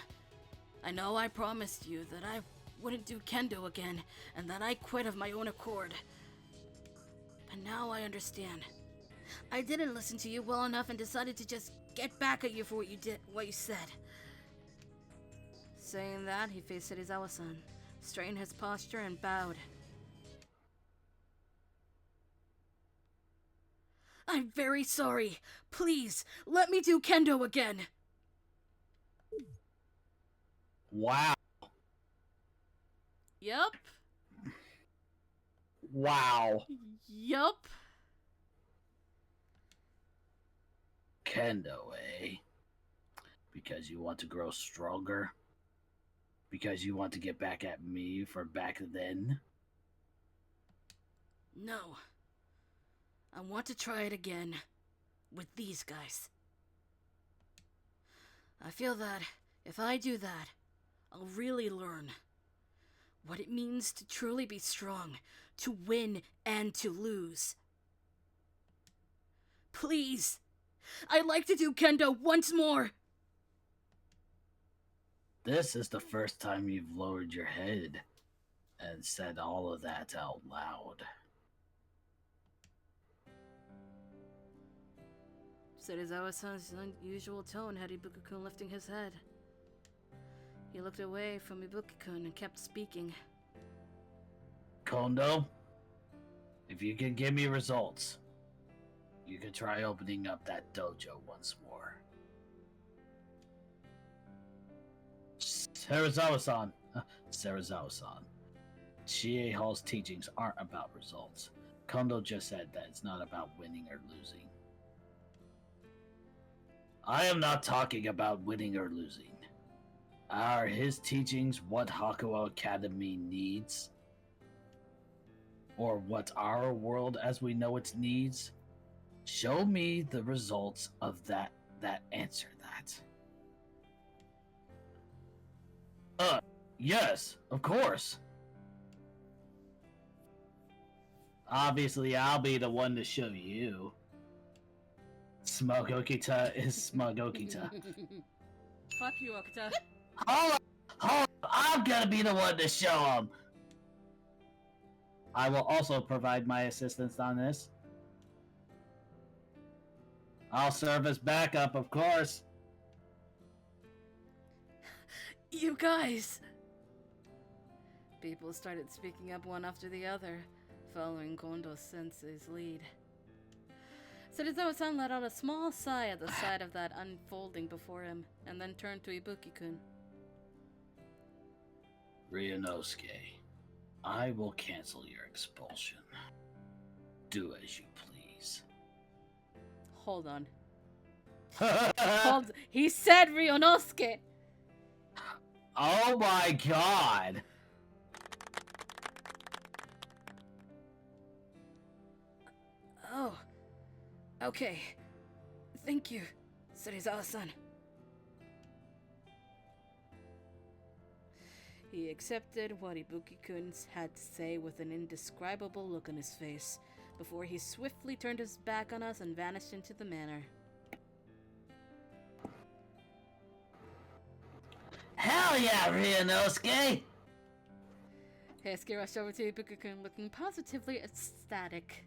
I know I promised you that I wouldn't do kendo again, and that I quit of my own accord. But now I understand. I didn't listen to you well enough and decided to just get back at you for what you said. saying that, he faced Serizawa-san, straightened his posture, and bowed. I'm very sorry. Please, let me do kendo again. Wow. Yup. Wow. Yup. Kendo, eh? Because you want to grow stronger? Because you want to get back at me for back then? No. I want to try it again. With these guys. I feel that if I do that, I'll really learn what it means to truly be strong, to win and to lose. Please, I'd like to do kendo once more. This is the first time you've lowered your head and said all of that out loud. Serizawa-san's unusual tone had Ibuki-kun lifting his head. He looked away from Ibuki-kun and kept speaking. Kondo, if you can give me results, you can try opening up that dojo once more. Serizawa-san, Chie Hall's teachings aren't about results. Kondo just said that it's not about winning or losing. I am not talking about winning or losing. Are his teachings what Hakuo Academy needs? Or what our world as we know it needs? Show me the results of that answer that. Yes, of course. Obviously, I'll be the one to show you. Smugokita is Smugokita. Fuck you, Okuta. Hold on, I'm gonna be the one to show him. I will also provide my assistance on this. I'll serve as backup, of course. You guys! People started speaking up one after the other, following Kondo-sensei's lead. Serizawa-san let out a small sigh at the sight of that unfolding before him, and then turned to Ibuki-kun. Ryunosuke, I will cancel your expulsion. Do as you please. Hold on. He said Ryunosuke! Oh my god! Oh. Okay. Thank you, Serizawa-san. He accepted what Ibuki-kun had to say with an indescribable look on his face, before he swiftly turned his back on us and vanished into the manor. Hell yeah, Ryunosuke! Heisuke rushed over to Ibuki-kun looking positively ecstatic.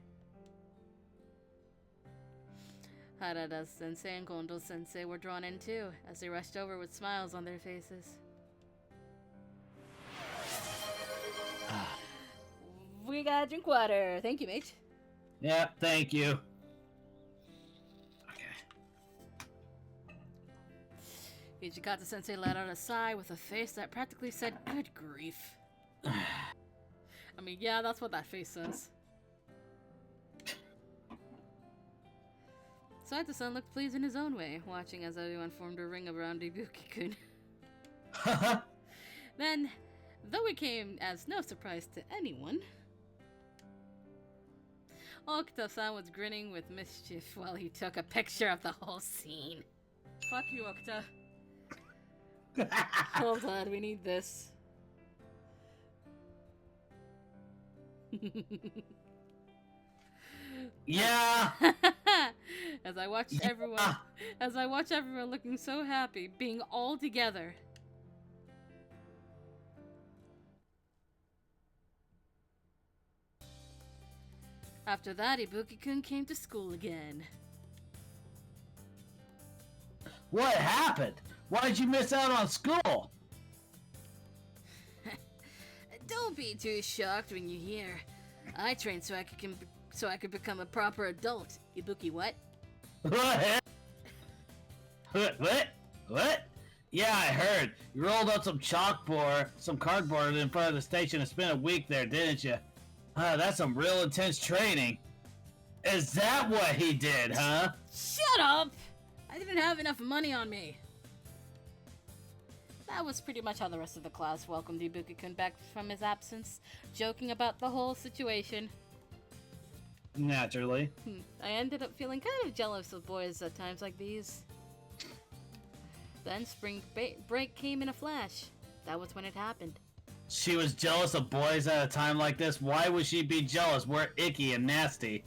Harada-sensei and Kondo-sensei were drawn in too, as they rushed over with smiles on their faces. We gotta drink water. Thank you, mate. Yeah, thank you. Hijikata-sensei let out a sigh with a face that practically said, "Good grief." I mean, yeah, that's what that face says. Saito-san looked pleased in his own way, watching as everyone formed a ring around Ibuki-kun. Then, though it came as no surprise to anyone, Okuta-san was grinning with mischief while he took a picture of the whole scene. Fuck you, Okuta. Hold on, we need this. Yeah! As I watch everyone looking so happy, being all together. After that, Ibuki-kun came to school again. What happened? Why did you miss out on school? Don't be too shocked when you hear. I trained so I could become a proper adult. Ibuki, what? What? What? Yeah, I heard. You rolled up some cardboard in front of the station and spent a week there, didn't you? That's some real intense training. Is that what he did, huh? Shut up! I didn't have enough money on me. That was pretty much how the rest of the class welcomed Ibuki-kun back from his absence, joking about the whole situation. Naturally. I ended up feeling kind of jealous of boys at times like these. Then spring break came in a flash. That was when it happened. She was jealous of boys at a time like this? Why would she be jealous? We're icky and nasty.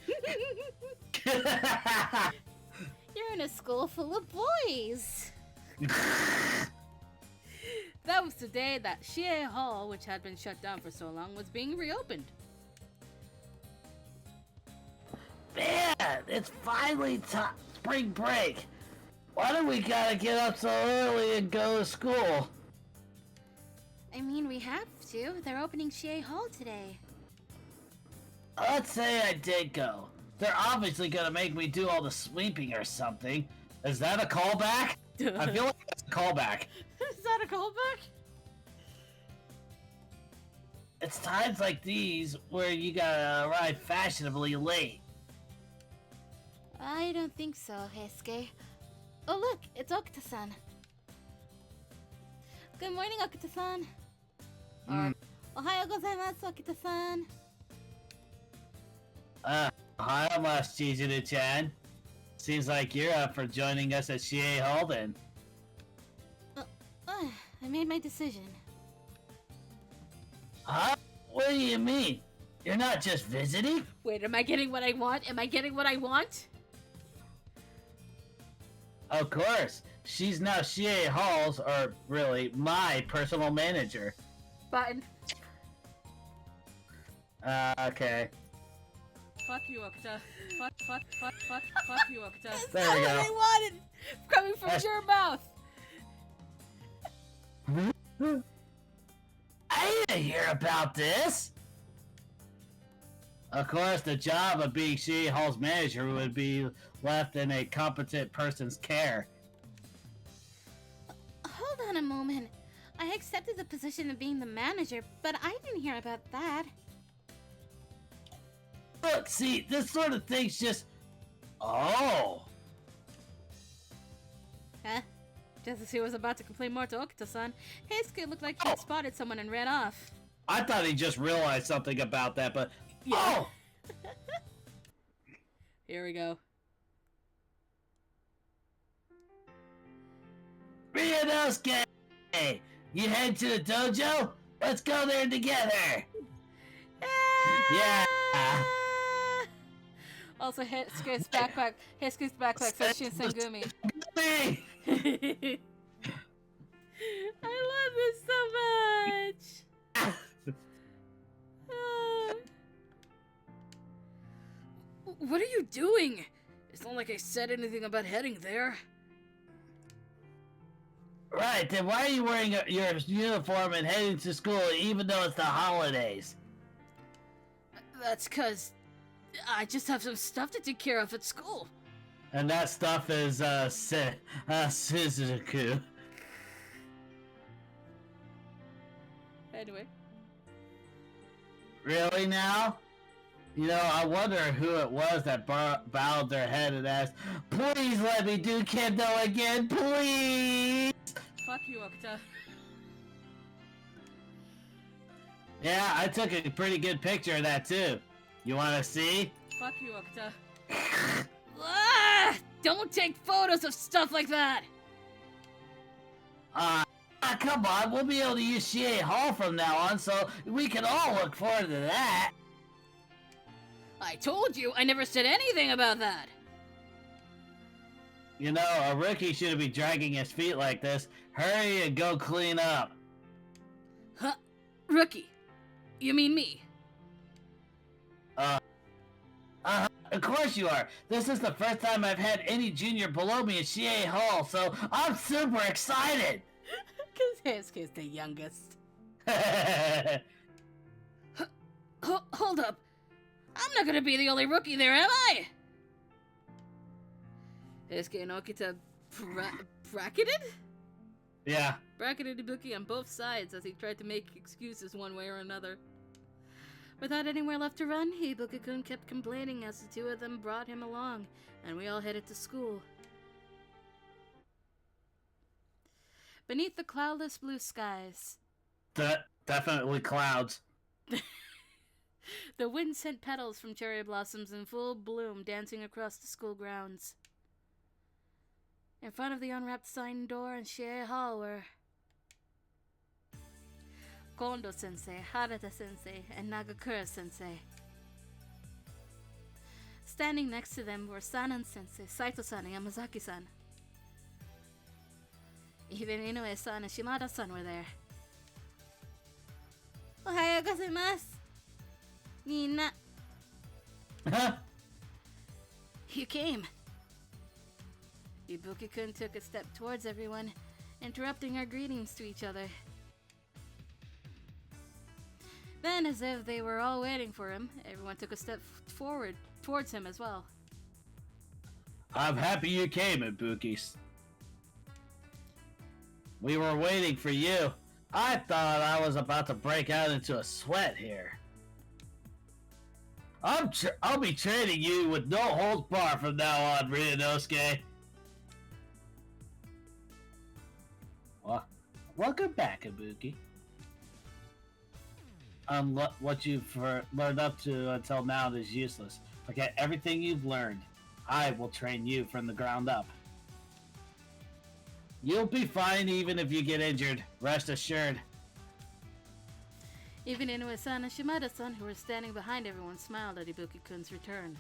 You're in a school full of boys. That was the day that Shie Hall, which had been shut down for so long, was being reopened. Man, it's finally spring break. Why do we gotta get up so early and go to school? I mean, we have to. They're opening Shie Hall today. Let's say I did go. They're obviously gonna make me do all the sweeping or something. Is that a callback? I feel like that's a callback. Is that a callback? It's times like these where you gotta arrive fashionably late. I don't think so, Heisuke. Oh look, it's Okuta-san. Good morning, Okuta-san. Or, Ohayo gozaimasu, Okuta-san. Hi, Chizuru-chan. Seems like you're up for joining us at Shie Hall then. I made my decision. Huh? What do you mean? You're not just visiting? Wait, am I getting what I want? Am I getting what I want? Of course. She's now Shie Hall's, or really, my personal manager. Button. Okay. Fuck you, Okuta. Fuck you, Okuta. There we That's go. what I wanted! Coming from your mouth! I didn't hear about this! Of course, the job of being Shie Hall's manager would be left in a competent person's care. Hold on a moment. I accepted the position of being the manager, but I didn't hear about that. Look, see, this sort of thing's just... Oh! Huh? Just as he was about to complain more to Okuta-san, Heisuke looked like he had spotted someone and ran off. I thought he just realized something about that, but... Yeah. Oh! Here we go. Ryunosuke! You head to the dojo? Let's go there together! Yeah! Also, Heisuke's backpack says Shinsengumi. Me! I love this so much! What are you doing? It's not like I said anything about heading there. Right, then why are you wearing your uniform and heading to school even though it's the holidays? That's cause I just have some stuff to take care of at school. And that stuff is, Suzuku. Anyway. Really now? You know, I wonder who it was that bowed their head and asked, "Please let me do kendo again, please!" Fuck you, Okuta. Yeah, I took a pretty good picture of that too. You wanna see? Fuck you, Okuta. Ah! Don't take photos of stuff like that! Come on, we'll be able to use Shie Hall from now on, so we can all look forward to that. I told you, I never said anything about that! You know, a rookie shouldn't be dragging his feet like this. Hurry and go clean up. Huh? Rookie? You mean me? Of course you are. This is the first time I've had any junior below me in Shie Hall, so I'm super excited. Cause Heisuke's the youngest. Hold up. I'm not gonna be the only rookie there, am I? Eisuke and Okita bracketed? Yeah. Bracketed Ibuki on both sides as he tried to make excuses one way or another. Without anywhere left to run, Ibuki-kun kept complaining as the two of them brought him along, and we all headed to school. Beneath the cloudless blue skies, Definitely clouds. the wind sent petals from cherry blossoms in full bloom dancing across the school grounds. In front of the unwrapped sign door in Shie Hall were Kondo Sensei, Harada Sensei, and Nagakura Sensei. Standing next to them were Sanan Sensei, Saito-san, and Yamazaki-san. Even Inoue-san and Shimada-san were there. Ohayou gozaimasu, minna. You came. Ibuki-kun took a step towards everyone, interrupting our greetings to each other. Then, as if they were all waiting for him, everyone took a step forward towards him as well. I'm happy you came, Ibuki. We were waiting for you. I thought I was about to break out into a sweat here. I'll be training you with no holds barred from now on, Ryunosuke. Well, welcome back, Ibuki. What you've learned up to until now is useless. Forget everything you've learned. I will train you from the ground up. You'll be fine even if you get injured. Rest assured. Even Inoue-san and Shimada-san, who were standing behind everyone, smiled at Ibuki-kun's return.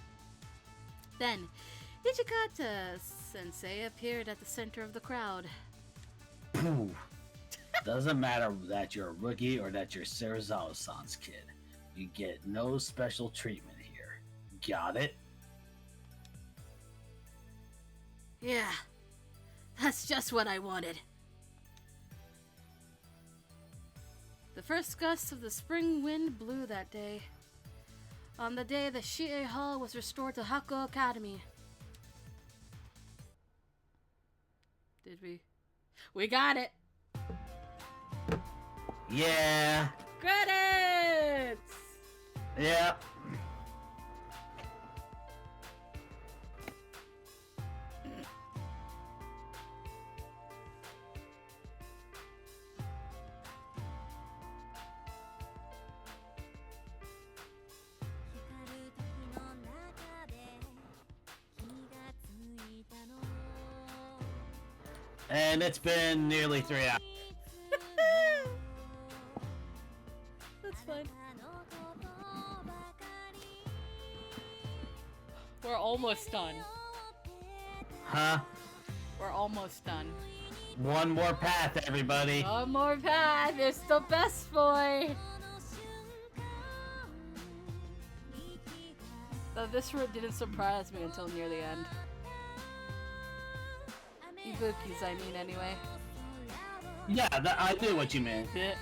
Then, Ichikata-sensei appeared at the center of the crowd. Pooh. Doesn't matter that you're a rookie or that you're Serizawa-san's kid. You get no special treatment here. Got it? Yeah, that's just what I wanted. The first gusts of the spring wind blew that day. On the day the Shie Hall was restored to Hakuoki Academy. Did we? We got it! Yeah. Credits! Yeah. And it's been nearly 3 hours. That's fine. We're almost done. Huh? We're almost done. One more path, everybody. One more path. It's the best boy. Though this route didn't surprise me until near the end. Ibuki's, I mean, anyway. Yeah, I knew what you meant. Yeah.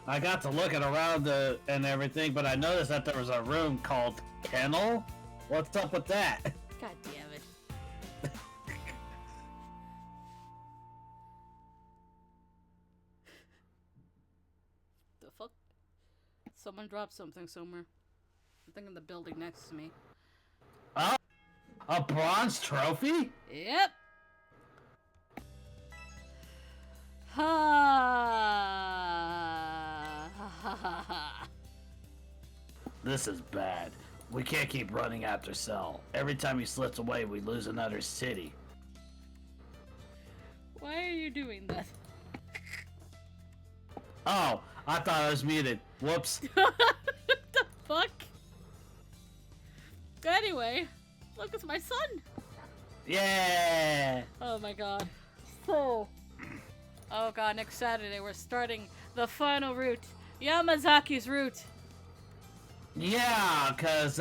I got to looking around and everything, but I noticed that there was a room called Kennel. What's up with that? God damn it. The fuck? Someone dropped something somewhere. I think in the building next to me. Oh, a bronze trophy? Yep. This is bad. We can't keep running after Cell. Every time he slips away, we lose another city. Why are you doing that? Oh, I thought I was muted. Whoops. What the fuck? Anyway, look, it's my son. Yeah. Oh my god. So. Oh god, next Saturday we're starting the final route. Yamazaki's route. Yeah, cause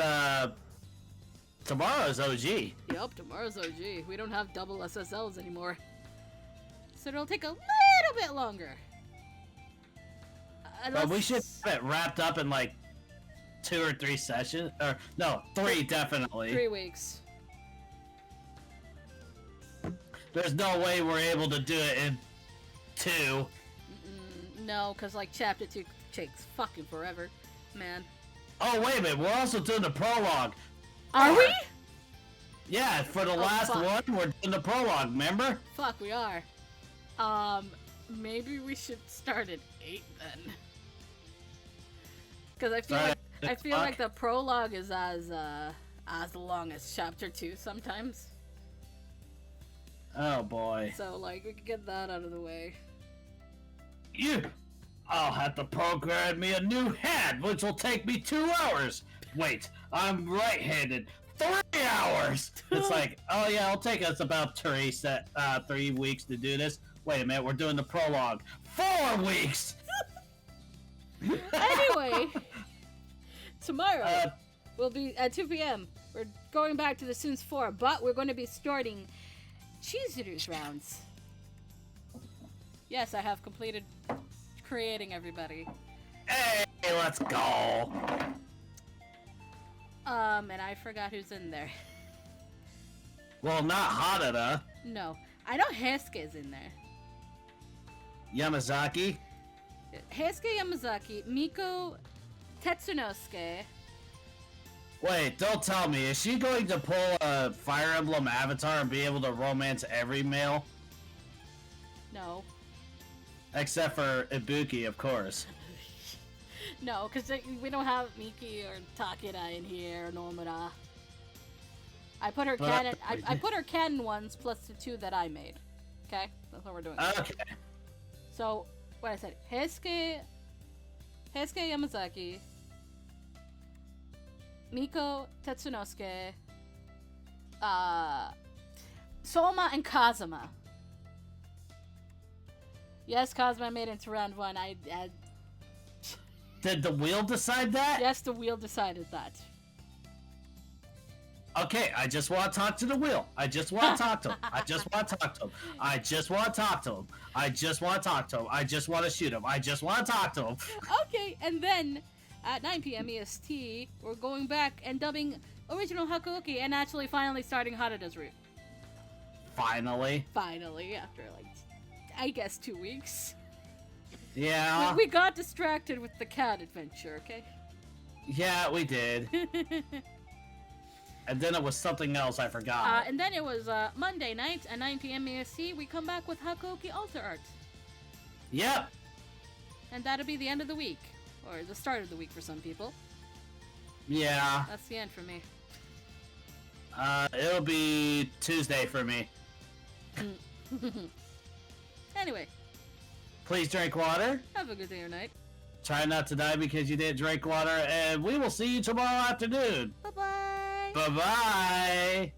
tomorrow's OG. Yup, tomorrow's OG. We don't have double SSLs anymore. So it'll take a little bit longer. But we should have it wrapped up in like 2 or 3 sessions. Or no, 3 definitely. 3 weeks. There's no way we're able to do it in 2. No, because like chapter 2 takes fucking forever. Man. Oh, wait a minute. We're also doing the prologue. Are we? Yeah, for the last fuck. one, we're doing the prologue, remember? Fuck, we are. Maybe we should start at 8 then. Because I feel like the prologue is as long as chapter 2 sometimes. Oh boy. So like we could get that out of the way. I'll have to program me a new hand, which will take me 2 hours. Wait, I'm right-handed. 3 hours. It's like, oh yeah, it'll take us about 3 weeks to do this. Wait a minute, we're doing the prologue. 4 weeks. Anyway, tomorrow will be at 2 p.m. We're going back to the Sims 4, but we're going to be starting Chizuru's rounds. Yes, I have completed creating everybody. Hey, let's go. And I forgot who's in there. Well, not Hanada. No, I know Heisuke's in there. Yamazaki. Heisuke Yamazaki, Miko Tetsunosuke. Wait, don't tell me. Is she going to pull a Fire Emblem avatar and be able to romance every male? No. Except for Ibuki, of course. No, because we don't have Miki or Takeda in here, or Nomura. I put her canon. I put her canon ones plus the 2 that I made. Okay, that's what we're doing. Okay. So, what I said: Heisuke Yamazaki, Miko Tetsunosuke, Soma, and Kazuma. Yes, Kazuma made it into round 1. Did the wheel decide that? Yes, the wheel decided that. Okay, I just want to talk to the wheel. I just want to talk to him. I just want to talk to him. I just want to talk to him. I just want to talk to him. I just want to shoot him. I just want to talk to him. Okay, and then at 9 p.m. EST, we're going back and dubbing original Hakuoki and actually finally starting Hanada's route. Finally. Finally, after like, I guess 2 weeks. Yeah. We got distracted with the cat adventure, okay? Yeah, we did. And then it was something else I forgot. And then it was Monday night at 9 p.m. EST. We come back with Hakuoki Alter Art. Yep. And that'll be the end of the week. Or the start of the week for some people. Yeah. That's the end for me. It'll be Tuesday for me. Anyway. Please drink water. Have a good day or night. Try not to die because you didn't drink water, and we will see you tomorrow afternoon. Bye-bye. Bye-bye.